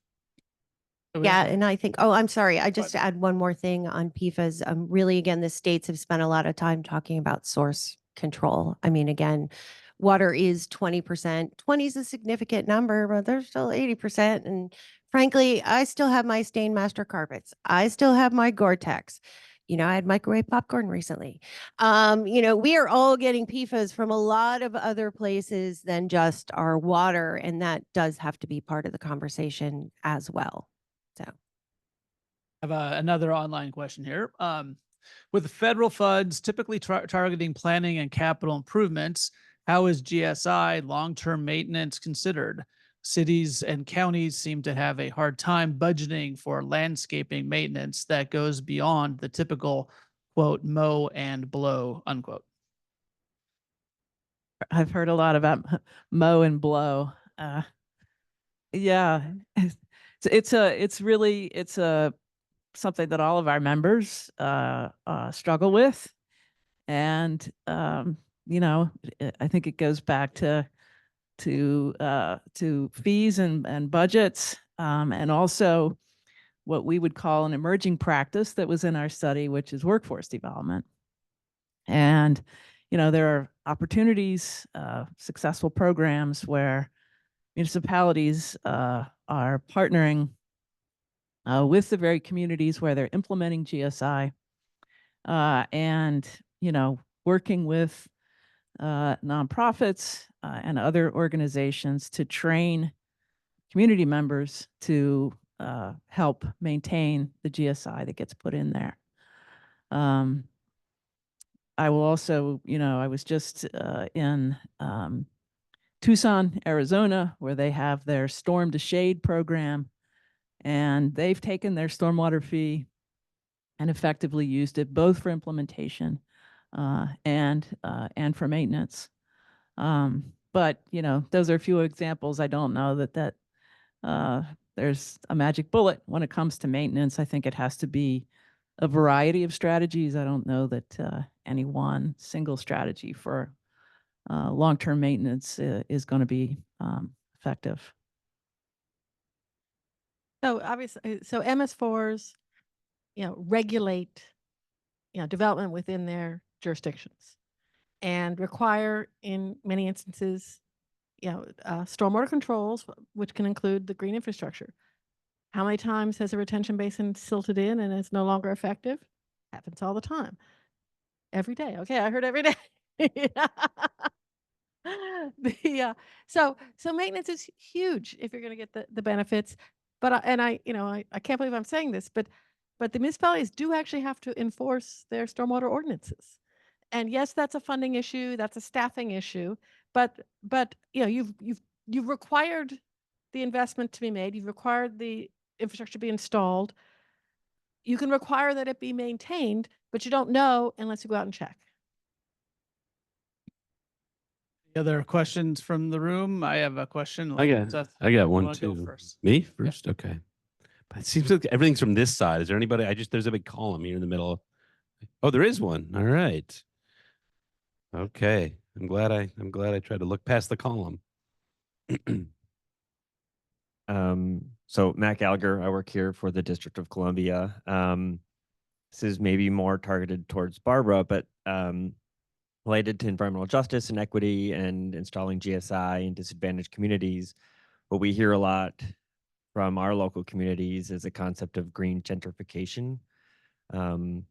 Yeah, and I think, I'm sorry, I just add one more thing on PFAS. Really, again, the states have spent a lot of time talking about source control. I mean, again, water is 20%. 20 is a significant number, but there's still 80%. And frankly, I still have my Stainmaster carpets. I still have my Gore-Tex. I had microwave popcorn recently. We are all getting PFAS from a lot of other places than just our water, and that does have to be part of the conversation as well. So I have another online question here. With the federal funds typically targeting planning and capital improvements, how is GSI long-term maintenance considered? cities and counties seem to have a hard time budgeting for landscaping maintenance that goes beyond the typical quote, mow and blow, unquote. I've heard a lot about mow and blow. Yeah, it's something that all of our members struggle with, and I think it goes back to fees and budgets, and also what we would call an emerging practice that was in our study, which is workforce development. And there are opportunities, successful programs where municipalities are partnering with the very communities where they're implementing GSI, and working with nonprofits and other organizations to train community members to help maintain the GSI that gets put in there. I will also, I was just in Tucson, Arizona, where they have their Storm to Shade program, and they've taken their stormwater fee and effectively used it both for implementation and for maintenance. But those are a few examples. I don't know that there's a magic bullet when it comes to maintenance. I think it has to be a variety of strategies. I don't know that any one single strategy for long-term maintenance is going to be effective. So obviously, so MS4s, regulate, development within their jurisdictions and require, in many instances, stormwater controls, which can include the green infrastructure. How many times has a retention basin silted in and is no longer effective? Happens all the time. Every day. Okay, I heard every day. So maintenance is huge if you're going to get the benefits. But I can't believe I'm saying this, but the municipalities do actually have to enforce their stormwater ordinances. And yes, that's a funding issue, that's a staffing issue, but you've required the investment to be made, you've required the infrastructure to be installed. You can require that it be maintained, but you don't know unless you go out and check. Any other questions from the room? I have a question. I got you one wanna go too. first? Me first? Okay. But it seems like everything's from this side. Is there anybody? There's a big column here in the middle. Oh, there is one. All right. Okay. I'm glad I tried to look past the column. So Matt Gallagher, I work here for the District of Columbia. This is maybe more targeted towards Barbara, but related to environmental justice and equity and installing GSI in disadvantaged communities. What we hear a lot from our local communities is a concept of green gentrification, and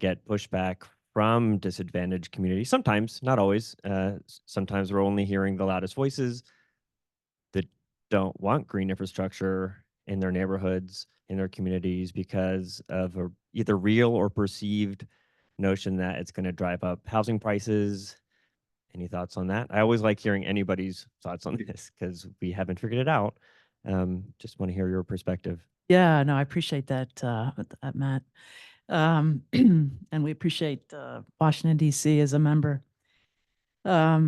get pushback from disadvantaged communities. Sometimes, not always. Sometimes we're only hearing the loudest voices that don't want green infrastructure in their neighborhoods, in their communities, because of a either real or perceived notion that it's going to drive up housing prices. Any thoughts on that? I always like hearing anybody's thoughts on this because we haven't figured it out. Just want to hear your perspective. Yeah, no, I appreciate that, Matt. And we appreciate Washington, D.C. as a member. Yeah,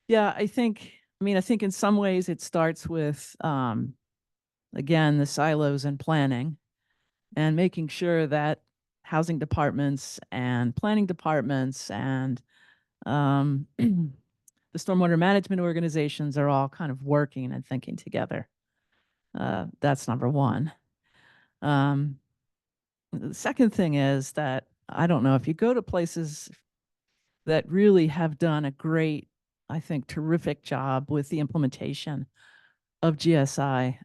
I think in some ways it starts with, again, the silos and planning and making sure that housing departments and planning departments and the stormwater management organizations are all kind of working and thinking together. That's number one. The second thing is that I don't know if you go to places that really have done a great, I think, terrific job with the implementation of GSI,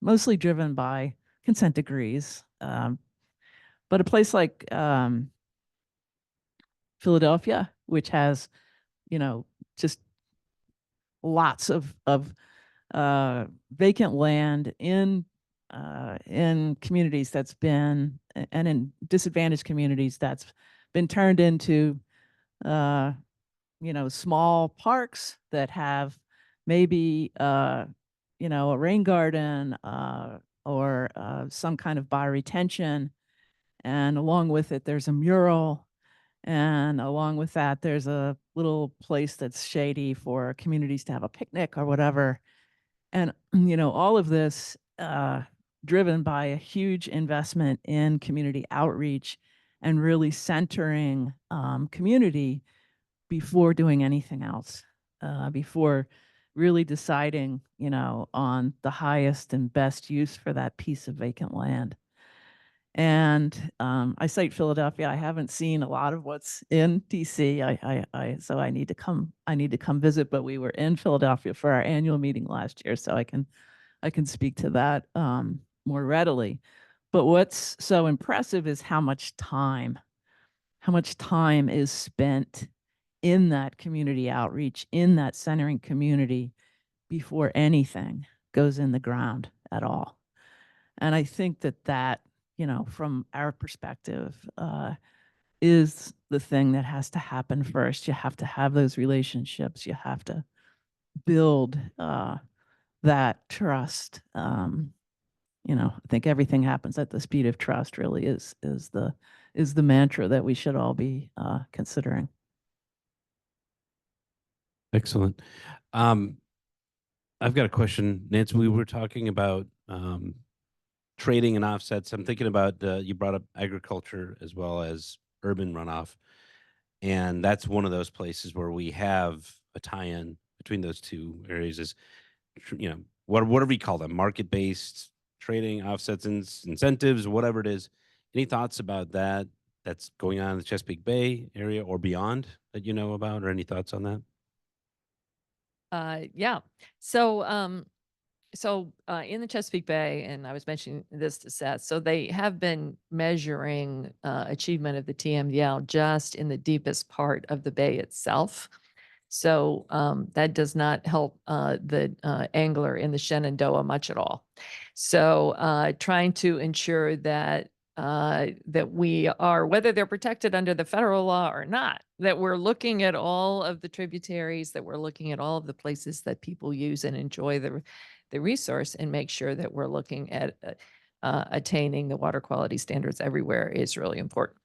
mostly driven by consent decrees. But a place like Philadelphia, which has, just lots of vacant land in communities and in disadvantaged communities that's been turned into, small parks that have maybe, a rain garden, or some kind of bioretention. And along with it, there's a mural. And along with that, there's a little place that's shady for communities to have a picnic or whatever. And, all of this driven by a huge investment in community outreach and really centering community before doing anything else, before really deciding, on the highest and best use for that piece of vacant land. And I cite Philadelphia. I haven't seen a lot of what's in DC. So I need to come visit. But we were in Philadelphia for our annual meeting last year, so I can speak to that more readily. But what's so impressive is how much time is spent in that community outreach, in that centering community before anything goes in the ground at all. And I think that, from our perspective, is the thing that has to happen first. You have to have those relationships. You have to build that trust. I think everything happens at the speed of trust really is the mantra that we should all be considering. Excellent. I've got a question, Nancy. We were talking about trading and offsets. I'm thinking about you brought up agriculture as well as urban runoff, and that's one of those places where we have a tie-in between those two areas. Is whatever you call them, market-based trading, offsets, incentives, whatever it is. Any thoughts about that? That's going on in the Chesapeake Bay area or beyond that you know about, or any thoughts on that? Yeah. So, in the Chesapeake Bay, and I was mentioning this to Seth, so they have been measuring achievement of the TMDL just in the deepest part of the bay itself. So that does not help the angler in the Shenandoah much at all. So trying to ensure that that we are, whether they're protected under the federal law or not, that we're looking at all of the tributaries, that we're looking at all of the places that people use and enjoy the resource, and make sure that we're looking at attaining the water quality standards everywhere is really important.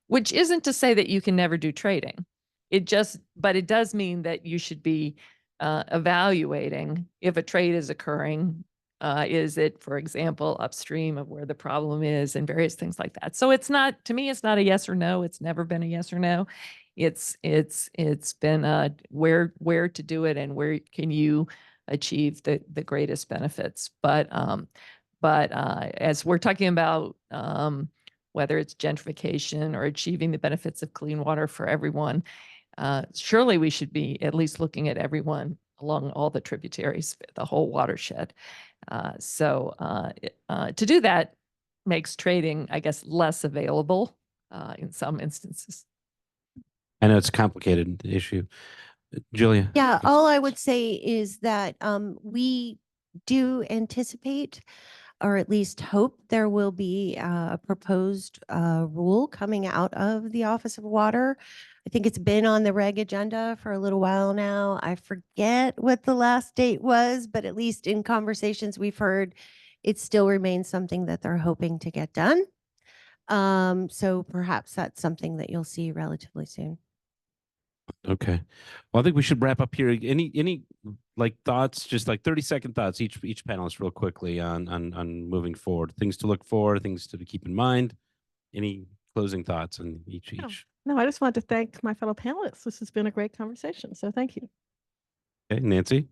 Which isn't to say that you can never do trading. But it does mean that you should be evaluating if a trade is occurring. Is it, for example, upstream of where the problem is, and various things like that. So it's not, to me, it's not a yes or no. It's never been a yes or no. It's been where to do it and where can you achieve the greatest benefits. But as we're talking about whether it's gentrification or achieving the benefits of clean water for everyone, surely we should be at least looking at everyone along all the tributaries, the whole watershed. To do that makes trading, I guess, less available in some instances. I know it's a complicated issue. Julia? Yeah, all I would say is that we do anticipate, or at least hope, there will be a proposed rule coming out of the Office of Water. I think it's been on the reg agenda for a little while now. I forget what the last date was, but at least in conversations we've heard, it still remains something that they're hoping to get done. So perhaps that's something that you'll see relatively soon. Okay. Well, I think we should wrap up here. Any like thoughts, just like 30-second thoughts, each panelist real quickly on moving forward, things to look for, things to keep in mind. Any closing thoughts on each? No, I just want to thank my fellow panelists. This has been a great conversation. So thank you. Okay, Nancy?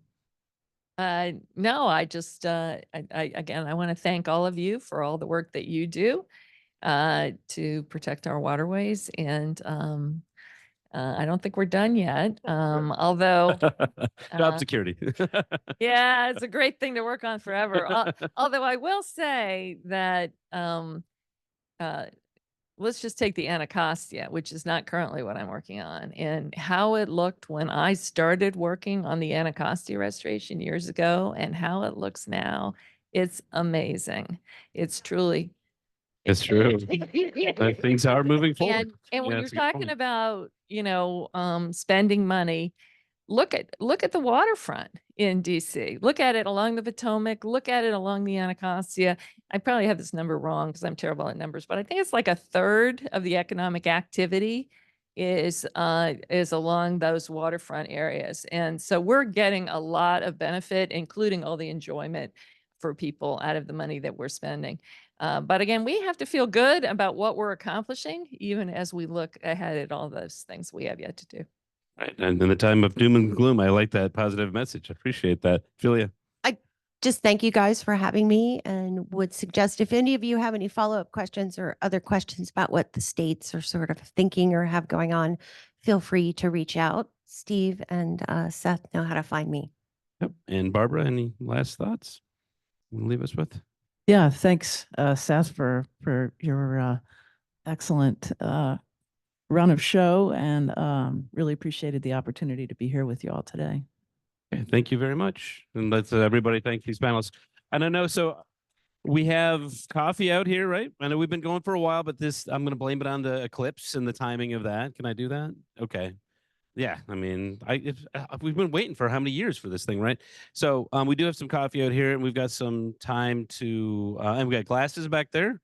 No, I just, again, I want to thank all of you for all the work that you do to protect our waterways. And I don't think we're done yet. Although Job security. Yeah, it's a great thing to work on forever. Although I will say that let's just take the Anacostia, which is not currently what I'm working on, and how it looked when I started working on the Anacostia restoration years ago and how it looks now. It's amazing. It's truly. It's true. Things are moving forward. And when you're talking about, spending money, look at the waterfront in DC. Look at it along the Potomac. Look at it along the Anacostia. I probably have this number wrong because I'm terrible at numbers, but I think it's like a third of the economic activity is along those waterfront areas. And so we're getting a lot of benefit, including all the enjoyment for people out of the money that we're spending. But again, we have to feel good about what we're accomplishing, even as we look ahead at all those things we have yet to do. Right. And in the time of doom and gloom, I like that positive message. I appreciate that. Julia. Just thank you guys for having me, and would suggest if any of you have any follow-up questions or other questions about what the states are sort of thinking or have going on, feel free to reach out. Steve and Seth know how to find me. Yep. And Barbara, any last thoughts you wanna leave us with? Yeah, thanks, Seth, for your excellent run of show, and really appreciated the opportunity to be here with you all today. Okay, thank you very much. And let's everybody thank these panelists. And I know, so we have coffee out here, right? I know we've been going for a while, but this, I'm going to blame it on the eclipse and the timing of that. Can I do that? Okay. Yeah, I mean, we've been waiting for how many years for this thing, right? So we do have some coffee out here, and we've got some time to, and we got glasses back there.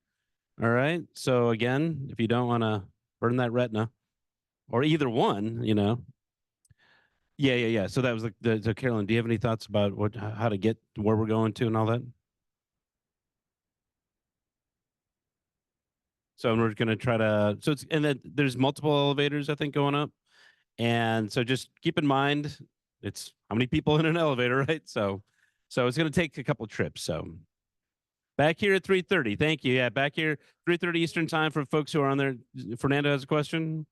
All right. So again, if you don't want to burn that retina, or either one, you know. Yeah. So that was so Carolyn, do you have any thoughts about how to get to where we're going to and all that? So we're going to try to, so it's, and then there's multiple elevators, I think, going up. And so just keep in mind, it's how many people in an elevator, right? So it's going to take a couple trips. So back here at 3:30. Thank you. Yeah, back here, 3:30 Eastern time for folks who are on there. Fernando has a question?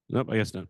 Nope, I guess not.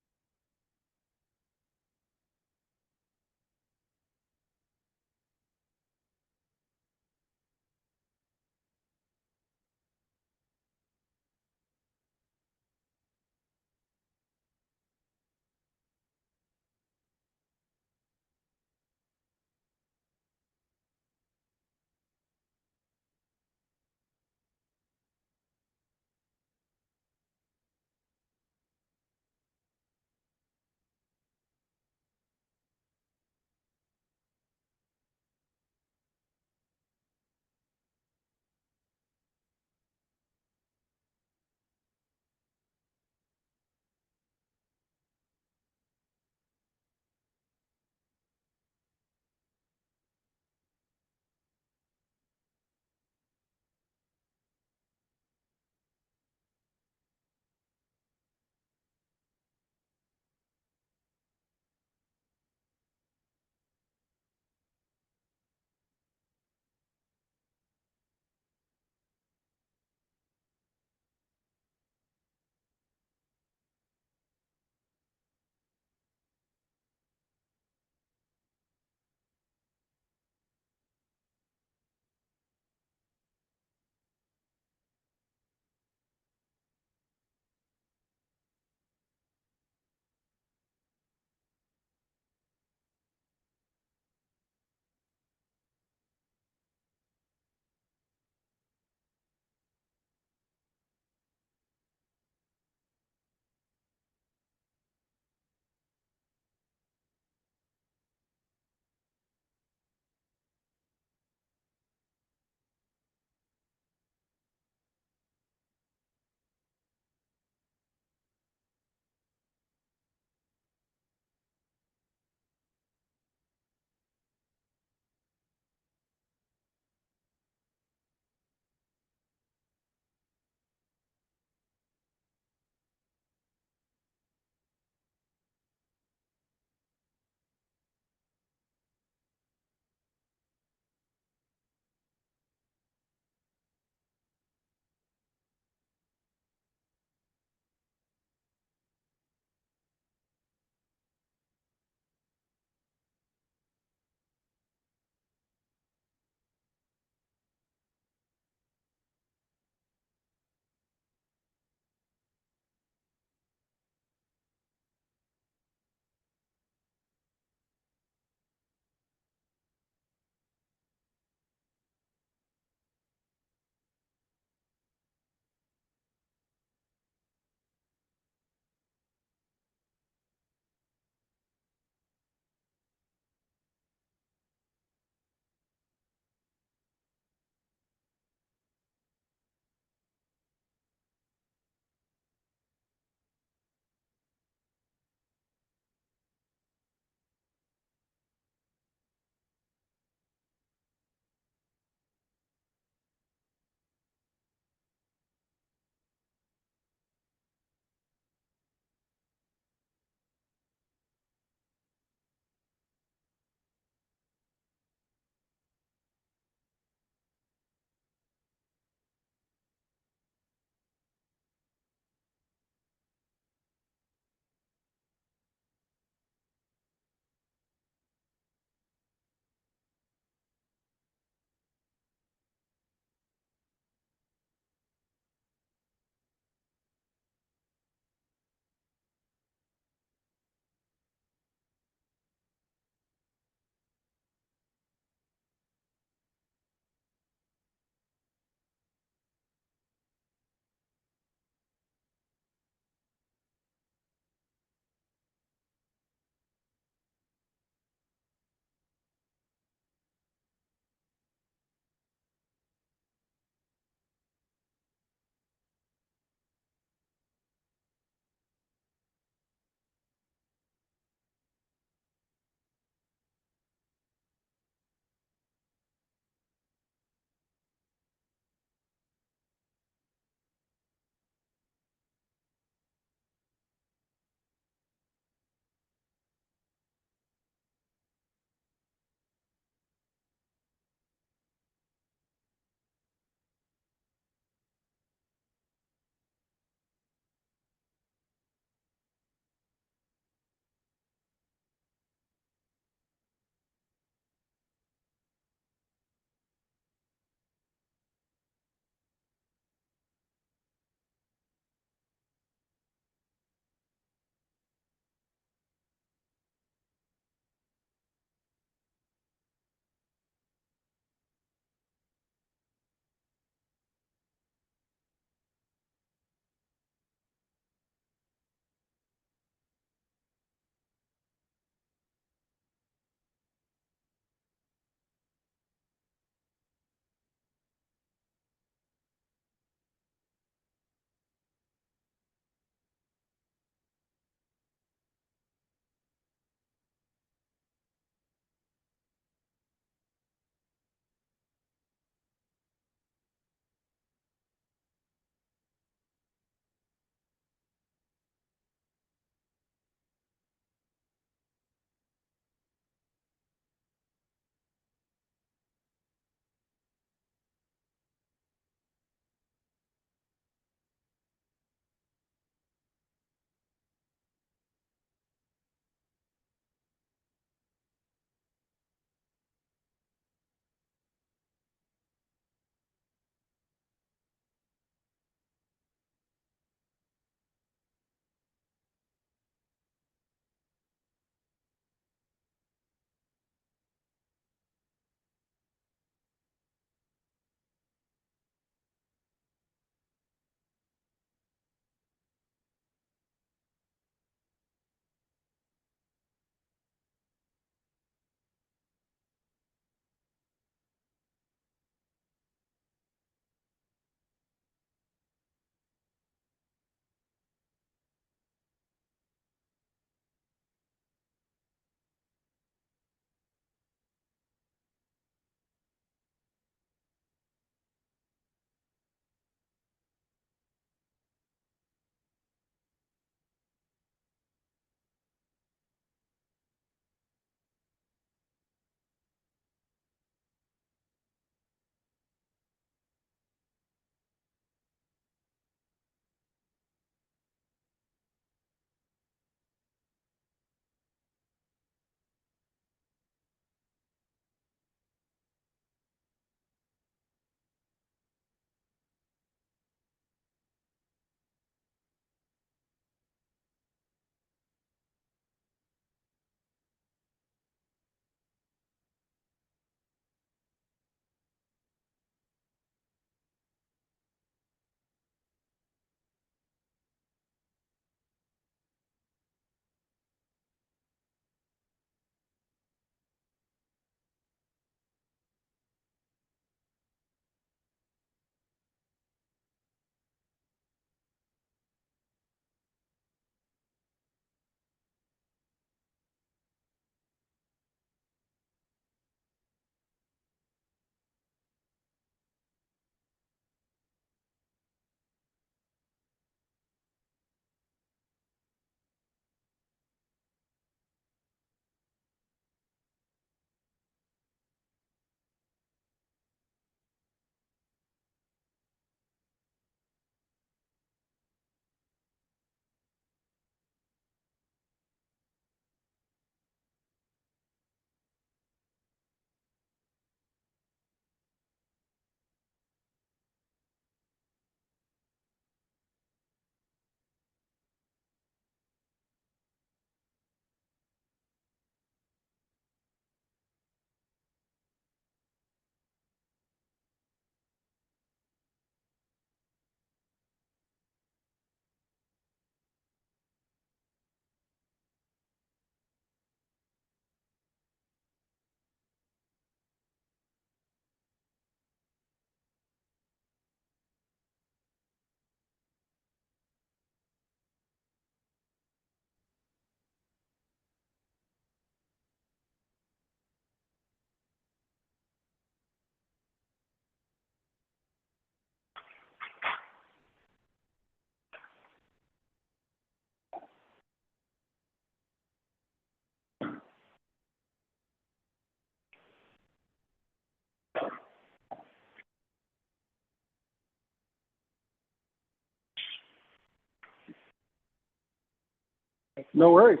No worries.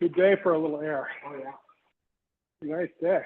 Good day for a little air. Oh, yeah. Nice day.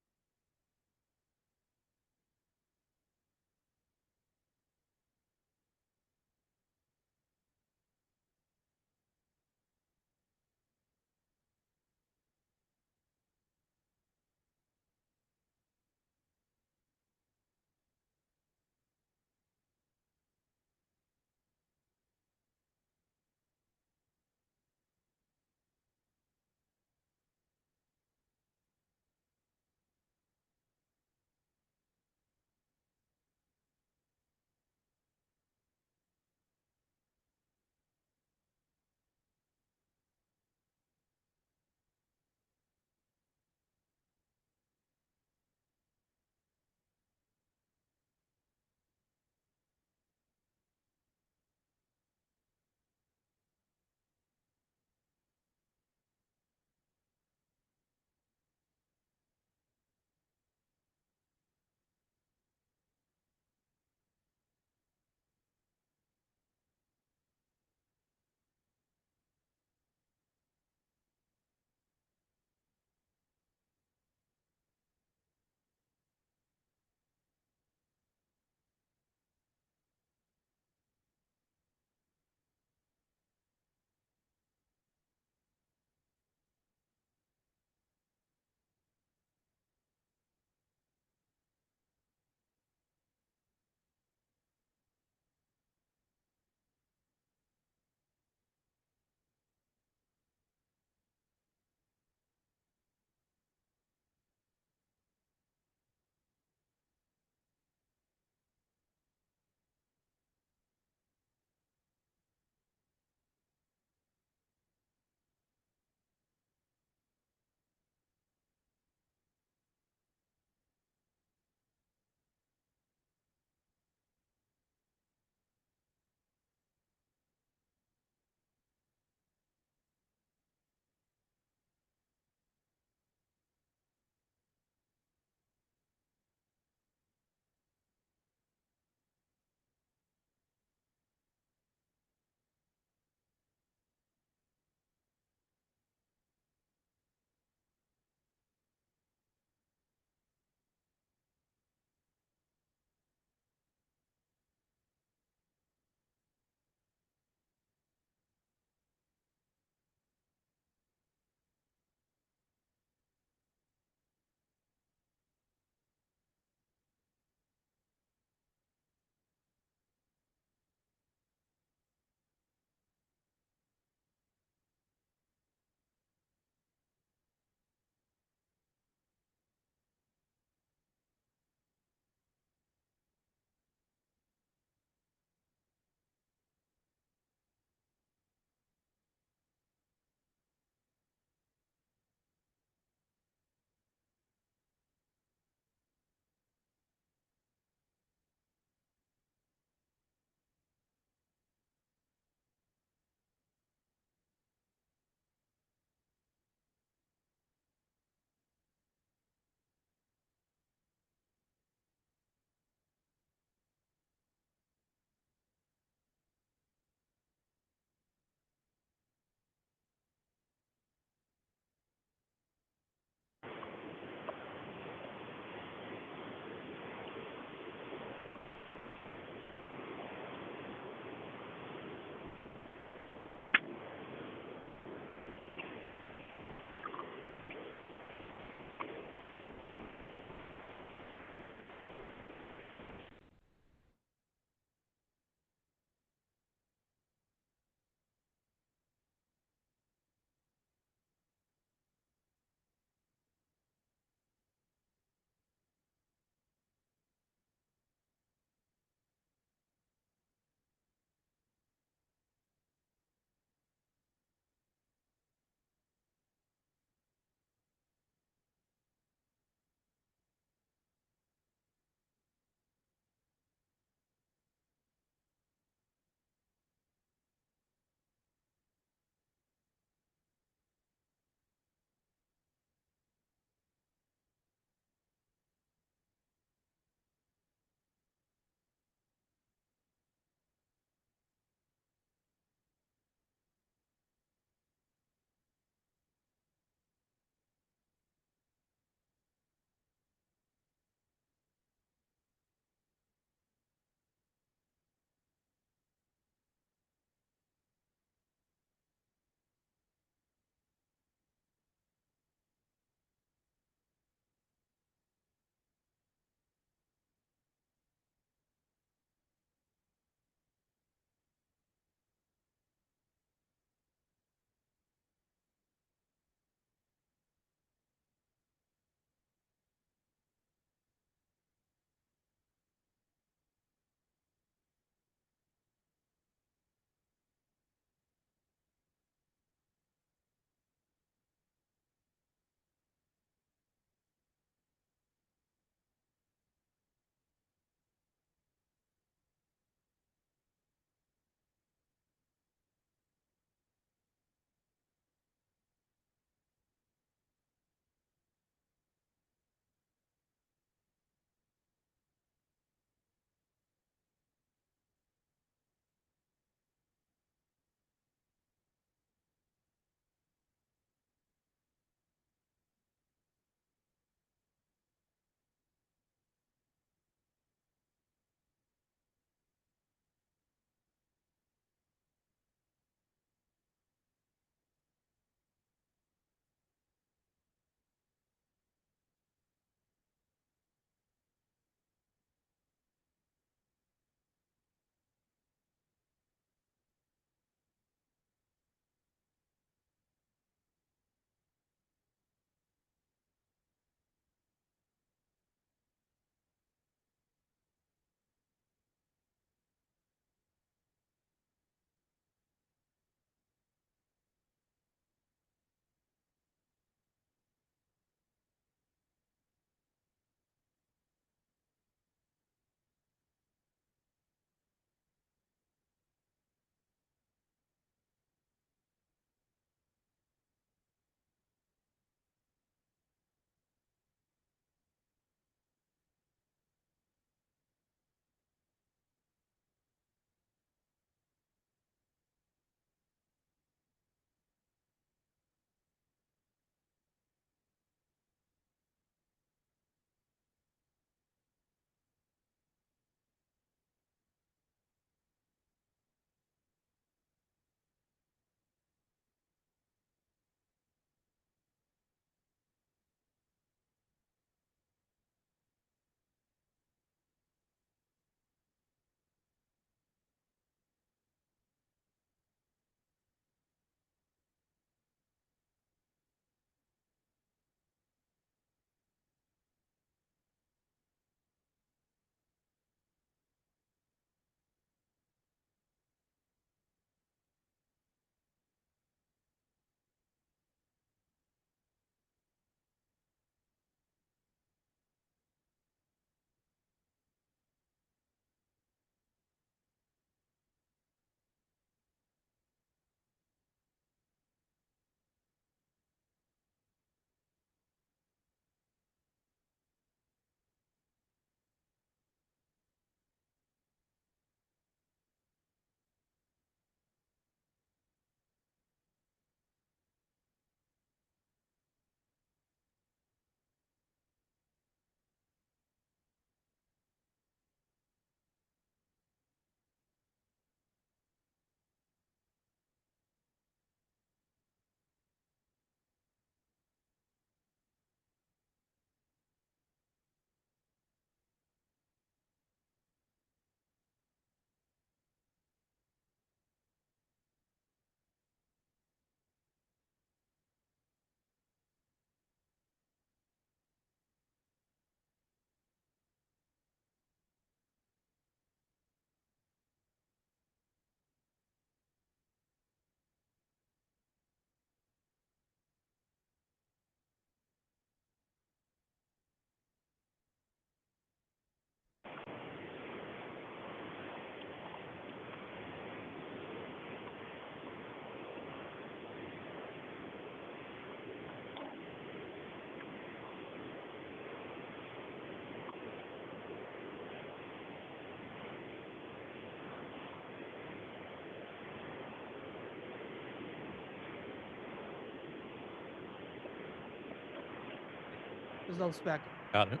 There's no spec. Got it.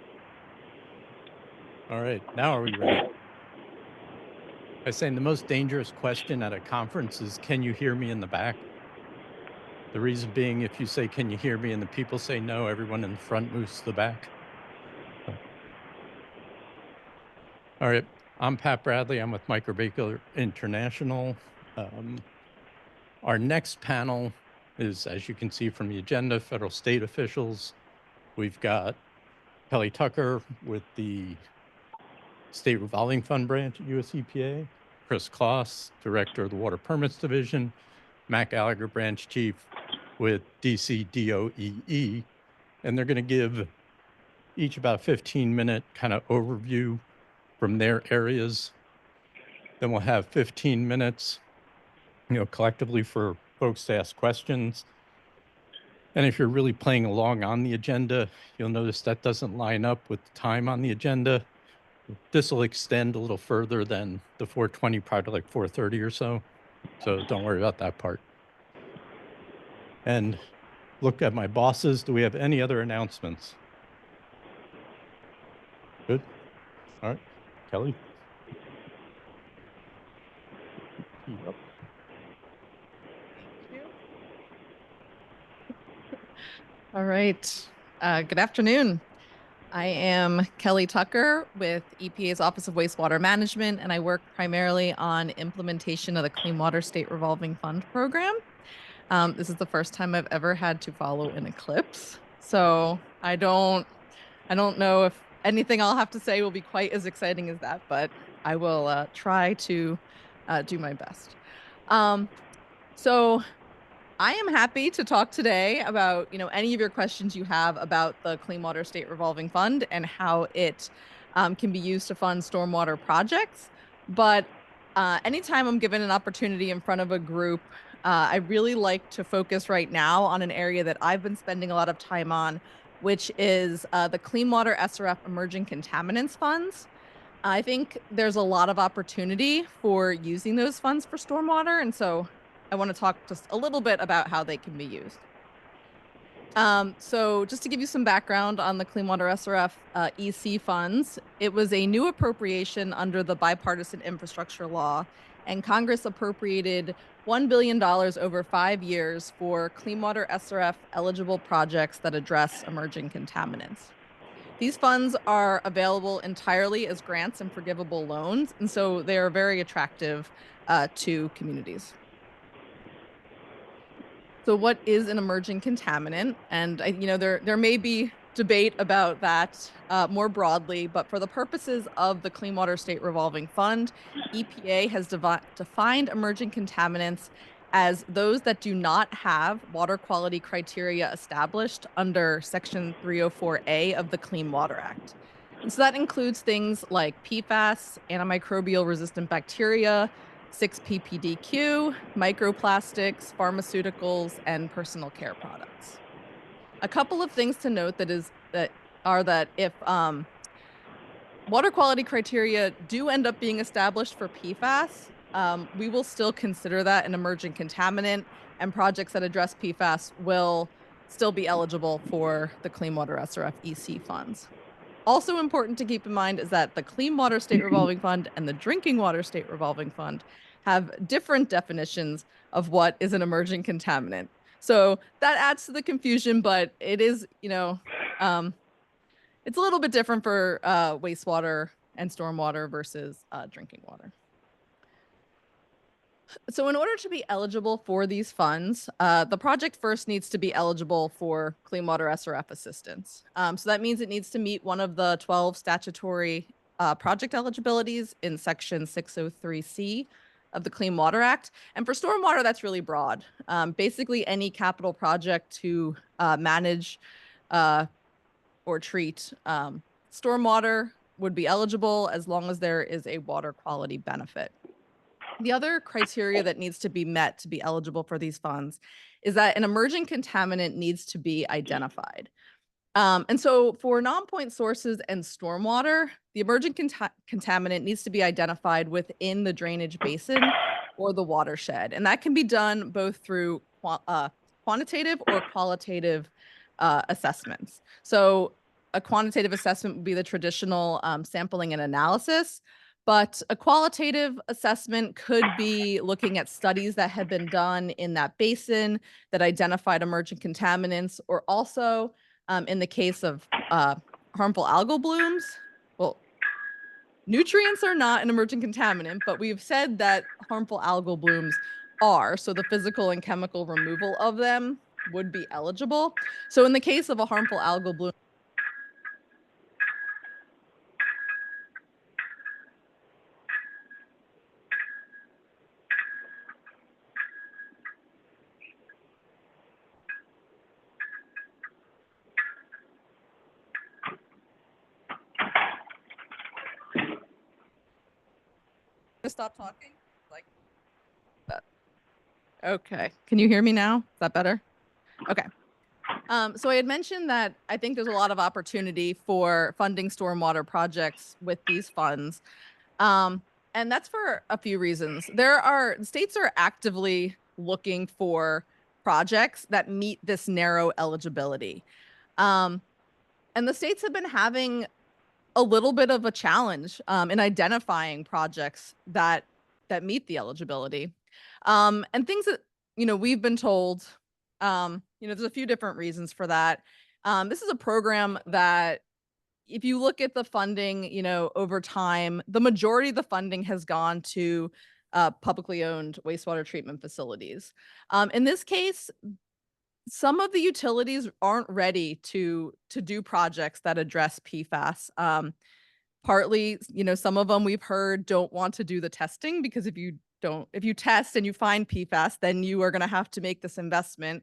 All right, now are we ready? I was saying the most dangerous question at a conference is, can you hear me in the back? The reason being, if you say, can you hear me, and the people say no, everyone in the front moves to the back. All right, I'm Pat Bradley. I'm with Microbaker International. Our next panel is, as you can see from the agenda, federal state officials. We've got Kelly Tucker with the State Revolving Fund Branch at US EPA, Chris Kloss, Director of the Water Permits Division, Matt Gallagher, Branch Chief with DC DOEE, and they're going to give each about a 15-minute kind of overview from their areas. Then we'll have 15 minutes, collectively for folks to ask questions. And if you're really playing along on the agenda, you'll notice that doesn't line up with the time on the agenda. This will extend a little further than the 4:20, probably like 4:30 or so. So don't worry about that part. And look at my bosses. Do we have any other announcements? Good. All right, Kelly. Yep. All right. Good afternoon. I am Kelly Tucker with EPA's Office of Wastewater Management, and I work primarily on implementation of the Clean Water State Revolving Fund program. This is the first time I've ever had to follow an eclipse, so I don't know if anything I'll have to say will be quite as exciting as that, but I will try to do my best. So I am happy to talk today about, any of your questions you have about the Clean Water State Revolving Fund and how it can be used to fund stormwater projects. But anytime I'm given an opportunity in front of a group, I really like to focus right now on an area that I've been spending a lot of time on, which is the Clean Water SRF Emerging Contaminants Funds. I think there's a lot of opportunity for using those funds for stormwater, and so I want to talk just a little bit about how they can be used. So just to give you some background on the Clean Water SRF EC funds, it was a new appropriation under the Bipartisan Infrastructure Law, and Congress appropriated $1 billion over 5 years for Clean Water SRF eligible projects that address emerging contaminants. These funds are available entirely as grants and forgivable loans, and so they are very attractive to communities. So what is an emerging contaminant? And there may be debate about that more broadly, but for the purposes of the Clean Water State Revolving Fund, EPA has defined emerging contaminants as those that do not have water quality criteria established under Section 304A of the Clean Water Act. And so that includes things like PFAS, antimicrobial resistant bacteria, 6-PPDQ, microplastics, pharmaceuticals, and personal care products. A couple of things to note that if water quality criteria do end up being established for PFAS, we will still consider that an emerging contaminant, and projects that address PFAS will still be eligible for the Clean Water SRF EC funds. Also important to keep in mind is that the Clean Water State Revolving Fund and the Drinking Water State Revolving Fund have different definitions of what is an emerging contaminant. So that adds to the confusion, but it is, it's a little bit different for wastewater and stormwater versus drinking water. So in order to be eligible for these funds, the project first needs to be eligible for Clean Water SRF assistance. So that means it needs to meet one of the 12 statutory project eligibilities in Section 603C of the Clean Water Act. And for stormwater, that's really broad. Basically, any capital project to manage or treat stormwater would be eligible as long as there is a water quality benefit. The other criteria that needs to be met to be eligible for these funds is that an emerging contaminant needs to be identified. And so for non-point sources and stormwater, the emerging contaminant needs to be identified within the drainage basin or the watershed. And that can be done both through quantitative or qualitative assessments. So a quantitative assessment would be the traditional sampling and analysis, but a qualitative assessment could be looking at studies that have been done in that basin that identified emerging contaminants, or also in the case of harmful algal blooms. Well, nutrients are not an emerging contaminant, but we've said that harmful algal blooms are, so the physical and chemical removal of them would be eligible. So in the case of a harmful algal bloom, stop talking? Like that. Okay. Can you hear me now? Is that better? Okay. So I had mentioned that I think there's a lot of opportunity for funding stormwater projects with these funds. And that's for a few reasons. States are actively looking for projects that meet this narrow eligibility. And the states have been having a little bit of a challenge in identifying projects that meet the eligibility. And things that, we've been told, there's a few different reasons for that. This is a program that, if you look at the funding, over time, the majority of the funding has gone to publicly owned wastewater treatment facilities. In this case, some of the utilities aren't ready to do projects that address PFAS. Partly, some of them we've heard don't want to do the testing, because if you test and you find PFAS, then you are going to have to make this investment,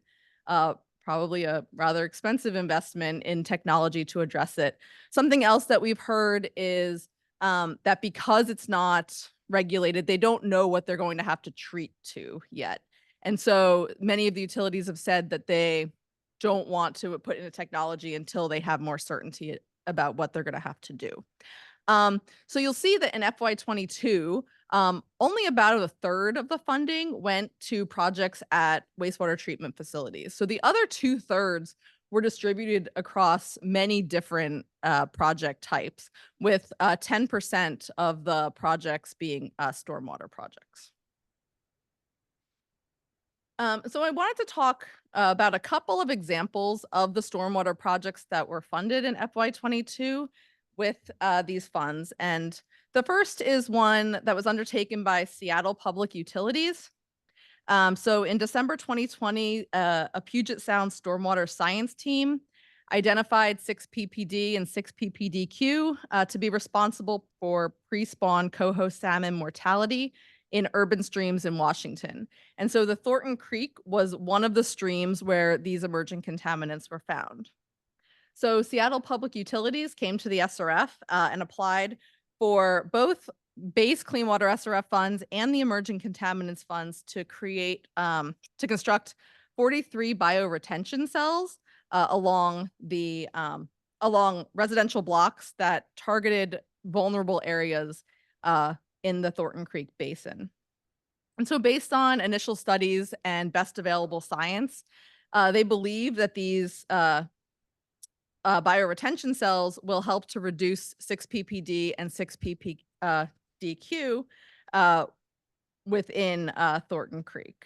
probably a rather expensive investment in technology to address it. Something else that we've heard is that because it's not regulated, they don't know what they're going to have to treat to yet. And so many of the utilities have said that they don't want to put in a technology until they have more certainty about what they're going to have to do. So you'll see that in FY22, only about a third of the funding went to projects at wastewater treatment facilities. So the other 2/3 were distributed across many different project types, with 10% of the projects being stormwater projects. So I wanted to talk about a couple of examples of the stormwater projects that were funded in FY22 with these funds. And the first is one that was undertaken by Seattle Public Utilities. So in December 2020, a Puget Sound stormwater science team identified 6 ppd and 6 ppdq to be responsible for pre-spawn coho salmon mortality in urban streams in Washington. And so the Thornton Creek was one of the streams where these emerging contaminants were found. So Seattle Public Utilities came to the SRF and applied for both base clean water SRF funds and the emerging contaminants funds to construct 43 bioretention cells along residential blocks that targeted vulnerable areas in the Thornton Creek Basin. And so based on initial studies and best available science, they believe that these bioretention cells will help to reduce 6 ppd and 6 ppdq within Thornton Creek.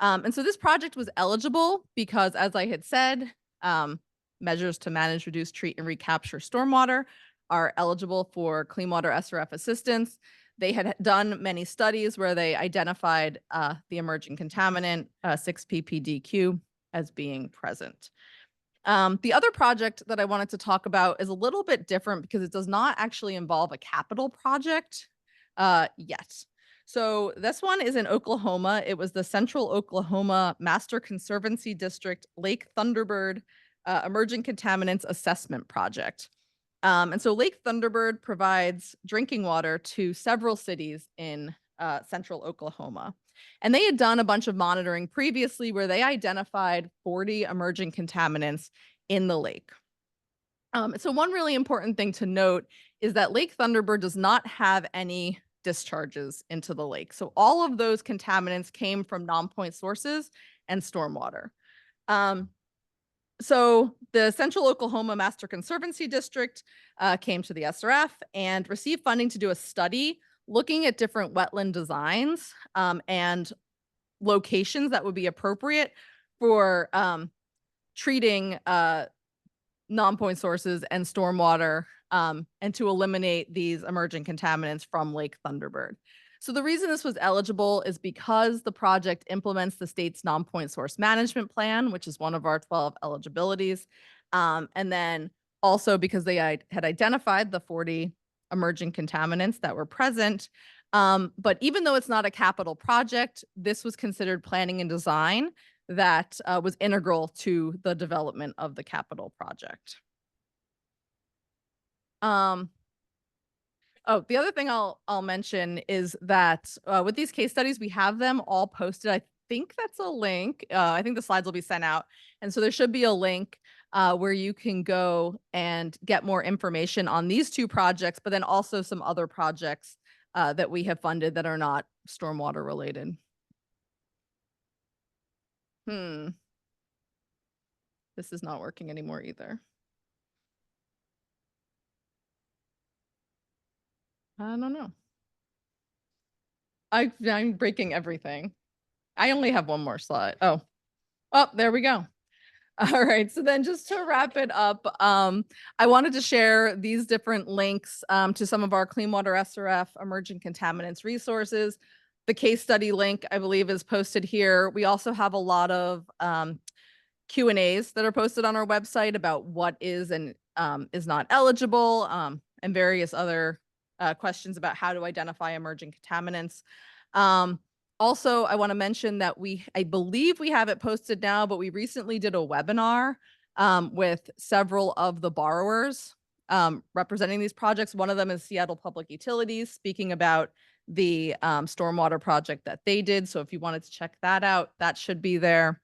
And so this project was eligible because, as I had said, measures to manage, reduce, treat, and recapture stormwater are eligible for clean water SRF assistance. They had done many studies where they identified the emerging contaminant 6 ppdq as being present. The other project that I wanted to talk about is a little bit different because it does not actually involve a capital project yet. So this one is in Oklahoma. It was the Central Oklahoma Master Conservancy District Lake Thunderbird Emerging Contaminants Assessment Project. And so Lake Thunderbird provides drinking water to several cities in central Oklahoma. And they had done a bunch of monitoring previously where they identified 40 emerging contaminants in the lake. So one really important thing to note is that Lake Thunderbird does not have any discharges into the lake. So all of those contaminants came from non-point sources and stormwater. So the Central Oklahoma Master Conservancy District came to the SRF and received funding to do a study looking at different wetland designs and locations that would be appropriate for treating non-point sources and stormwater and to eliminate these emerging contaminants from Lake Thunderbird. So the reason this was eligible is because the project implements the state's non-point source management plan, which is one of our 12 eligibilities. And then also because they had identified the 40 emerging contaminants that were present. But even though it's not a capital project, this was considered planning and design that was integral to the development of the capital project. Oh, the other thing I'll mention is that with these case studies, we have them all posted. I think that's a link. I think the slides will be sent out. And so there should be a link where you can go and get more information on these two projects, but then also some other projects that we have funded that are not stormwater related. This is not working anymore either. I don't know. I'm breaking everything. I only have one more slide. Oh, there we go. All right. So then just to wrap it up, I wanted to share these different links to some of our Clean Water SRF emerging contaminants resources. The case study link, I believe, is posted here. We also have a lot of Q&As that are posted on our website about what is and is not eligible and various other questions about how to identify emerging contaminants. Also, I want to mention that I believe we have it posted now, but we recently did a webinar with several of the borrowers representing these projects. One of them is Seattle Public Utilities, speaking about the stormwater project that they did. So if you wanted to check that out, that should be there.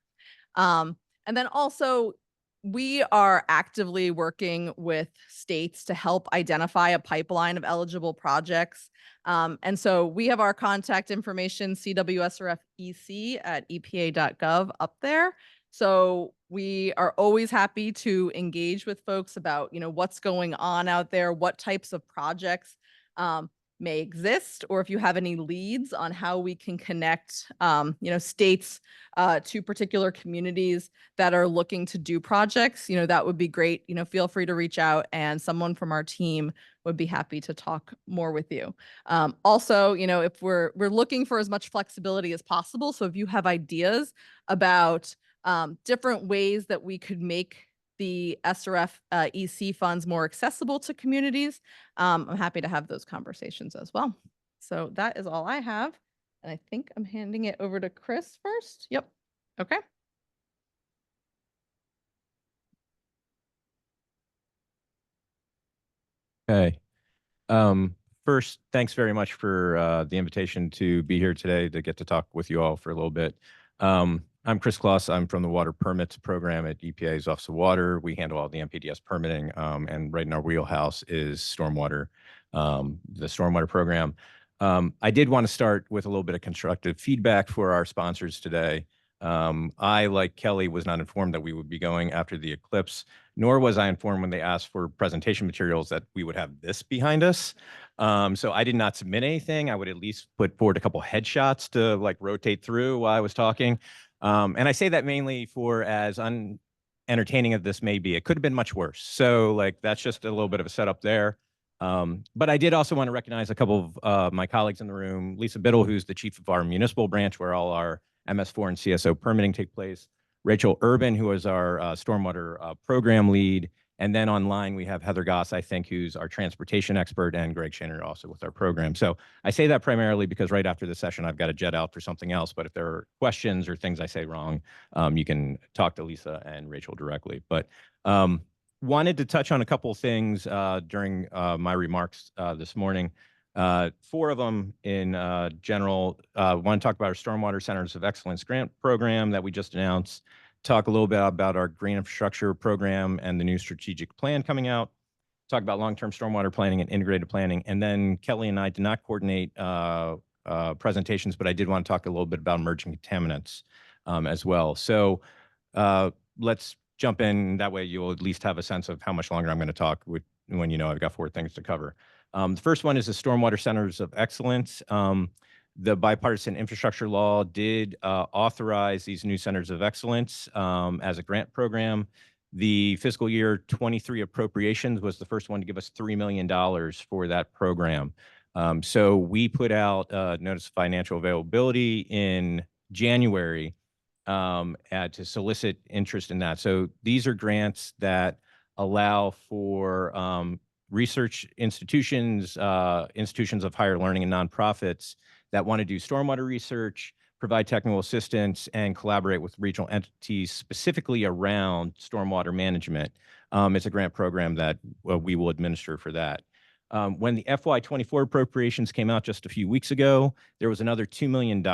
And then also, we are actively working with states to help identify a pipeline of eligible projects. And so we have our contact information, cwsrfec@epa.gov up there. So we are always happy to engage with folks about, what's going on out there, what types of projects may exist, or if you have any leads on how we can connect, states to particular communities that are looking to do projects, that would be great. Feel free to reach out and someone from our team would be happy to talk more with you. Also, if we're looking for as much flexibility as possible. So if you have ideas about different ways that we could make the SRF EC funds more accessible to communities, I'm happy to have those conversations as well. So that is all I have. And I think I'm handing it over to Chris first. Yep. Okay. Okay. First, thanks very much for the invitation to be here today to get to talk with you all for a little bit. I'm Chris Kloss. I'm from the Water Permits Program at EPA's Office of Water. We handle all the MPDS permitting, and right in our wheelhouse is stormwater, the stormwater program. I did want to start with a little bit of constructive feedback for our sponsors today. I, like Kelly, was not informed that we would be going after the eclipse, nor was I informed when they asked for presentation materials that we would have this behind us. So I did not submit anything. I would at least put forward a couple headshots to rotate through while I was talking. And I say that mainly for as unentertaining as this may be. It could have been much worse. So that's just a little bit of a setup there. But I did also want to recognize a couple of my colleagues in the room. Lisa Biddle, who's the chief of our municipal branch where all our MS4 and CSO permitting take place. Rachel Urban, who is our stormwater program lead. And then online, we have Heather Goss, I think, who's our transportation expert, and Greg Shanner also with our program. So I say that primarily because right after this session, I've got to jet out for something else. But if there are questions or things I say wrong, you can talk to Lisa and Rachel directly. But wanted to touch on a couple of things during my remarks this morning. 4 of them in general. Want to talk about our Stormwater Centers of Excellence grant program that we just announced. Talk a little bit about our green infrastructure program and the new strategic plan coming out. Talk about long-term stormwater planning and integrated planning. And then Kelly and I did not coordinate presentations, but I did want to talk a little bit about emerging contaminants as well. So let's jump in. That way you'll at least have a sense of how much longer I'm going to talk when you know I've got 4 things to cover. The first one is the Stormwater Centers of Excellence. The Bipartisan Infrastructure Law did authorize these new centers of excellence as a grant program. The fiscal year 23 appropriations was the first one to give us $3 million for that program. So we put out a notice of financial availability in January to solicit interest in that. So these are grants that allow for research institutions, institutions of higher learning and nonprofits that want to do stormwater research, provide technical assistance, and collaborate with regional entities specifically around stormwater management. It's a grant program that we will administer for that. When the FY24 appropriations came out just a few weeks ago, there was another $2 million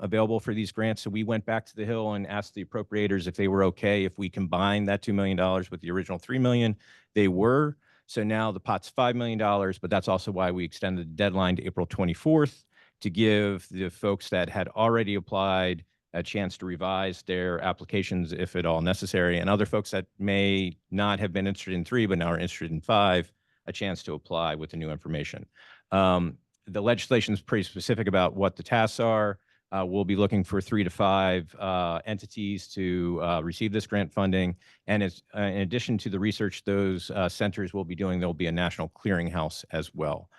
available for these grants. So we went back to the Hill and asked the appropriators if they were okay if we combined that $2 million with the original $3 million. They were. So now the pot's $5 million, but that's also why we extended the deadline to April 24th to give the folks that had already applied a chance to revise their applications if at all necessary, and other folks that may not have been interested in 3 but now are interested in 5, a chance to apply with the new information. The legislation is pretty specific about what the tasks are. We'll be looking for 3 to 5 entities to receive this grant funding. And as, in addition to the research those centers will be doing, there'll be a national clearinghouse as well.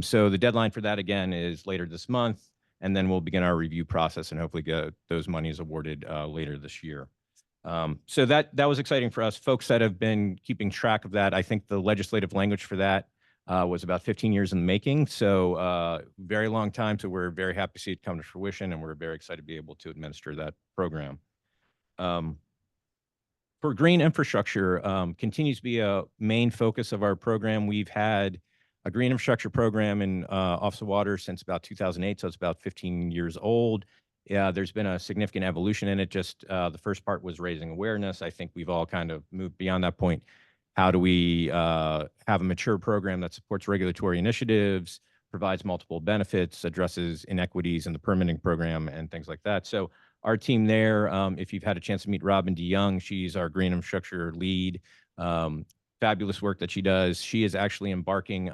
So the deadline for that, again, is later this month, and then we'll begin our review process and hopefully get those monies awarded later this year. So that was exciting for us. Folks that have been keeping track of that, I think the legislative language for that was about 15 years in the making. So very long time. So we're very happy to see it come to fruition, and we're very excited to be able to administer that program. For green infrastructure, continues to be a main focus of our program. We've had a green infrastructure program in Office of Water since about 2008, so it's about 15 years old. Yeah, there's been a significant evolution in it. Just the first part was raising awareness. I think we've all kind of moved beyond that point. How do we have a mature program that supports regulatory initiatives, provides multiple benefits, addresses inequities in the permitting program, and things like that? So our team there, if you've had a chance to meet Robin DeYoung, she's our green infrastructure lead. Fabulous work that she does. She is actually embarking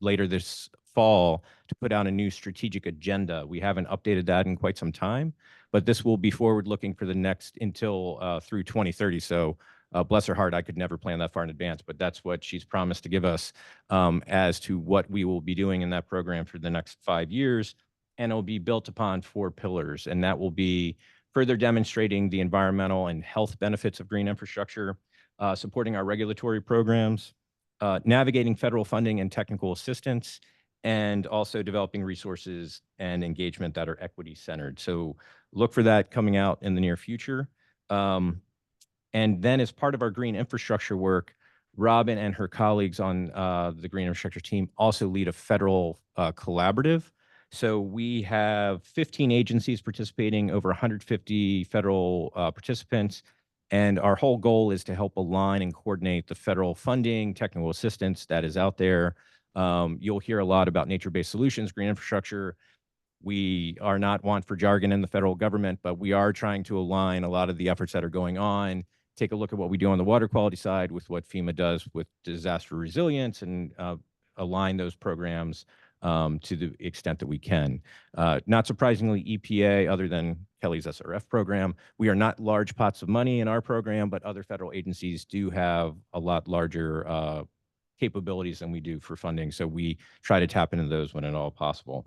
later this fall to put out a new strategic agenda. We haven't updated that in quite some time, but this will be forward looking for the next until through 2030. So bless her heart, I could never plan that far in advance, but that's what she's promised to give us as to what we will be doing in that program for the next 5 years. And it'll be built upon 4 pillars, and that will be further demonstrating the environmental and health benefits of green infrastructure, supporting our regulatory programs, navigating federal funding and technical assistance, and also developing resources and engagement that are equity centered. So look for that coming out in the near future. And then as part of our green infrastructure work, Robin and her colleagues on the green infrastructure team also lead a federal collaborative. So we have 15 agencies participating, over 150 federal participants. And our whole goal is to help align and coordinate the federal funding, technical assistance that is out there. You'll hear a lot about nature-based solutions, green infrastructure. We are not want for jargon in the federal government, but we are trying to align a lot of the efforts that are going on. Take a look at what we do on the water quality side with what FEMA does with disaster resilience, and align those programs to the extent that we can. Not surprisingly, EPA, other than Kelly's SRF program, we are not large pots of money in our program, but other federal agencies do have a lot larger capabilities than we do for funding. So we try to tap into those when at all possible.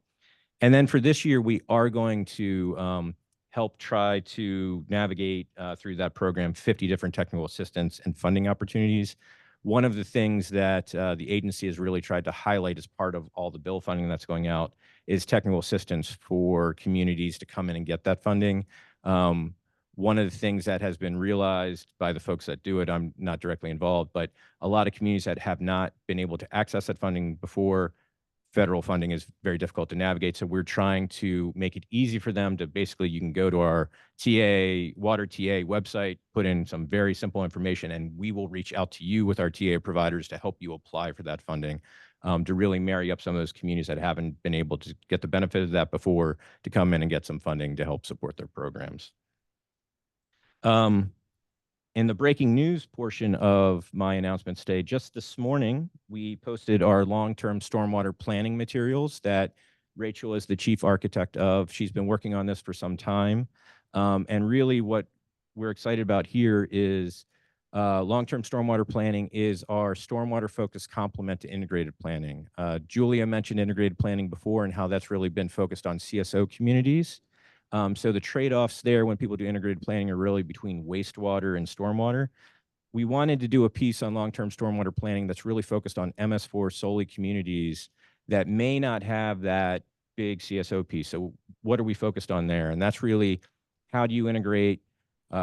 And then for this year, we are going to help try to navigate through that program 50 different technical assistance and funding opportunities. One of the things that the agency has really tried to highlight as part of all the bill funding that's going out is technical assistance for communities to come in and get that funding. One of the things that has been realized by the folks that do it, I'm not directly involved, but a lot of communities that have not been able to access that funding before, federal funding is very difficult to navigate. So we're trying to make it easy for them to basically, you can go to our water TA website, put in some very simple information, and we will reach out to you with our TA providers to help you apply for that funding, to really marry up some of those communities that haven't been able to get the benefit of that before to come in and get some funding to help support their programs. In the breaking news portion of my announcement today, just this morning, we posted our long-term stormwater planning materials that Rachel is the chief architect of. She's been working on this for some time. And really what we're excited about here is long-term stormwater planning is our stormwater-focused complement to integrated planning. Julia mentioned integrated planning before and how that's really been focused on CSO communities. So the trade-offs there when people do integrated planning are really between wastewater and stormwater. We wanted to do a piece on long-term stormwater planning that's really focused on MS4 solely communities that may not have that big CSO piece. So what are we focused on there? And that's really how do you integrate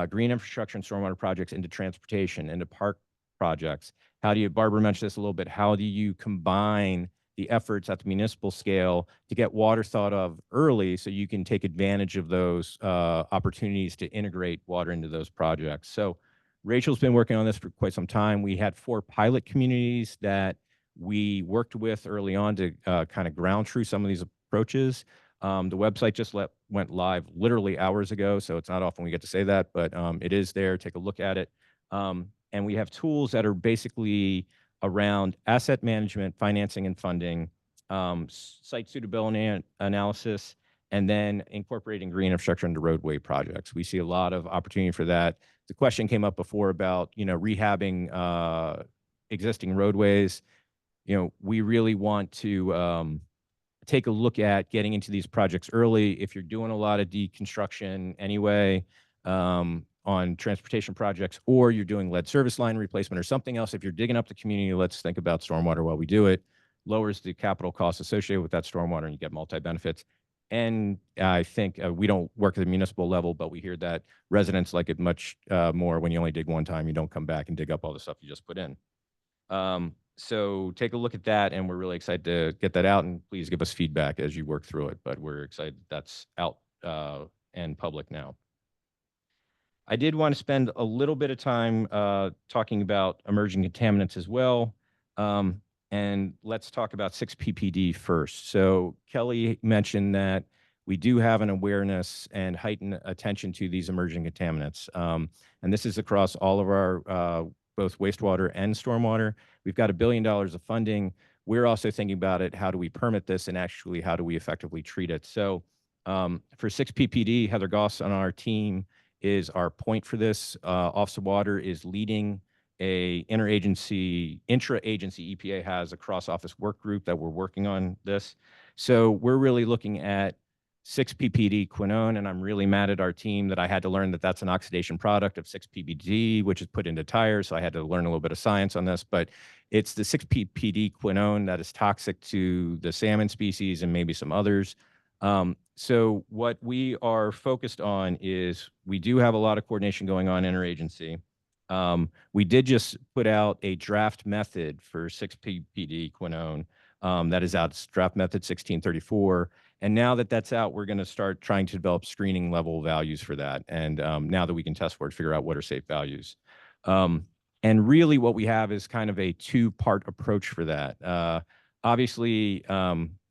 green infrastructure and stormwater projects into transportation, into park projects? How do you, Barbara mentioned this a little bit, how do you combine the efforts at the municipal scale to get water thought of early so you can take advantage of those opportunities to integrate water into those projects? So Rachel's been working on this for quite some time. We had 4 pilot communities that we worked with early on to kind of ground truth some of these approaches. The website just went live literally hours ago, so it's not often we get to say that, but it is there. Take a look at it. And we have tools that are basically around asset management, financing and funding, site suitability analysis, and then incorporating green infrastructure into roadway projects. We see a lot of opportunity for that. The question came up before about, rehabbing existing roadways. We really want to take a look at getting into these projects early. If you're doing a lot of deconstruction anyway, on transportation projects, or you're doing lead service line replacement or something else, if you're digging up the community, let's think about stormwater while we do it. Lowers the capital costs associated with that stormwater, and you get multi-benefits. And I think we don't work at the municipal level, but we hear that residents like it much more when you only dig one time. You don't come back and dig up all the stuff you just put in. So take a look at that, and we're really excited to get that out, and please give us feedback as you work through it. But we're excited that's out and public now. I did want to spend a little bit of time talking about emerging contaminants as well. And let's talk about 6-PPD first. So Kelly mentioned that we do have an awareness and heightened attention to these emerging contaminants. And this is across all of our both wastewater and stormwater. We've got $1 billion of funding. We're also thinking about it, how do we permit this, and actually how do we effectively treat it? So for 6-PPD, Heather Goss on our team is our point for this. Office of Water is leading a intra-agency EPA has a cross-office work group that we're working on this. So we're really looking at 6-PPD quinone, and I'm really mad at our team that I had to learn that that's an oxidation product of 6-PPD, which is put into tires. So I had to learn a little bit of science on this, but it's the 6-PPD quinone that is toxic to the salmon species and maybe some others. So what we are focused on is we do have a lot of coordination going on interagency. We did just put out a draft method for 6-PPD quinone that is out. It's draft method 1634. And now that that's out, we're going to start trying to develop screening level values for that. And now that we can test for it, figure out what are safe values. And really what we have is kind of a 2-part approach for that. Obviously,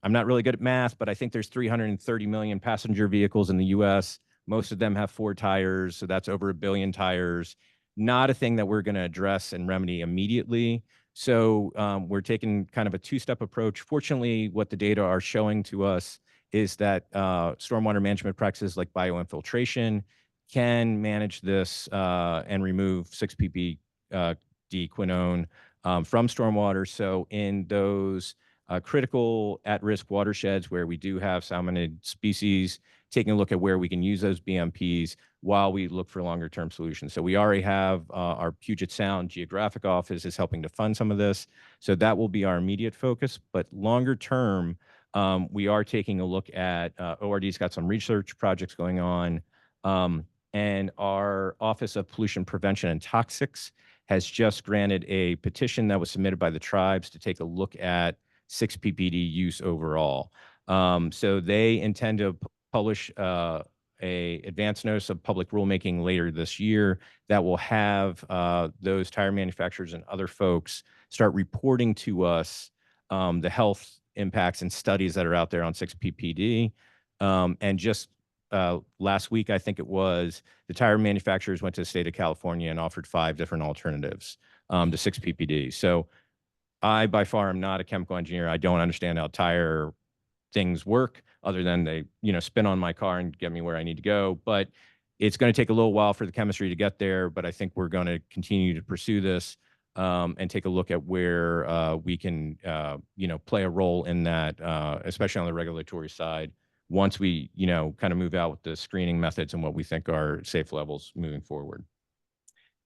I'm not really good at math, but I think there's 330 million passenger vehicles in the US. Most of them have 4 tires, so that's over 1 billion tires. Not a thing that we're going to address and remedy immediately. So we're taking kind of a 2-step approach. Fortunately, what the data are showing to us is that stormwater management practices like bioinfiltration can manage this and remove 6-PPD quinone from stormwater. So in those critical at-risk watersheds where we do have salmonid species, taking a look at where we can use those BMPs while we look for longer-term solutions. So we already have our Puget Sound Geographic Office is helping to fund some of this. So that will be our immediate focus. But longer term, we are taking a look at, ORD's got some research projects going on, and our Office of Pollution Prevention and Toxics has just granted a petition that was submitted by the tribes to take a look at 6-PPD use overall. So they intend to publish a advance notice of public rulemaking later this year that will have those tire manufacturers and other folks start reporting to us the health impacts and studies that are out there on 6-PPD, and just last week, I think it was, the tire manufacturers went to the state of California and offered 5 different alternatives to 6 ppd. So I, by far, am not a chemical engineer. I don't understand how tire things work other than they, spin on my car and get me where I need to go. But it's going to take a little while for the chemistry to get there. But I think we're going to continue to pursue this and take a look at where we can, play a role in that, especially on the regulatory side, once we, kind of move out with the screening methods and what we think are safe levels moving forward.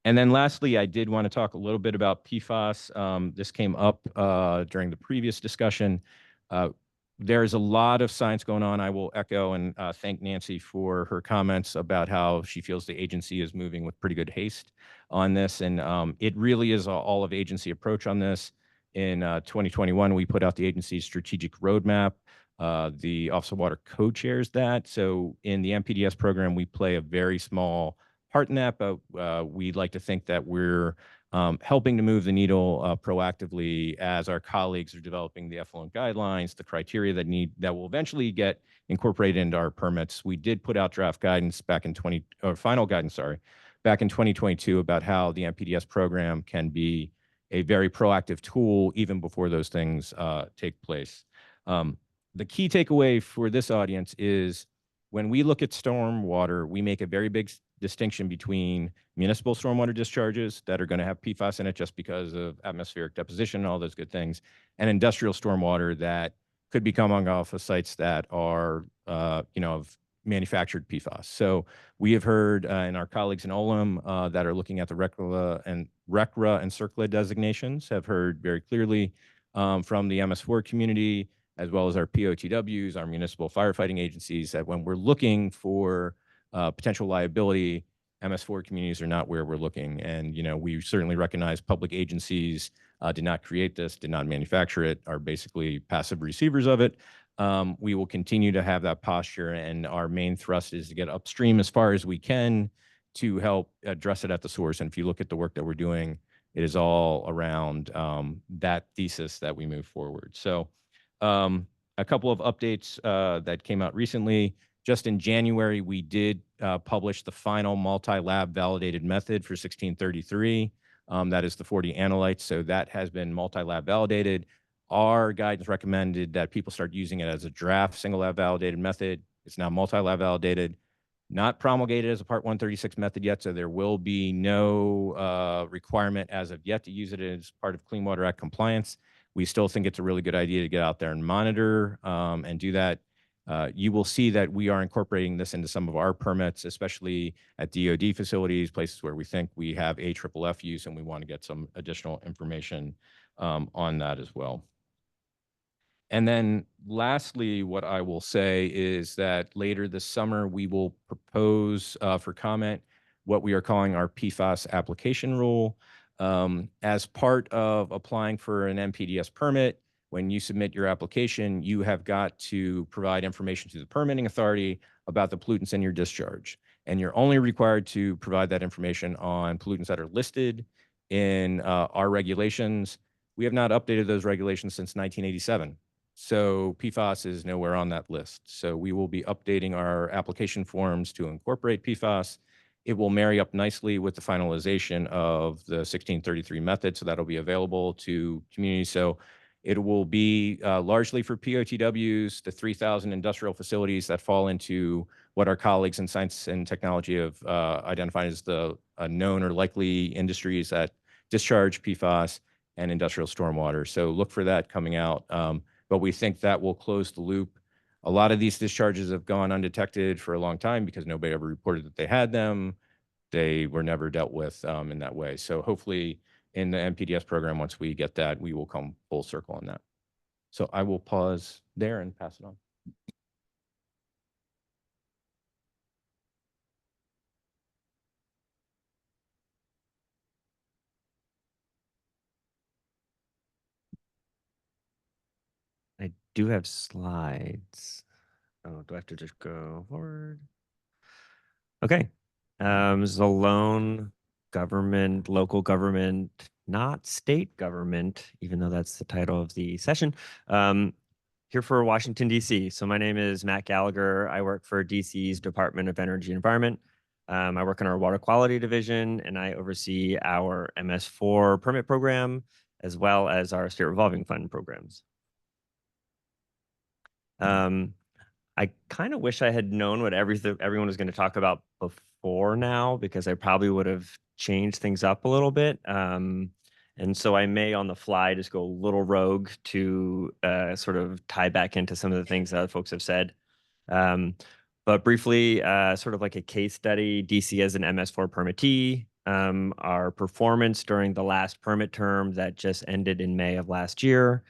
And then lastly, I did want to talk a little bit about PFAS. This came up during the previous discussion. There's a lot of science going on. I will echo and thank Nancy for her comments about how she feels the agency is moving with pretty good haste on this. And it really is an all of agency approach on this. In 2021, we put out the agency's strategic roadmap. The Office of Water co-chairs that. So in the MPDS program, we play a very small part in that, but we'd like to think that we're helping to move the needle proactively as our colleagues are developing the effluent guidelines, the criteria that will eventually get incorporated into our permits. We did put out draft guidance back in final guidance, back in 2022 about how the MPDS program can be a very proactive tool even before those things take place. The key takeaway for this audience is when we look at stormwater, we make a very big distinction between municipal stormwater discharges that are going to have PFAS in it just because of atmospheric deposition and all those good things, and industrial stormwater that could be coming off of sites that are, of manufactured PFAS. So we have heard, and our colleagues in OLM that are looking at the RCRA and CERCLA designations have heard very clearly from the MS4 community, as well as our POTWs, our municipal firefighting agencies, that when we're looking for potential liability, MS4 communities are not where we're looking. And, we certainly recognize public agencies did not create this, did not manufacture it, are basically passive receivers of it. We will continue to have that posture, and our main thrust is to get upstream as far as we can to help address it at the source. And if you look at the work that we're doing, it is all around that thesis that we move forward. So a couple of updates that came out recently. Just in January, we did publish the final multi-lab validated method for 1633. That is the 40 analytes. So that has been multi-lab validated. Our guidance recommended that people start using it as a draft single lab validated method. It's now multi-lab validated, not promulgated as a Part 136 method yet. So there will be no requirement as of yet to use it as part of Clean Water Act compliance. We still think it's a really good idea to get out there and monitor and do that. You will see that we are incorporating this into some of our permits, especially at DOD facilities, places where we think we have AFFF use, and we want to get some additional information on that as well. And then lastly, what I will say is that later this summer, we will propose for comment what we are calling our PFAS application rule. As part of applying for an MPDS permit, when you submit your application, you have got to provide information to the permitting authority about the pollutants in your discharge. And you're only required to provide that information on pollutants that are listed in our regulations. We have not updated those regulations since 1987. So PFAS is nowhere on that list. So we will be updating our application forms to incorporate PFAS. It will marry up nicely with the finalization of the 1633 method. So that'll be available to communities. So it will be largely for POTWs, the 3,000 industrial facilities that fall into what our colleagues in science and technology have identified as the known or likely industries that discharge PFAS and industrial stormwater. So look for that coming out. But we think that will close the loop. A lot of these discharges have gone undetected for a long time because nobody ever reported that they had them. They were never dealt with in that way. So hopefully in the MPDS program, once we get that, we will come full circle on that. So I will pause there and pass it on. I do have slides. Oh, do I have to just go forward? Okay. This is a lone government, local government, not state government, even though that's the title of the session. here for Washington, D.C. So my name is Matt Gallagher. I work for D.C.'s Department of Energy and Environment. I work in our water quality division, and I oversee our MS4 permit program, as well as our state revolving fund programs. I kind of wish I had known what everyone was going to talk about before now, because I probably would have changed things up a little bit. And so I may on the fly just go a little rogue to sort of tie back into some of the things that folks have said. But briefly, sort of like a case study, DC as an MS4 permittee, our performance during the last permit term that just ended in May of last year,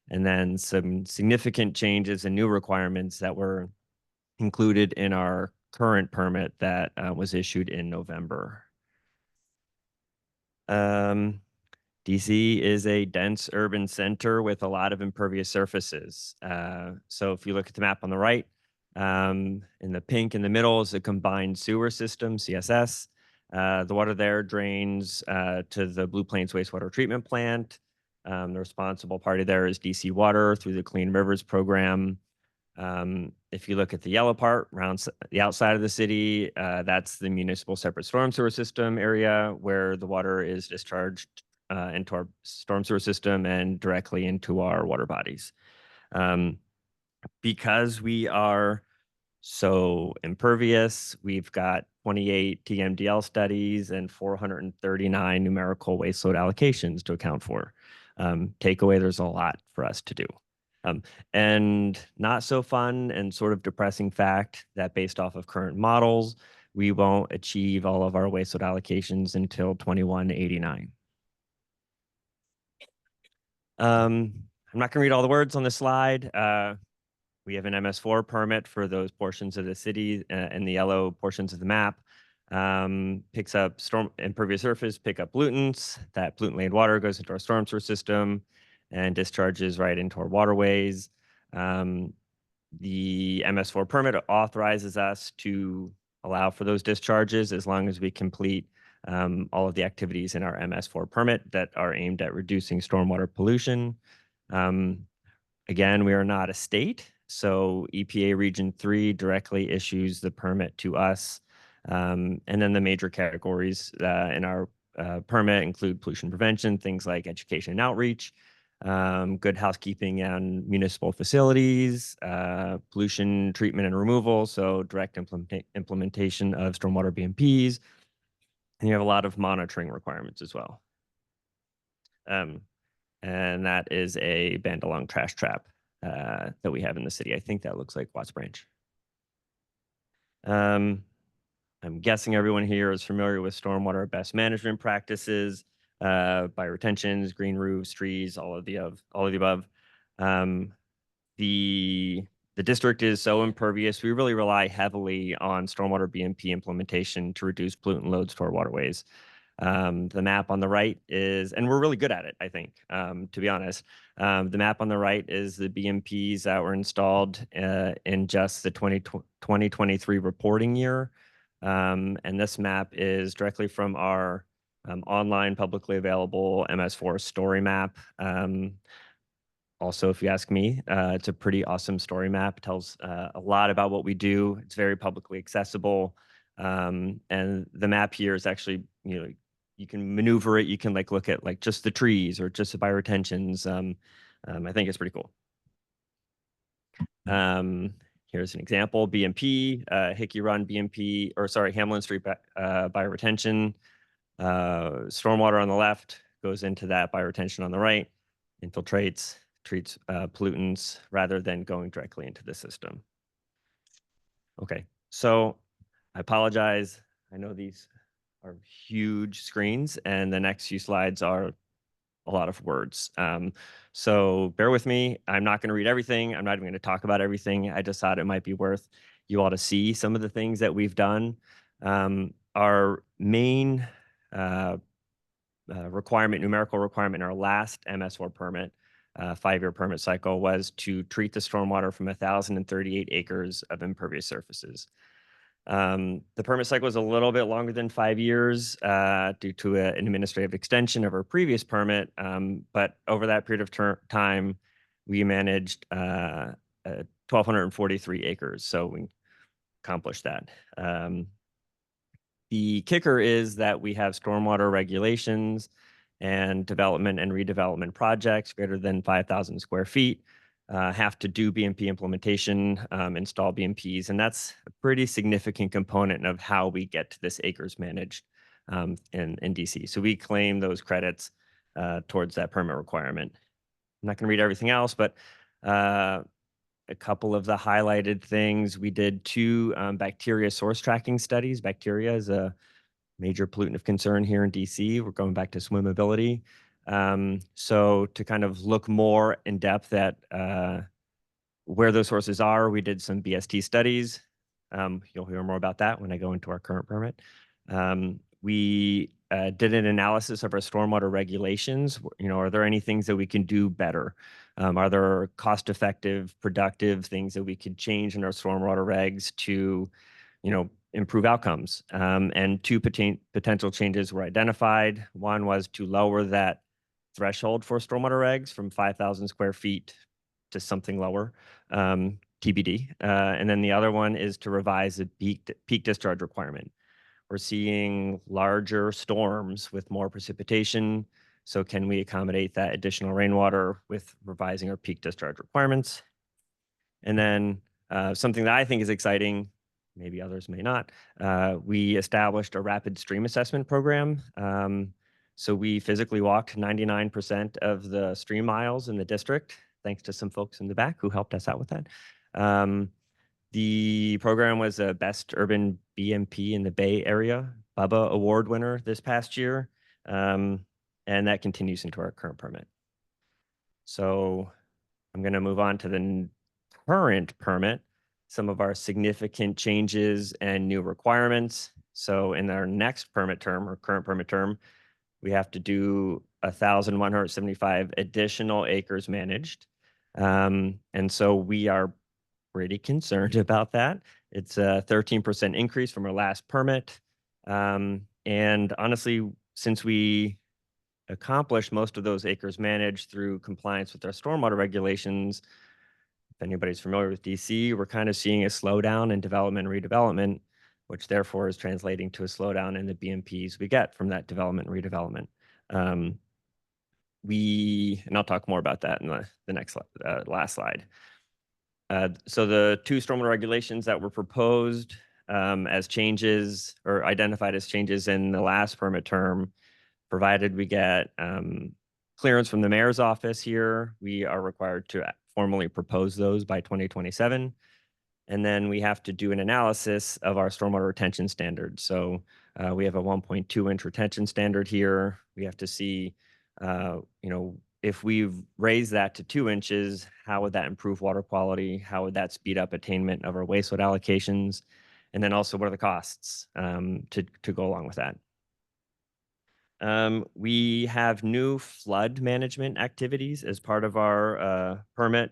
and then some significant changes and new requirements that were included in our current permit that was issued in November. DC is a dense urban center with a lot of impervious surfaces. So if you look at the map on the right, in the pink in the middle is a combined sewer system, CSS. The water there drains to the Blue Plains wastewater treatment plant. The responsible party there is DC Water through the Clean Rivers program. If you look at the yellow part around the outside of the city, that's the municipal separate storm sewer system area where the water is discharged into our storm sewer system and directly into our water bodies. Because we are so impervious, we've got 28 TMDL studies and 439 numerical waste load allocations to account for. Takeaway, there's a lot for us to do. And not so fun and sort of depressing fact that based off of current models, we won't achieve all of our waste load allocations until 2189. I'm not going to read all the words on this slide. We have an MS4 permit for those portions of the city and the yellow portions of the map. Picks up storm impervious surface, pick up pollutants. That pollutant-laden water goes into our storm sewer system and discharges right into our waterways. The MS4 permit authorizes us to allow for those discharges as long as we complete all of the activities in our MS4 permit that are aimed at reducing stormwater pollution. Again, we are not a state, so EPA Region 3 directly issues the permit to us. And then the major categories in our permit include pollution prevention, things like education and outreach, good housekeeping and municipal facilities, pollution treatment and removal, so direct implementation of stormwater BMPs, and you have a lot of monitoring requirements as well. And that is a band-along trash trap that we have in the city. I think that looks like Watts Branch. I'm guessing everyone here is familiar with stormwater best management practices, bioretentions, green roofs, trees, all of the above. The district is so impervious, we really rely heavily on stormwater BMP implementation to reduce pollutant loads to our waterways. The map on the right is, and we're really good at it, I think, to be honest. The map on the right is the BMPs that were installed in just the 2023 reporting year. And this map is directly from our online publicly available MS4 story map. Also, if you ask me, it's a pretty awesome story map. It tells a lot about what we do. It's very publicly accessible. And the map here is actually, you can maneuver it. You can look at just the trees or just the bioretentions. I think it's pretty cool. Here's an example, BMP, Hickey Run BMP, or sorry, Hamlin Street bioretention. Stormwater on the left goes into that bioretention on the right, infiltrates, treats pollutants rather than going directly into the system. Okay, so I apologize. I know these are huge screens and the next few slides are a lot of words. So bear with me. I'm not going to read everything. I'm not even going to talk about everything. I just thought it might be worth you all to see some of the things that we've done. Our main numerical requirement in our last MS4 permit, 5-year permit cycle, was to treat the stormwater from 1,038 acres of impervious surfaces. The permit cycle was a little bit longer than 5 years due to an administrative extension of our previous permit. But over that period of time, we managed 1,243 acres. So we accomplished that. The kicker is that we have stormwater regulations and development and redevelopment projects greater than 5,000 square feet have to do BMP implementation, install BMPs, and that's a pretty significant component of how we get to this acres managed in DC. So we claim those credits towards that permit requirement. I'm not going to read everything else, but a couple of the highlighted things, we did 2 bacteria source tracking studies. Bacteria is a major pollutant of concern here in DC. We're going back to swimmability. So to kind of look more in depth at where those sources are, we did some BST studies. You'll hear more about that when I go into our current permit. We did an analysis of our stormwater regulations. Are there any things that we can do better? Are there cost-effective, productive things that we could change in our stormwater regs to, improve outcomes? And 2 potential changes were identified. One was to lower that threshold for stormwater regs from 5,000 square feet to something lower, TBD. And then the other one is to revise the peak discharge requirement. We're seeing larger storms with more precipitation. So can we accommodate that additional rainwater with revising our peak discharge requirements? And then something that I think is exciting, maybe others may not, we established a rapid stream assessment program. So we physically walked 99% of the stream miles in the district, thanks to some folks in the back who helped us out with that. The program was a Best Urban BMP in the Bay Area, BUBBA Award winner this past year, and that continues into our current permit. So I'm going to move on to the current permit, some of our significant changes and new requirements. So in our next permit term or current permit term, we have to do 1,175 additional acres managed. And so we are pretty concerned about that. It's a 13% increase from our last permit. And honestly, since we accomplished most of those acres managed through compliance with our stormwater regulations, if anybody's familiar with DC, we're kind of seeing a slowdown in development and redevelopment, which therefore is translating to a slowdown in the BMPs we get from that development and redevelopment. And I'll talk more about that in the next last slide. So the 2 stormwater regulations that were proposed as changes or identified as changes in the last permit term, provided we get clearance from the mayor's office here, we are required to formally propose those by 2027. And then we have to do an analysis of our stormwater retention standards. So we have a 1.2 inch retention standard here. We have to see, if we've raised that to 2 inches, how would that improve water quality? How would that speed up attainment of our wastewater allocations? And then also, what are the costs to go along with that? We have new flood management activities as part of our permit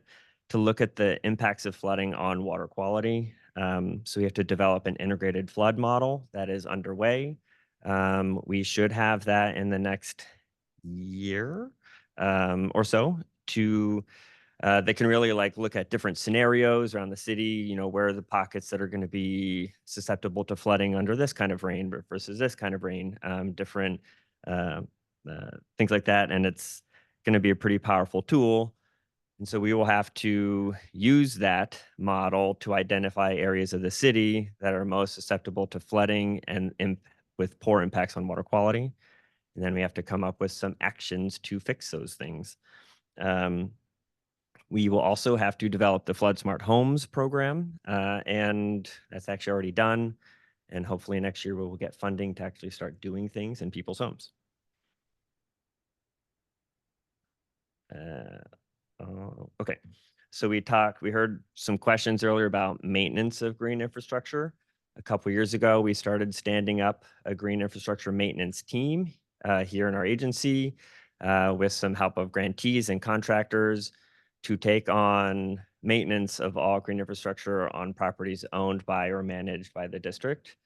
to look at the impacts of flooding on water quality. So we have to develop an integrated flood model that is underway. We should have that in the next year or so to they can really look at different scenarios around the city, where are the pockets that are going to be susceptible to flooding under this kind of rain versus this kind of rain, different things like that. And it's going to be a pretty powerful tool. And so we will have to use that model to identify areas of the city that are most susceptible to flooding and with poor impacts on water quality. And then we have to come up with some actions to fix those things. We will also have to develop the Flood Smart Homes program, and that's actually already done. And hopefully next year we will get funding to actually start doing things in people's homes. Okay, so we heard some questions earlier about maintenance of green infrastructure. A couple years ago, we started standing up a green infrastructure maintenance team here in our agency with some help of grantees and contractors to take on maintenance of all green infrastructure on properties owned by or managed by the district.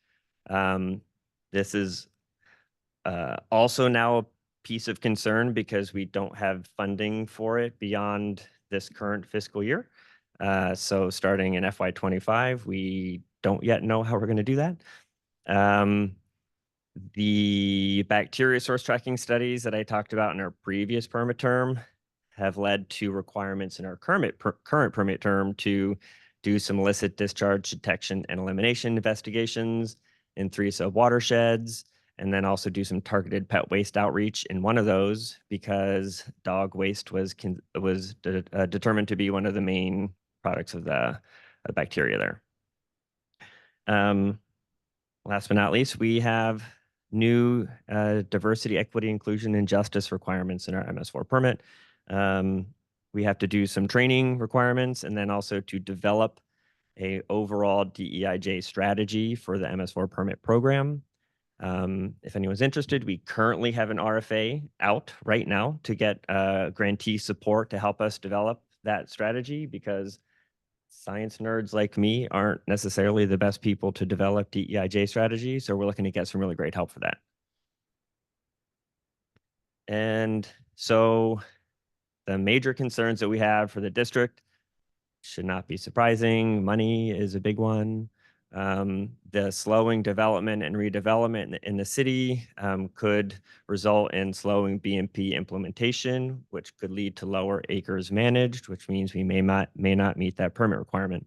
This is also now a piece of concern because we don't have funding for it beyond this current fiscal year. So starting in FY25, we don't yet know how we're going to do that. The bacteria source tracking studies that I talked about in our previous permit term have led to requirements in our current permit term to do some illicit discharge detection and elimination investigations in 3 sub-watersheds, and then also do some targeted pet waste outreach in one of those because dog waste was determined to be one of the main products of the bacteria there. Last but not least, we have new diversity, equity, inclusion, and justice requirements in our MS4 permit. We have to do some training requirements and then also to develop a overall DEIJ strategy for the MS4 permit program. If anyone's interested, we currently have an RFA out right now to get grantee support to help us develop that strategy because science nerds like me aren't necessarily the best people to develop DEIJ strategy. So we're looking to get some really great help for that. And so the major concerns that we have for the district should not be surprising. Money is a big one. The slowing development and redevelopment in the city could result in slowing BMP implementation, which could lead to lower acres managed, which means we may not meet that permit requirement.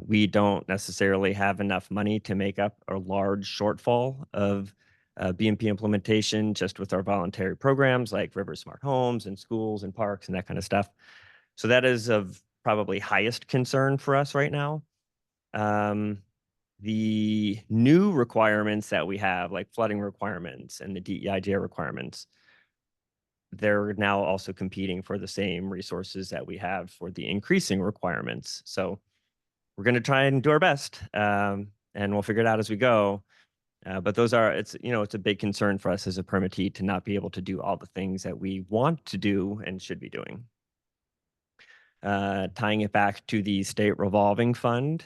We don't necessarily have enough money to make up a large shortfall of BMP implementation just with our voluntary programs like River Smart Homes and schools and parks and that kind of stuff. So that is of probably highest concern for us right now. The new requirements that we have, like flooding requirements and the DEIJ requirements, they're now also competing for the same resources that we have for the increasing requirements. So we're going to try and do our best, and we'll figure it out as we go. But those are, it's a big concern for us as a permittee to not be able to do all the things that we want to do and should be doing. Tying it back to the state revolving fund,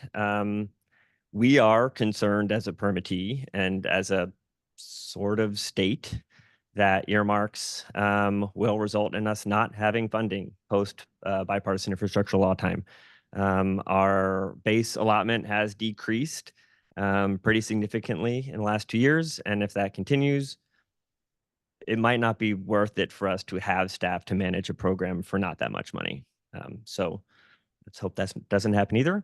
we are concerned as a permittee and as a sort of state that earmarks will result in us not having funding post bipartisan infrastructure law time. Our base allotment has decreased pretty significantly in the last 2 years. And if that continues, it might not be worth it for us to have staff to manage a program for not that much money. So let's hope that doesn't happen either.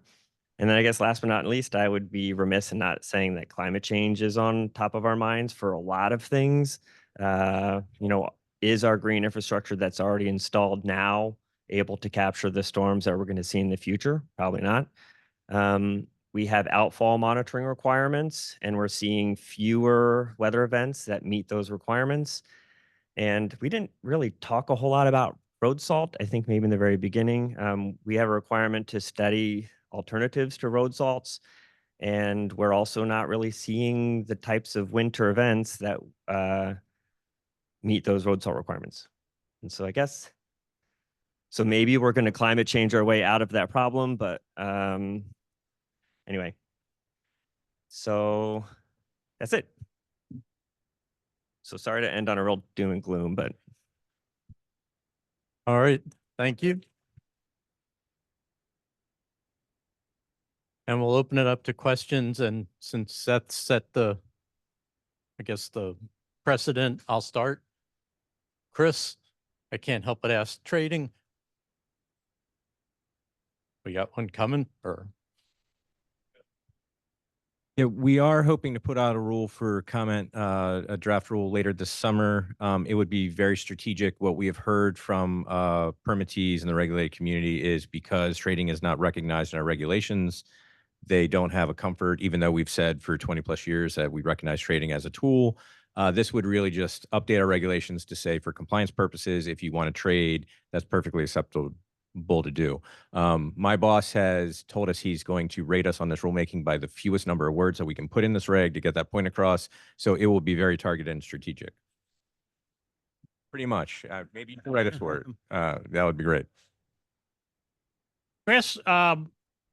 And then I guess last but not least, I would be remiss in not saying that climate change is on top of our minds for a lot of things. Is our green infrastructure that's already installed now able to capture the storms that we're going to see in the future? Probably not. We have outfall monitoring requirements, and we're seeing fewer weather events that meet those requirements. And we didn't really talk a whole lot about road salt. I think maybe in the very beginning, we have a requirement to study alternatives to road salts. And we're also not really seeing the types of winter events that meet those road salt requirements. And so I guess, so maybe we're going to climate change our way out of that problem, but anyway, so that's it. So sorry to end on a real doom and gloom, but. All right, thank you. And we'll open it up to questions. And since Seth set the precedent, I'll start. Chris, I can't help but ask, trading. We got one coming, or? Yeah, we are hoping to put out a rule for comment, a draft rule later this summer. It would be very strategic. What we have heard from permittees in the regulated community is because trading is not recognized in our regulations, they don't have a comfort, even though we've said for 20 plus years that we recognize trading as a tool. This would really just update our regulations to say for compliance purposes, if you want to trade, that's perfectly acceptable to do. My boss has told us he's going to rate us on this rulemaking by the fewest number of words that we can put in this reg to get that point across. So it will be very targeted and strategic. Pretty much. Maybe you can write us for it. That would be great. Chris,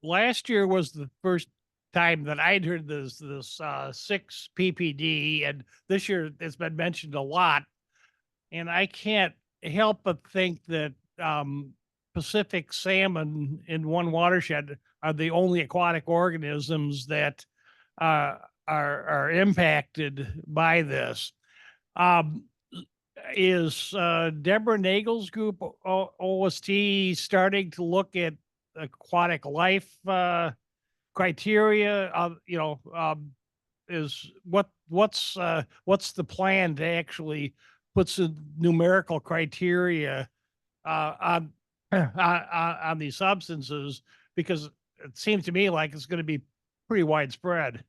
last year was the first time that I'd heard this 6 PPD, and this year it's been mentioned a lot. And I can't help but think that Pacific salmon in one watershed are the only aquatic organisms that are impacted by this. Is Deborah Nagel's group OST starting to look at aquatic life criteria? Is what's the plan to actually put some numerical criteria on these substances? Because it seems to me like it's going to be pretty widespread.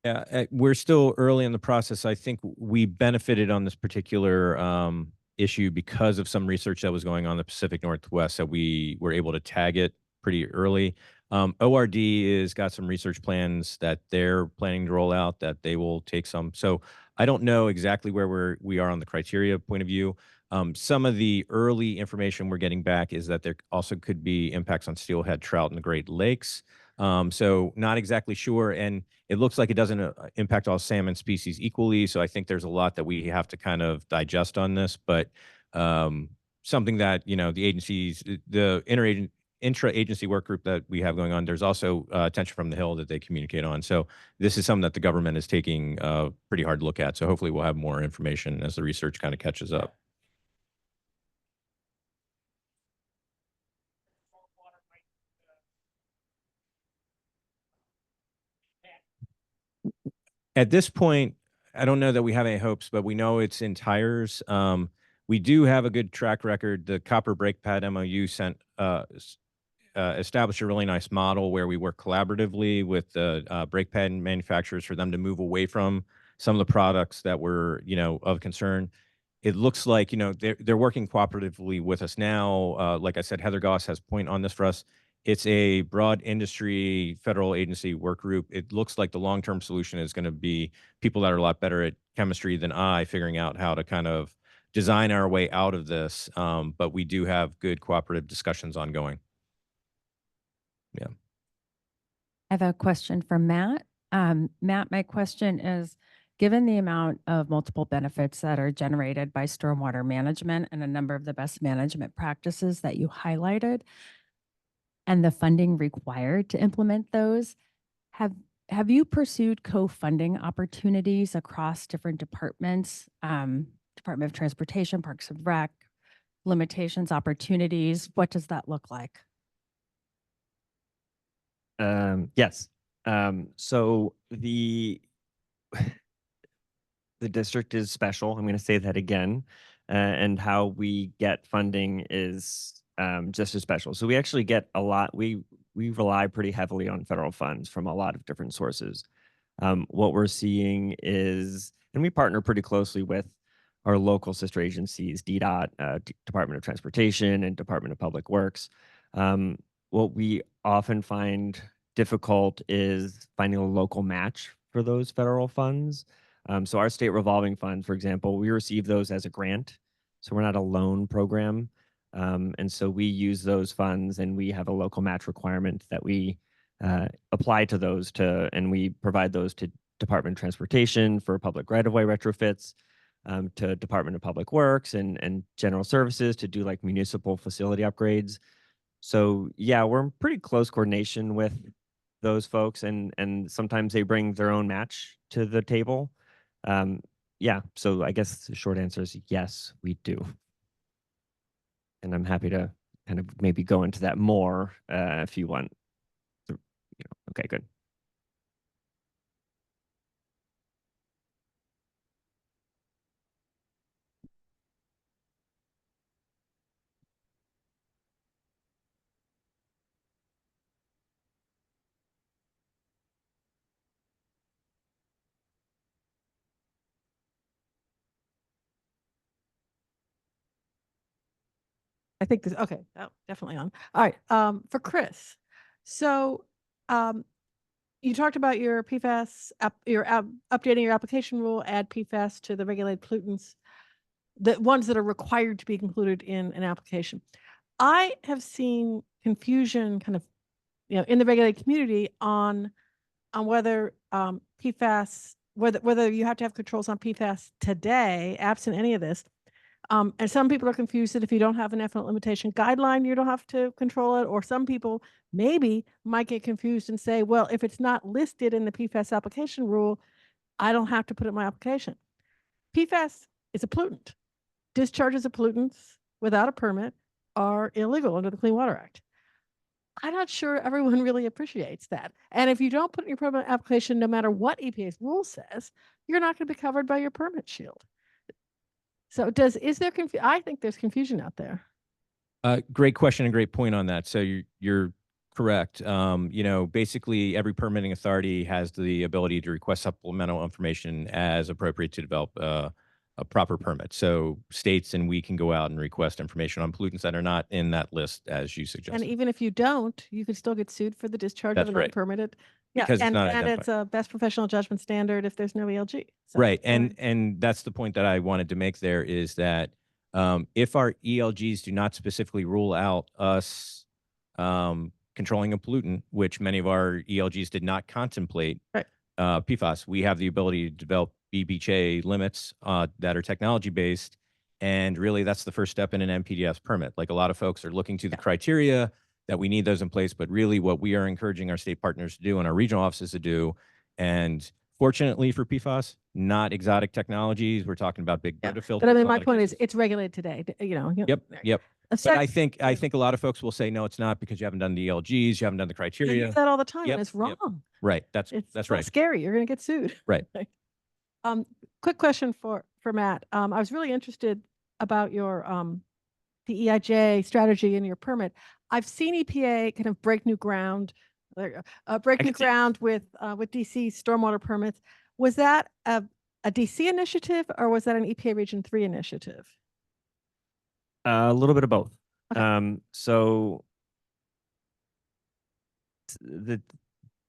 Yeah, we're still early in the process. I think we benefited on this particular issue because of some research that was going on in the Pacific Northwest, that we were able to tag it pretty early. ORD has got some research plans that they're planning to roll out, that they will take some. So I don't know exactly where we are on the criteria point of view. Some of the early information we're getting back is that there also could be impacts on steelhead trout in the Great Lakes. So not exactly sure. And it looks like it doesn't impact all salmon species equally. So I think there's a lot that we have to kind of digest on this, but something that, the agencies, the intra-agency work group that we have going on, there's also attention from the Hill that they communicate on. So this is something that the government is taking a pretty hard look at. So hopefully we'll have more information as the research kind of catches up. At this point, I don't know that we have any hopes, but we know it's in tires. We do have a good track record. The copper brake pad MOU established a really nice model where we work collaboratively with the brake pad manufacturers for them to move away from some of the products that were, of concern. It looks like, they're working cooperatively with us now. Like I said, Heather Goss has a point on this for us. It's a broad industry federal agency work group. It looks like the long-term solution is going to be people that are a lot better at chemistry than I, figuring out how to kind of design our way out of this. But we do have good cooperative discussions ongoing. Yeah. I have a question for Matt. Matt, my question is, given the amount of multiple benefits that are generated by stormwater management and a number of the best management practices that you highlighted, and the funding required to implement those, have you pursued co-funding opportunities across different departments, Department of Transportation, Parks and Rec, limitations, opportunities? What does that look like? Yes. So the district is special. I'm going to say that again. And how we get funding is just as special. So we actually get a lot. We rely pretty heavily on federal funds from a lot of different sources. What we're seeing is, and we partner pretty closely with our local sister agencies, DDOT, Department of Transportation, and Department of Public Works. What we often find difficult is finding a local match for those federal funds. So our state revolving fund, for example, we receive those as a grant. So we're not a loan program. And so we use those funds, and we have a local match requirement that we apply to those and we provide those to Department of Transportation for public right-of-way retrofits, to Department of Public Works and General Services to do like municipal facility upgrades. So yeah, we're in pretty close coordination with those folks, and sometimes they bring their own match to the table. Yeah, so I guess the short answer is yes, we do. And I'm happy to kind of maybe go into that more if you want. Okay, good. I think this, okay, oh, definitely on. All right, for Chris. So you talked about your PFAS, updating your application rule, add PFAS to the regulated pollutants, the ones that are required to be included in an application. I have seen confusion kind of, in the regulated community on whether PFAS, whether you have to have controls on PFAS today, absent any of this, And some people are confused that if you don't have an effluent limitation guideline, you don't have to control it. Or some people maybe might get confused and say, well, if it's not listed in the PFAS application rule, I don't have to put it in my application. PFAS is a pollutant. Discharges of pollutants without a permit are illegal under the Clean Water Act. I'm not sure everyone really appreciates that. And if you don't put in your permit application, no matter what EPA's rule says, you're not going to be covered by your permit shield. So is there confusion? I think there's confusion out there. Great question and great point on that. So you're correct. Basically every permitting authority has the ability to request supplemental information as appropriate to develop a proper permit. So states and we can go out and request information on pollutants that are not in that list, as you suggested. And even if you don't, you could still get sued for the discharge of an right. unpermitted. Because it's and, not and it's identified. a best professional judgment standard if there's no ELG. So, Right. yeah. And that's the point that I wanted to make there is that if our ELGs do not specifically rule out us controlling a pollutant, which many of our ELGs did not contemplate, right. PFAS, we have the ability to develop BBHA limits that are technology based. And really that's the first step in an NPDES permit. Like a lot of folks are looking to the criteria that we need those in place, but really what we are encouraging our state partners to do and our regional offices to do. And fortunately for PFAS, not exotic technologies. We're talking about big Brita filters. But I mean, my point is it's regulated today, Yep. But I think a lot of folks will say, no, it's not because you haven't done the ELGs, you haven't done the I criteria. hear that all the time, Yep, and it's wrong. yep. Right. That's It's right. scary. You're going to get sued. Right. Quick question for Matt. I was really interested about your the EIJ strategy in your permit. I've seen EPA kind of break new ground. Break new ground with DC stormwater permits. Was that a DC initiative or was that an EPA Region 3 initiative? A little bit of both. So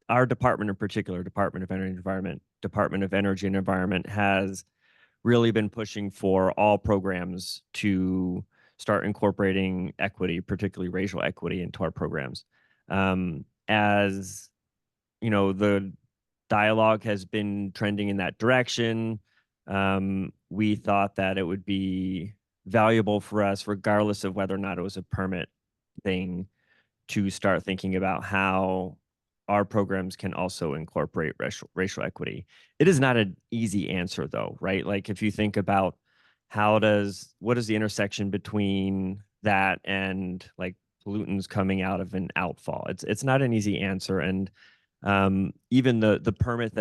our department in particular, Department of Energy and Environment has really been pushing for all programs to start incorporating equity, particularly racial equity, into our programs. As you know, the dialogue has been trending in that direction. We thought that it would be valuable for us, regardless of whether or not it was a permit thing, to start thinking about how our programs can also incorporate racial equity. It is not an easy answer though, right? Like if you think about what is the intersection between that and like pollutants coming out of an outfall? It's not an easy answer. And even the permit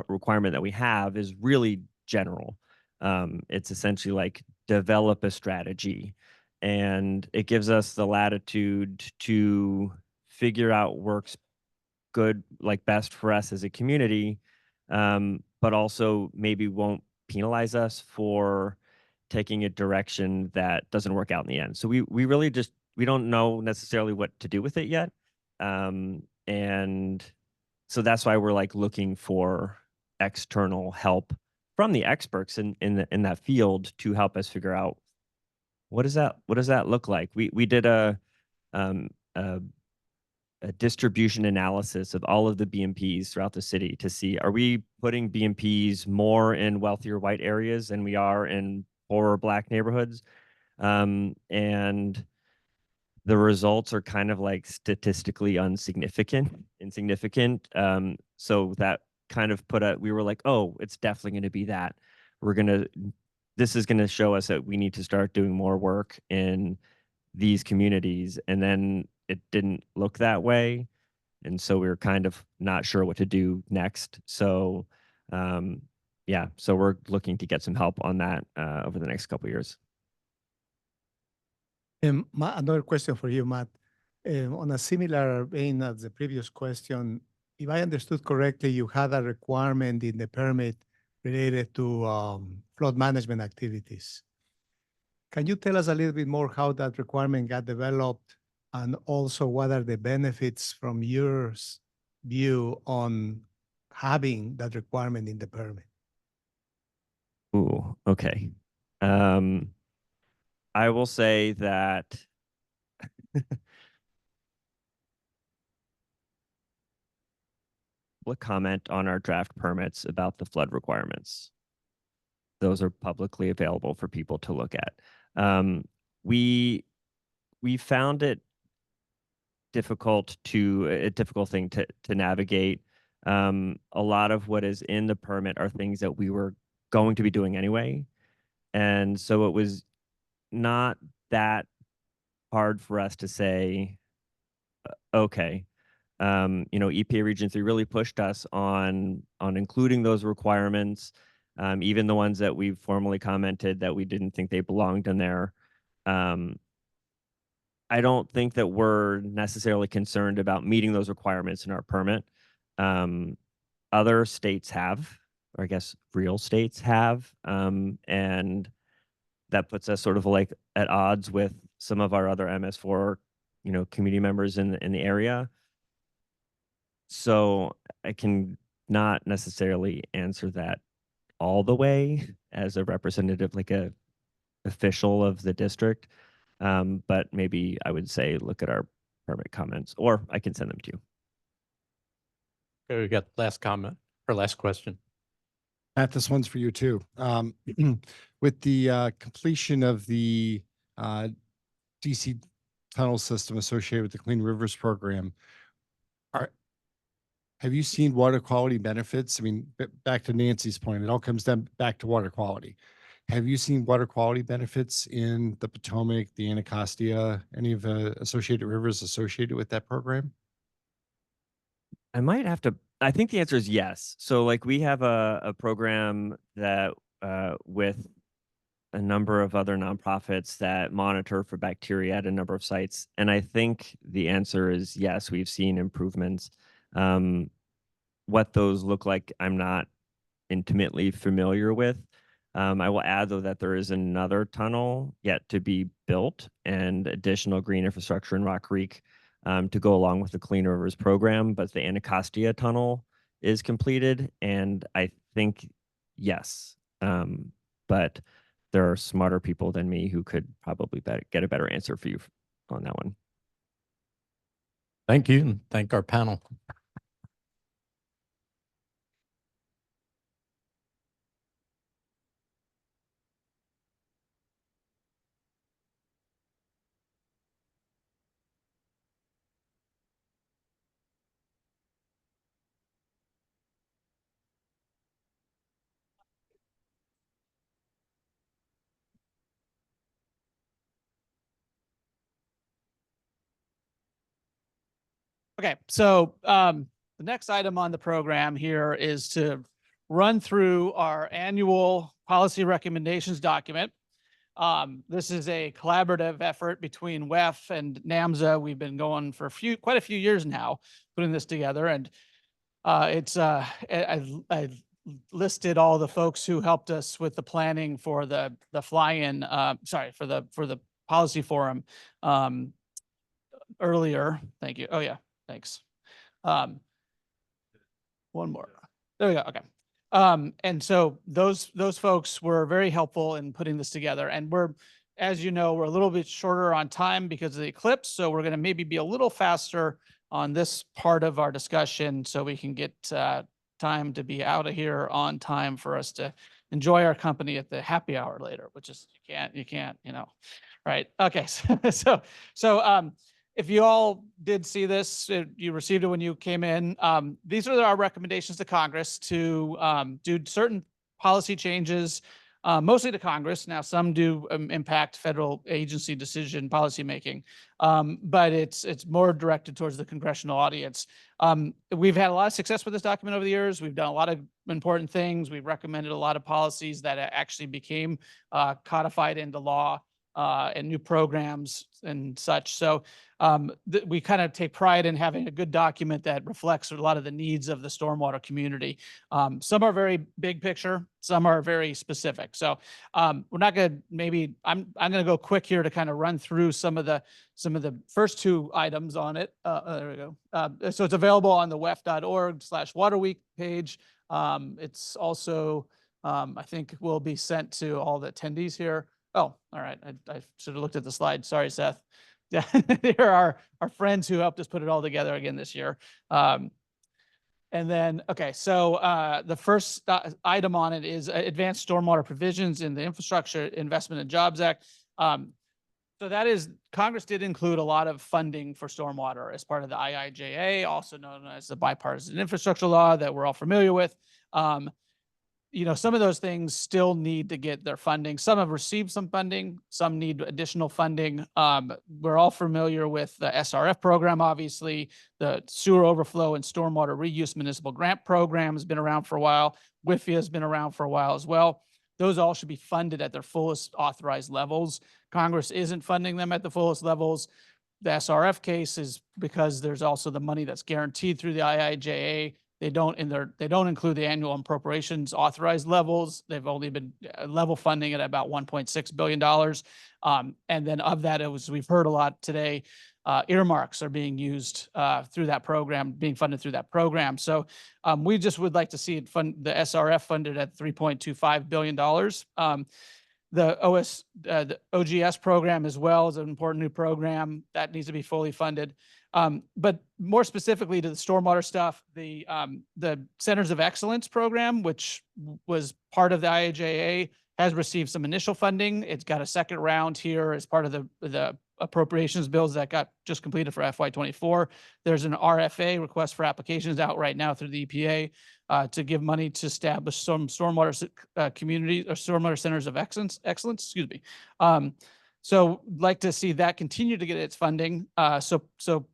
requirement that we have is really general. It's essentially like develop a strategy, and it gives us the latitude to figure out works good, like best for us as a community, but also maybe won't penalize us for taking a direction that doesn't work out in the end. So we really we don't know necessarily what to do with it yet. And so that's why we're like looking for external help from the experts in that field to help us figure out what does that look like. We did a distribution analysis of all of the BMPs throughout the city to see, are we putting BMPs more in wealthier white areas than we are in poorer Black neighborhoods? And the results are kind of like statistically insignificant. So that kind of we were like, oh, it's definitely going to be that. This is going to show us that we need to start doing more work in these communities. And then it didn't look that way. And so we were kind of not sure what to do next. So so we're looking to get some help on that over the next couple of years. Another question for you, Matt. On a similar vein as the previous question, if I understood correctly, you had a requirement in the permit related to flood management activities. Can you tell us a little bit more how that requirement got developed, and also what are the benefits from your view on having that requirement in the permit? Ooh, okay. I will say that we'll comment on our draft permits about the flood requirements. those are publicly available for people to look at. We found it a difficult thing to navigate. A lot of what is in the permit are things that we were going to be doing anyway. And so it was not that hard for us to say, okay, EPA Region 3 really pushed us on including those requirements, even the ones that we formally commented that we didn't think they belonged in there. I don't think that we're necessarily concerned about meeting those requirements in our permit. Other states have, or I guess real states have, and that puts us sort of like at odds with some of our other MS4, community members in the area. So I can not necessarily answer that all the way as a representative, like a official of the district. But maybe I would say look at our permit comments, or I can send them to you. Okay, we got last comment or last question. Matt, this one's for you too. With the completion of the DC tunnel system associated with the Clean Rivers program, have you seen water quality benefits? I mean, back to Nancy's point, it all comes down back to water quality. Have you seen water quality benefits in the Potomac, the Anacostia, any of the associated rivers associated with that program? I think the answer is yes. So like we have a program that with a number of other nonprofits that monitor for bacteria at a number of sites. And I think the answer is yes, we've seen improvements. What those look like, I'm not intimately familiar with. I will add, though, that there is another tunnel yet to be built and additional green infrastructure in Rock Creek to go along with the Clean Rivers program. But the Anacostia tunnel is completed, and I think yes. But there are smarter people than me who could probably get a better answer for you on that one. Thank you, and thank our panel. Okay, so the next item on the program here is to run through our annual policy recommendations document. This is a collaborative effort between WEF and NAMSA. We've been going for quite a few years now, putting this together, and I listed all the folks who helped us with the planning for the fly-in. For the policy forum earlier. Thank you. Oh yeah. Thanks. One more. There we go. Okay. And so those folks were very helpful in putting this together. And we're, as you know, we're a little bit shorter on time because of the eclipse. So we're going to maybe be a little faster on this part of our discussion so we can get time to be out of here on time for us to enjoy our company at the happy hour later, which is you can't, right. Okay. So if you all did see this, you received it when you came in. These are our recommendations to Congress to do certain policy changes, mostly to Congress. Now, some do impact federal agency decision policymaking, but it's more directed towards the congressional audience. We've had a lot of success with this document over the years. We've done a lot of important things. We've recommended a lot of policies that actually became codified into law and new programs and such. So we kind of take pride in having a good document that reflects a lot of the needs of the stormwater community. Some are very big picture, some are very specific. So we're not going to I'm going to go quick here to kind of run through some of the first two items on it. There we go. So it's available on the wef.org/waterweek page. It's also, I think, will be sent to all the attendees here. Oh, all right. I should have looked at the slide. Sorry, Seth. Yeah, here are our friends who helped us put it all together again this year. And then, okay, so the first item on it is advanced stormwater provisions in the Infrastructure Investment and Jobs Act. So that is, Congress did include a lot of funding for stormwater as part of the IIJA, also known as the Bipartisan Infrastructure Law that we're all familiar with. You know, some of those things still need to get their funding. Some have received some funding, some need additional funding. We're all familiar with the SRF program, obviously. The sewer overflow and stormwater reuse municipal grant program has been around for a while. WIFIA has been around for a while as well. Those all should be funded at their fullest authorized levels. Congress isn't funding them at the fullest levels. The SRF case is because there's also the money that's guaranteed through the IIJA. They don't include the annual appropriations authorized levels. They've only been level funding at about $1.6 billion. And then of that, we've heard a lot today, earmarks are being used through that program, being funded through that program. So we just would like to see it the SRF funded at $3.25 billion. The OGS program as well is an important new program that needs to be fully funded. But more specifically to the stormwater stuff, the Centers of Excellence program, which was part of the IIJA, has received some initial funding. It's got a second round here as part of the appropriations bills that got just completed for FY24. There's an RFA, request for applications, out right now through the EPA to give money to establish some stormwater community or stormwater centers of excellence. Excuse me. So like to see that continue to get its funding. So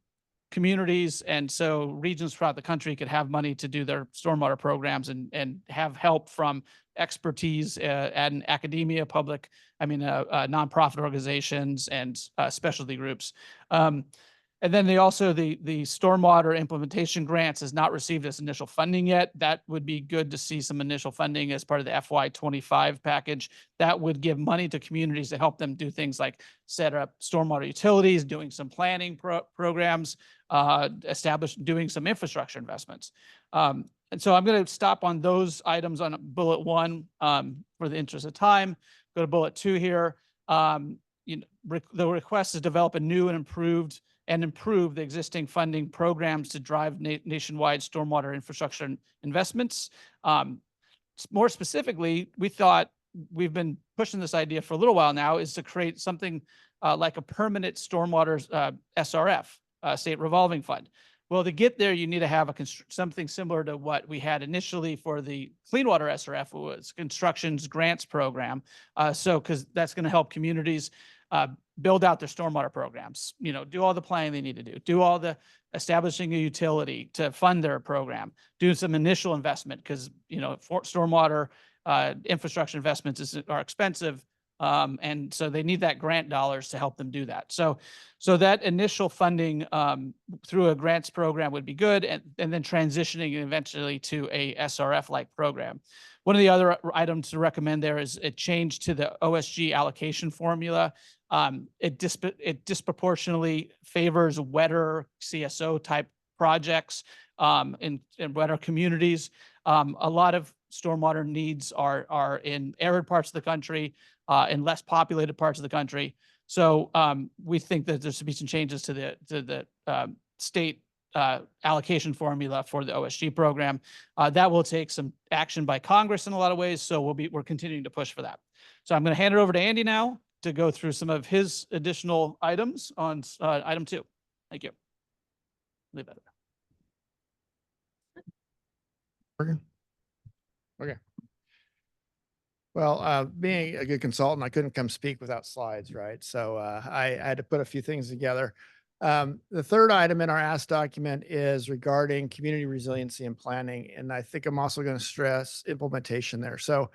communities and so regions throughout the country could have money to do their stormwater programs and have help from expertise and academia, nonprofit organizations and specialty groups. And then the stormwater implementation grants has not received its initial funding yet. That would be good to see some initial funding as part of the FY25 package. That would give money to communities to help them do things like set up stormwater utilities, doing some planning programs, doing some infrastructure investments. And so I'm going to stop on those items on bullet 1 for the interest of time. Go to bullet 2 here. The request is develop a new and improve the existing funding programs to drive nationwide stormwater infrastructure investments. More specifically, we thought we've been pushing this idea for a little while now is to create something like a permanent stormwater SRF, state revolving fund. Well, to get there, you need to have something similar to what we had initially for the Clean Water SRF, was construction's grants program. Because that's going to help communities build out their stormwater programs, do all the planning they need to do all the establishing a utility to fund their program, do some initial investment because, stormwater infrastructure investments are expensive. And so they need that grant dollars to help them do that. So that initial funding through a grants program would be good, and then transitioning eventually to a SRF-like program. One of the other items to recommend there is a change to the OSG allocation formula. It disproportionately favors wetter CSO type projects in wetter communities. A lot of stormwater needs are in arid parts of the country, in less populated parts of the country. So we think that there should be some changes to the state allocation formula for the OSG program. That will take some action by Congress in a lot of ways. So we're continuing to push for that. So I'm going to hand it over to Andy now to go through some of his additional items on item 2. Thank you. Leave that there. Okay. Well, being a good consultant, I couldn't come speak without slides, right? So I had to put a few things together. The third item in our ask document is regarding community resiliency and planning. And I think I'm also going to stress implementation there. So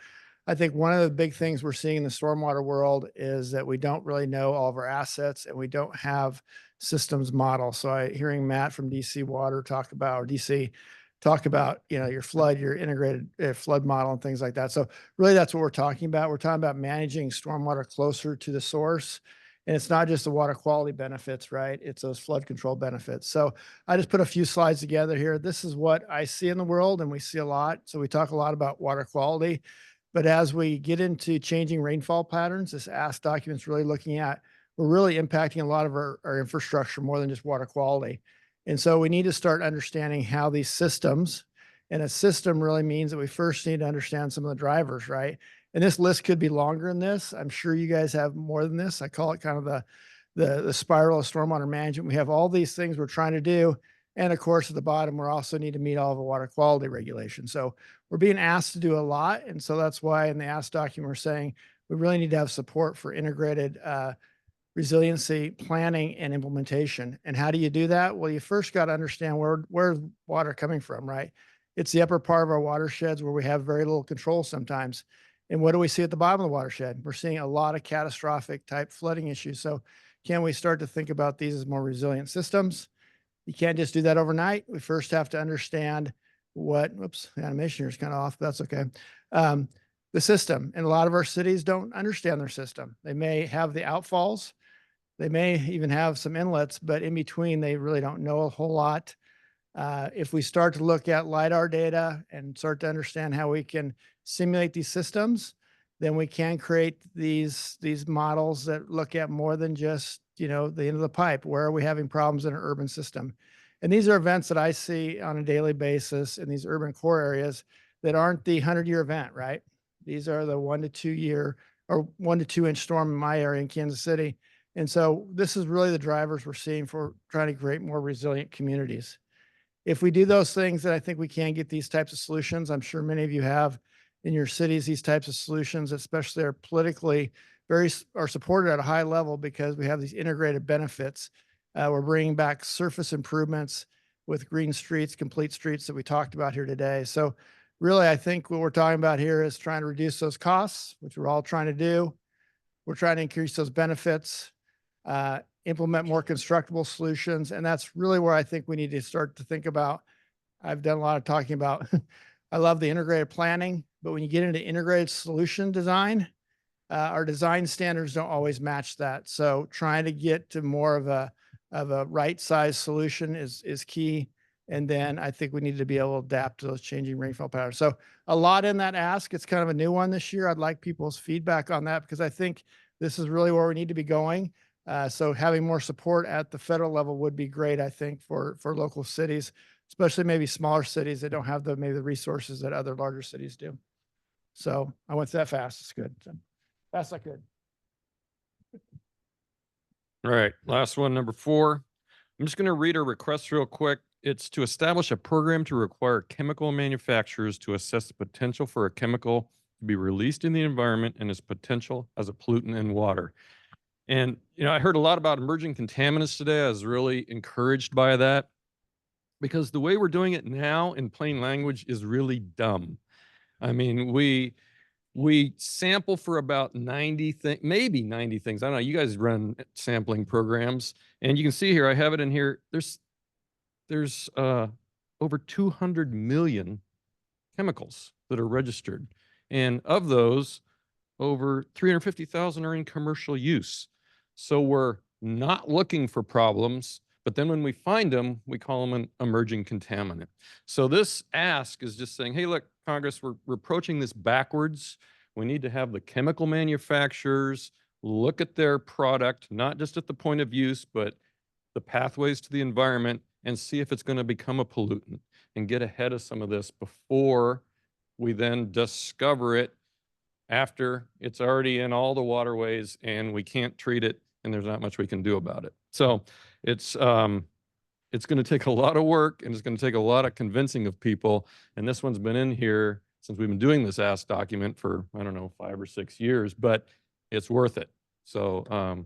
I think one of the big things we're seeing in the stormwater world is that we don't really know all of our assets and we don't have systems model. So hearing Matt from DC Water talk about your flood, your integrated flood model and things like that. So really that's what we're talking about. We're talking about managing stormwater closer to the source. And it's not just the water quality benefits, right? It's those flood control benefits. So I just put a few slides together here. This is what I see in the world, and we see a lot. So we talk a lot about water quality. But as we get into changing rainfall patterns, this ask document's really looking at, we're really impacting a lot of our infrastructure more than just water quality. And so we need to start understanding how these systems And a system really means that we first need to understand some of the drivers, right? And this list could be longer than this. I'm sure you guys have more than this. I call it kind of the spiral of stormwater management. We have all these things we're trying to do. And of course, at the bottom, we also need to meet all the water quality regulations. So we're being asked to do a lot. And so that's why in the ask document, we're saying we really need to have support for integrated resiliency planning and implementation. And how do you do that? Well, you first got to understand where's water coming from, right? It's the upper part of our watersheds where we have very little control sometimes. And what do we see at the bottom of the watershed? We're seeing a lot of catastrophic type flooding issues. So can we start to think about these as more resilient systems? You can't just do that overnight. We first have to understand what, whoops, the animation here is kind of off, but that's okay. The system, and a lot of our cities don't understand their system. They may have the outfalls. They may even have some inlets, but in between, they really don't know a whole lot. If we start to look at LiDAR data and start to understand how we can simulate these systems, then we can create these models that look at more than just, the end of the pipe. Where are we having problems in our urban system? And these are events that I see on a daily basis in these urban core areas that aren't the 100-year event, right? These are the 1 to 2 year or 1 to 2 inch storm in my area in Kansas City. And so this is really the drivers we're seeing for trying to create more resilient communities. If we do those things, then I think we can get these types of solutions. I'm sure many of you have in your cities these types of solutions, especially they're politically are supported at a high level because we have these integrated benefits. We're bringing back surface improvements with green streets, complete streets that we talked about here today. So really, I think what we're talking about here is trying to reduce those costs, which we're all trying to do. We're trying to increase those benefits, implement more constructible solutions. And that's really where I think we need to start to think about. I've done a lot of talking about, I love the integrated planning, but when you get into integrated solution design, our design standards don't always match that. So trying to get to more of a right size solution is key. And then I think we need to be able to adapt to those changing rainfall patterns. So a lot in that ask. It's kind of a new one this year. I'd like people's feedback on that because I think this is really where we need to be going. So having more support at the federal level would be great, I think, for local cities, especially maybe smaller cities that don't have maybe the resources that other larger cities do. So I went that fast. It's good. So, fast I could. All right, last one, number 4. I'm just going to read a request real quick. It's to establish a program to require chemical manufacturers to assess the potential for a chemical to be released in the environment and its potential as a pollutant in water. And, I heard a lot about emerging contaminants today. I was really encouraged by that because the way we're doing it now in plain language is really dumb. I mean, we sample for about 90 things, maybe 90 things. I don't know. You guys run sampling programs, and you can see here, I have it in here. There's over 200 million chemicals that are registered. And of those, over 350,000 are in commercial use. So we're not looking for problems, but then when we find them, we call them an emerging contaminant. So this ask is just saying, hey, look, Congress, we're approaching this backwards. We need to have the chemical manufacturers look at their product, not just at the point of use, but the pathways to the environment and see if it's going to become a pollutant and get ahead of some of this before we then discover it after it's already in all the waterways and we can't treat it and there's not much we can do about it. So it's going to take a lot of work and it's going to take a lot of convincing of people. And this one's been in here since we've been doing this ask document for, I don't know, 5 or 6 years, but it's worth it. So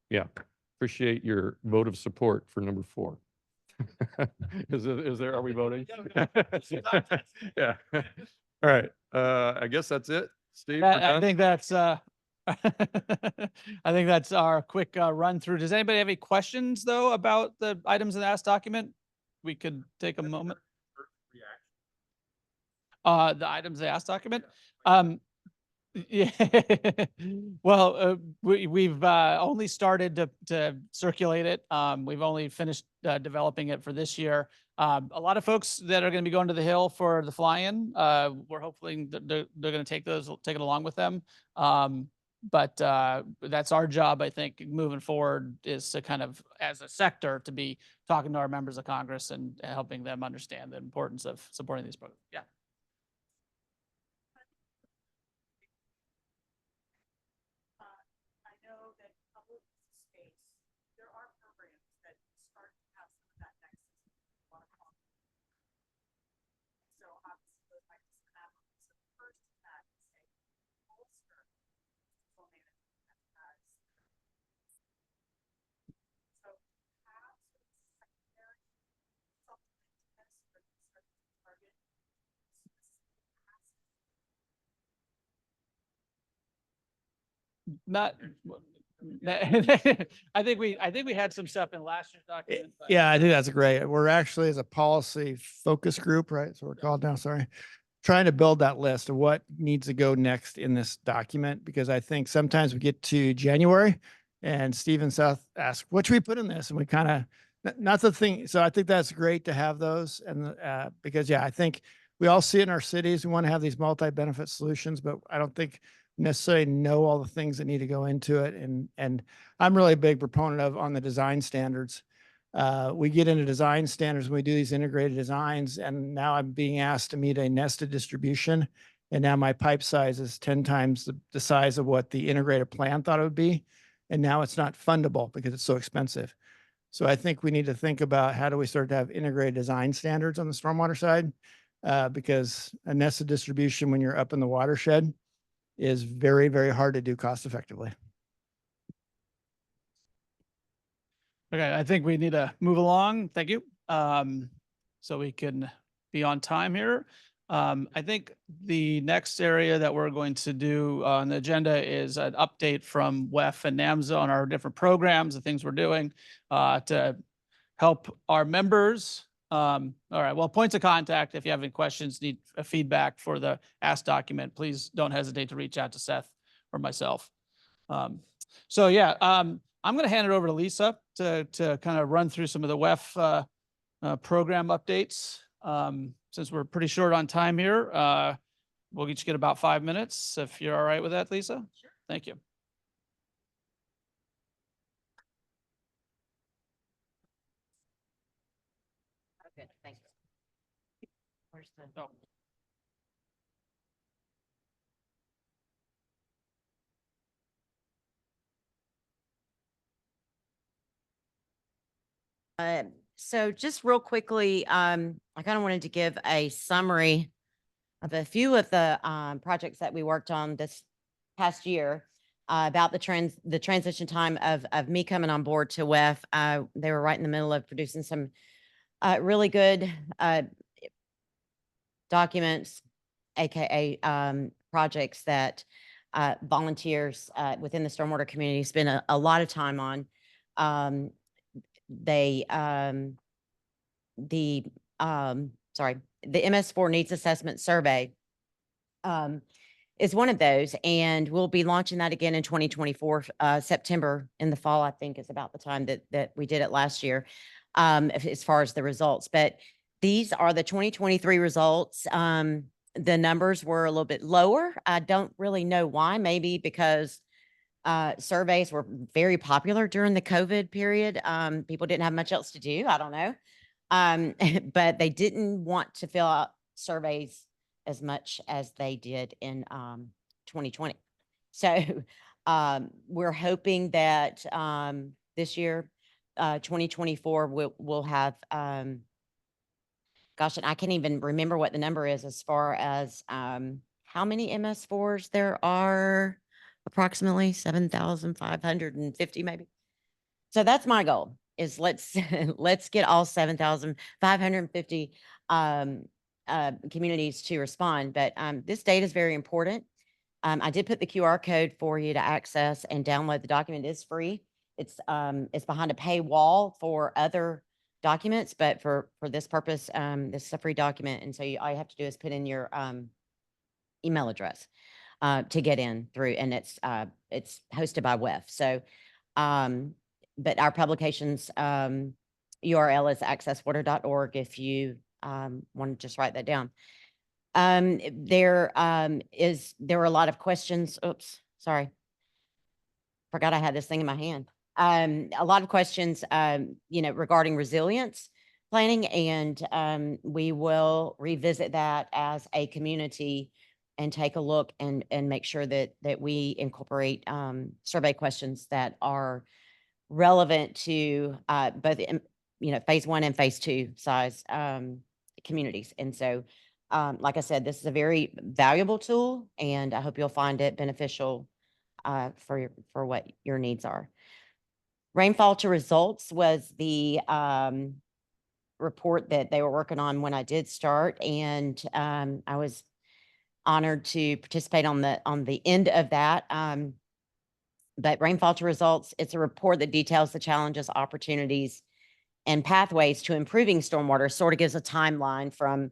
yeah, appreciate your vote of support for number 4. Are we voting? Yeah. All right. I guess that's it. Steve, I think that's I think that's our quick run through. Does anybody have any questions though about the items in the ask document? We could take a moment. The items in the ask document. Yeah. Well, we've only started to circulate it. We've only finished developing it for this year. A lot of folks that are going to be going to the Hill for the fly-in, we're hoping that they're going to take it along with them. But that's our job, I think, moving forward, is to kind of, as a sector, to be talking to our members of Congress and helping them understand the importance of supporting these programs. Yeah. I know that public space, there are programs that start to have some of that nexus with water quality. So obviously those might be some avenues. So the first of that is a bolster control management that has. So have sort of secondary supplement to this where you start to target specific assets. Not, I think we had some stuff in last year's document. but- Yeah, I think that's great. We're actually, as a policy focus group, right? So we're called now, sorry, trying to build that list of what needs to go next in this document, because I think sometimes we get to January and Steve and Seth ask, what should we put in this? And we kind of, not the thing. So I think that's great to have those. And because, yeah, I think we all see it in our cities. We want to have these multi-benefit solutions, but I don't think necessarily know all the things that need to go into it. And I'm really a big proponent of on the design standards. We get into design standards when we do these integrated designs, and now I'm being asked to meet a nested distribution. And now my pipe size is 10 times the size of what the integrated plan thought it would be. And now it's not fundable because it's so expensive. So I think we need to think about how do we start to have integrated design standards on the stormwater side? Because a nested distribution when you're up in the watershed is very, very hard to do cost effectively. Okay, I think we need to move along. Thank you. So we can be on time here. I think the next area that we're going to do on the agenda is an update from WEF and NAMSA on our different programs, the things we're doing to help our members. All right, well, points of contact, if you have any questions, need feedback for the Ask document, please don't hesitate to reach out to Seth or myself. So yeah, I'm going to hand it over to Lisa to kind of run through some of the WEF program updates. Since we're pretty short on time here, we'll each get about 5 minutes, if you're all right with that, Lisa. Sure. Thank you. Okay, thank you. Where's the? Oh. So just real quickly, I kind of wanted to give a summary of a few of the projects that we worked on this past year about the transition time of me coming on board to WEF. They were right in the middle of producing some really good documents, aka projects that volunteers within the stormwater community spend a lot of time on. The MS4 needs assessment survey is one of those, and we'll be launching that again in 2024, September in the fall, I think is about the time that we did it last year, as far as the results. But these are the 2023 results. The numbers were a little bit lower. I don't really know why, maybe because surveys were very popular during the COVID period. People didn't have much else to do. I don't know. But they didn't want to fill out surveys as much as they did in 2020. So we're hoping that this year, 2024, we'll have, gosh, and I can't even remember what the number is as far as how many MS4s there are. Approximately 7,550 maybe. So that's my goal, is let's get all 7,550 communities to respond. But this data is very important. I did put the QR code for you to access and download the document. It is free. It's behind a paywall for other documents, but for this purpose, this is a free document. And so all you have to do is put in your email address to get in through, and it's hosted by WEF. So, but our publications URL is accesswater.org if you want to just write that down. There were a lot of questions. Oops, sorry. forgot I had this thing in my hand. A lot of questions, regarding resilience planning, and we will revisit that as a community and take a look and make sure that we incorporate survey questions that are relevant to both phase 1 and phase 2 size communities. And so, like I said, this is a very valuable tool, and I hope you'll find it beneficial for what your needs are. Rainfall to results was the report that they were working on when I did start, and I was honored to participate on the end of that. But rainfall to results, it's a report that details the challenges, opportunities, and pathways to improving stormwater. Sort of gives a timeline from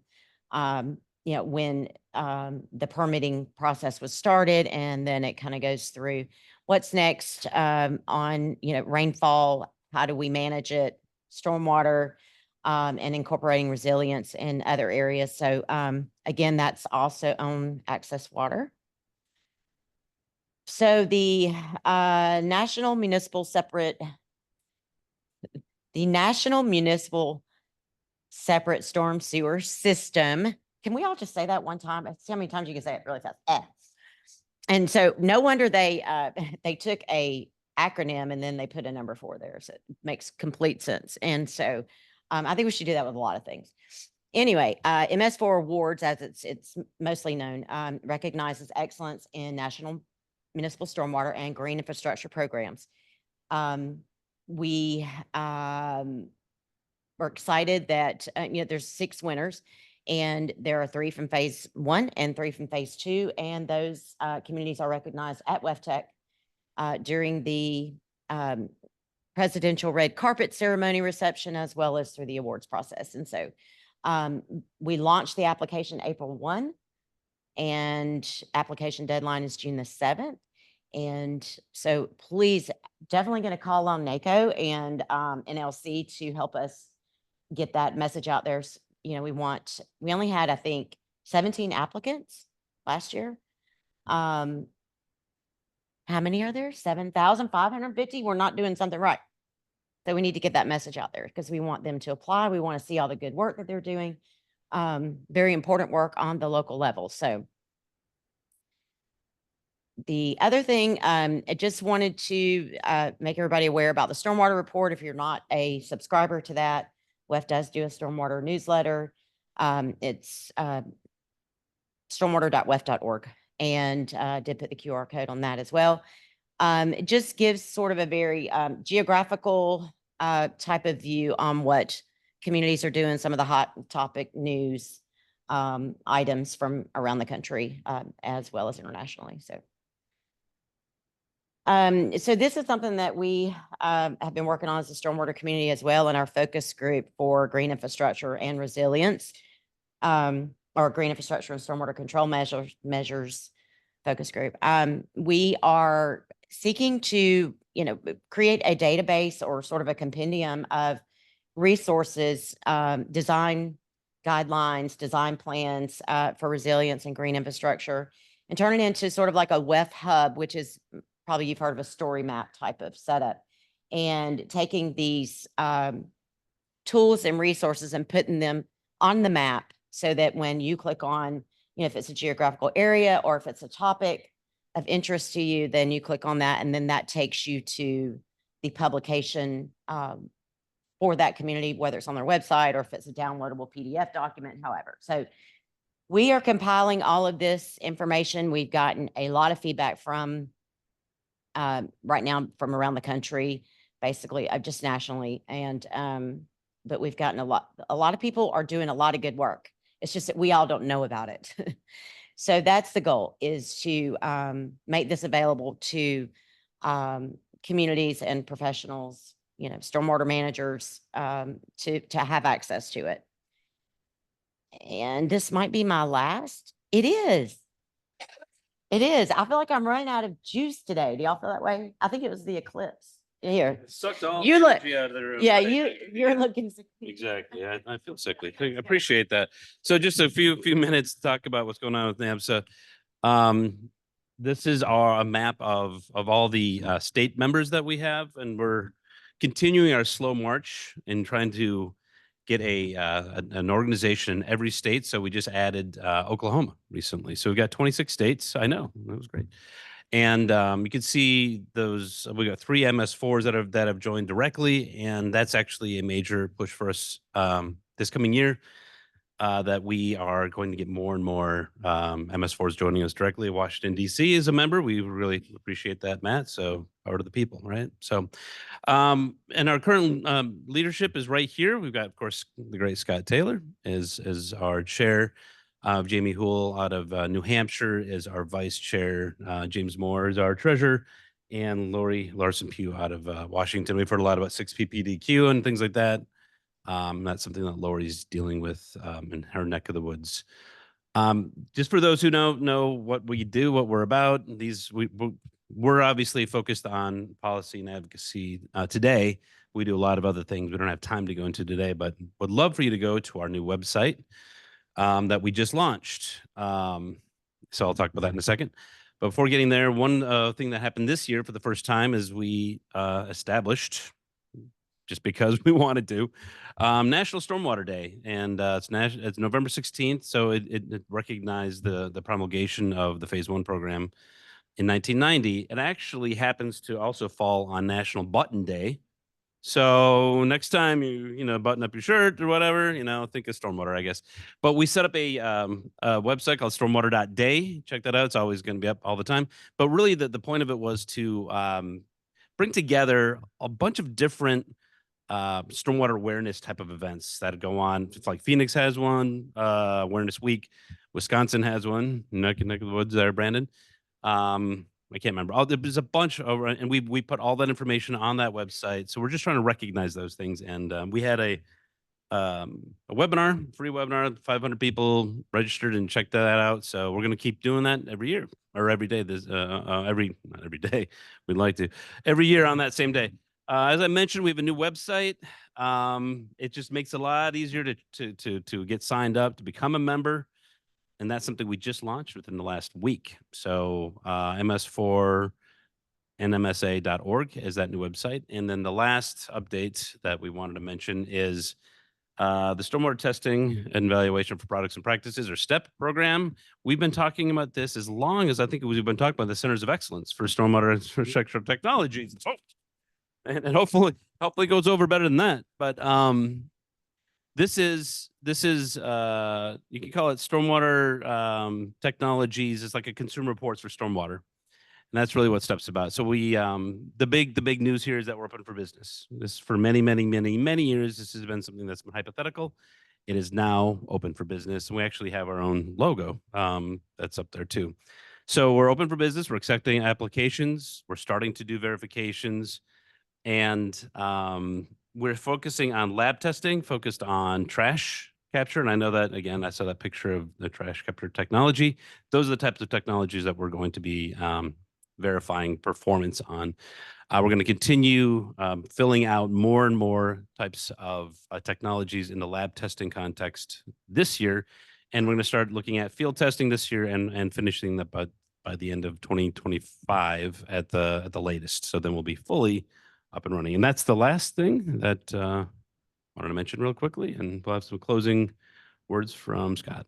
when the permitting process was started, and then it kind of goes through what's next on rainfall, how do we manage it, stormwater, and incorporating resilience in other areas. So again, that's also on Access Water. So the National Municipal Separate Storm Sewer System. Can we all just say that one time? See how many times you can say it really fast. And so no wonder they took a acronym and then they put a number 4 there. So it makes complete sense. And so I think we should do that with a lot of things. Anyway, MS4 Awards, as it's mostly known, recognizes excellence in national municipal stormwater and green infrastructure programs. We are excited that there's 6 winners, and there are 3 from phase 1 and 3 from phase 2, and those communities are recognized at WEFTEC during the presidential red carpet ceremony reception, as well as through the awards process. And so we launched the application April 1, and application deadline is June the 7th. And so please, definitely going to call on NACO and NLC to help us get that message out there. We only had, I think, 17 applicants last year. How many are there? 7,550. We're not doing something right. So we need to get that message out there, because we want them to apply. We want to see all the good work that they're doing. Very important work on the local level. So the other thing, I just wanted to make everybody aware about the stormwater report. If you're not a subscriber to that, WEF does do a stormwater newsletter. It's stormwater.wef.org, and did put the QR code on that as well. It just gives sort of a very geographical type of view on what communities are doing, some of the hot topic news items from around the country, as well as internationally. So this is something that we have been working on as a stormwater community as well in our focus group for green infrastructure and resilience, or green infrastructure and stormwater control measures focus group. We are seeking to, create a database or sort of a compendium of resources, design guidelines, design plans for resilience and green infrastructure, and turn it into sort of like a WEF hub, which is probably you've heard of a story map type of setup, and taking these tools and resources and putting them on the map, so that when you click on, if it's a geographical area or if it's a topic of interest to you, then you click on that, and then that takes you to the publication for that community, whether it's on their website or if it's a downloadable PDF document, however. So we are compiling all of this information. We've gotten a lot of feedback from right now from around the country, basically just nationally. And, but we've gotten a lot of people are doing a lot of good work. It's just that we all don't know about it. So that's the goal, is to make this available to communities and professionals, stormwater managers, to have access to it. And this might be my last. It is. It is. I feel like I'm running out of juice today. Do y'all feel that way? I think it was the eclipse. Here. Sucked all You the look. energy out of the room. Yeah, you're looking. Exactly. I feel sickly. I appreciate that. So just a few minutes to talk about what's going on with NAMSA. this is a map of all the state members that we have, and we're continuing our slow march in trying to get an organization in every state. So we just added Oklahoma recently. So we got 26 states. I know, that was great. And you can see those. We got 3 MS4s that have joined directly, and that's actually a major push for us this coming year. That we are going to get more and more MS4s joining us directly. Washington, D.C. is a member. We really appreciate that, Matt. So power to the people, right? So, and our current leadership is right here. We've got, of course, the great Scott Taylor is our chair. Jamie Houle out of New Hampshire is our vice chair. James Moore is our treasurer. And Lori Larson-Pugh out of Washington. We've heard a lot about 6PPDQ and things like that. That's something that Lori's dealing with in her neck of the woods. Just for those who know what we do, what we're about, we're obviously focused on policy and advocacy today. We do a lot of other things we don't have time to go into today, but would love for you to go to our new website that we just launched. So I'll talk about that in a second. But before getting there, one thing that happened this year for the first time is we established, just because we wanted to, National Stormwater Day, and it's November 16th. So it recognized the promulgation of the Phase 1 program in 1990. It actually happens to also fall on National Button Day. So next time you button up your shirt or whatever, think of stormwater, I guess. But we set up a website called stormwater.day. Check that out. It's always going to be up all the time. But really, the point of it was to bring together a bunch of different stormwater awareness type of events that go on. It's like Phoenix has one, Awareness Week. Wisconsin has one. Neck of the woods there, Brandon. I can't remember. There's a bunch of, and we put all that information on that website. So we're just trying to recognize those things. And we had a webinar, free webinar, 500 people registered and checked that out. So we're going to keep doing that every year or every day. Not every day. We'd like to every year on that same day. As I mentioned, we have a new website. It just makes it a lot easier to get signed up, to become a member. And that's something we just launched within the last week. So ms4 nmsa.org is that new website. And then the last update that we wanted to mention is the Stormwater Testing and Evaluation for Products and Practices, or STEP program. We've been talking about this as long as I think we've been talking about the Centers of Excellence for Stormwater Infrastructure Technologies. And hopefully it goes over better than that. But this is you can call it stormwater technologies. It's like a consumer reports for stormwater, and that's really what STEP's about. So we the big news here is that we're open for business. This for many years. This has been something that's been hypothetical. It is now open for business, and we actually have our own logo that's up there too. So we're open for business. We're accepting applications. We're starting to do verifications. And we're focusing on lab testing, focused on trash capture. And I know that, again, I saw that picture of the trash capture technology. Those are the types of technologies that we're going to be verifying performance on. We're going to continue filling out more and more types of technologies in the lab testing context this year. And we're going to start looking at field testing this year and finishing that by the end of 2025 at the latest. So then we'll be fully up and running. And that's the last thing that I wanted to mention real quickly. And we'll have some closing words from Scott.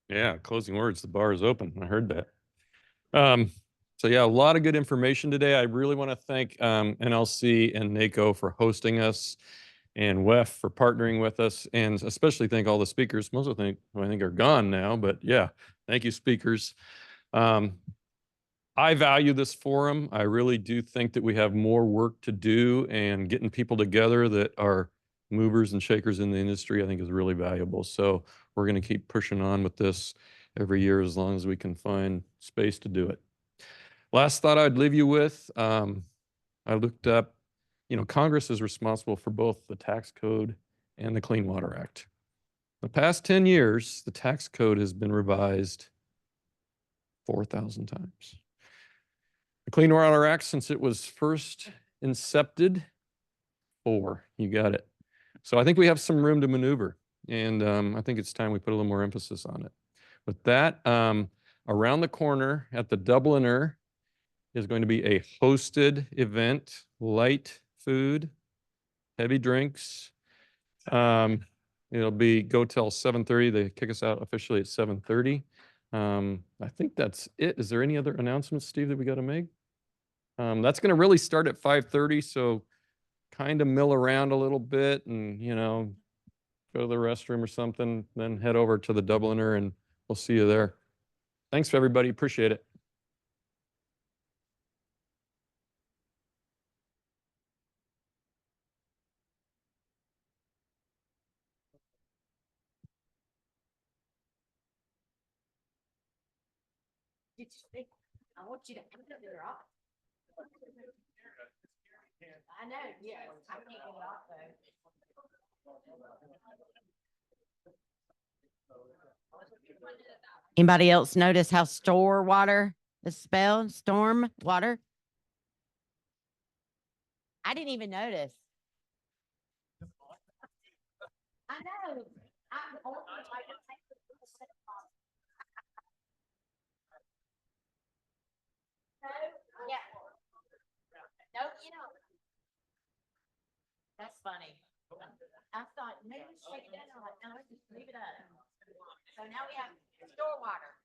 Yeah, closing words. The bar is open. I heard that. So yeah, a lot of good information today. I really want to thank NLC and NACO for hosting us, and WEF for partnering with us, and especially thank all the speakers. Most of them I think are gone now, but yeah, thank you, speakers. I value this forum. I really do think that we have more work to do, and getting people together that are movers and shakers in the industry, I think, is really valuable. So we're going to keep pushing on with this every year as long as we can find space to do it. Last thought I'd leave you with, I looked up, Congress is responsible for both the tax code and the Clean Water Act. The past 10 years, the tax code has been revised 4,000 times. The Clean Water Act, since it was first incepted, 4. You got it. So I think we have some room to maneuver. and I think it's time we put a little more emphasis on it. With that, around the corner at the Dubliner is going to be a hosted event, light food, heavy drinks. It'll be go till 7:30. They kick us out officially at 7:30. I think that's it. Is there any other announcements, Steve, that we got to make? That's going to really start at 5:30. So kind of mill around a little bit and, go to the restroom or something, then head over to the Dubliner and we'll see you there. Thanks for everybody. Appreciate it. I want you to put it in your eye. I know, yeah, I can't get it off though. Anybody else notice how store water is spelled? Storm water? I didn't even notice. I know. I'm old. Yeah. No, that's funny. I thought maybe shake it down. I'm like, no, just leave it up. So now we have store water.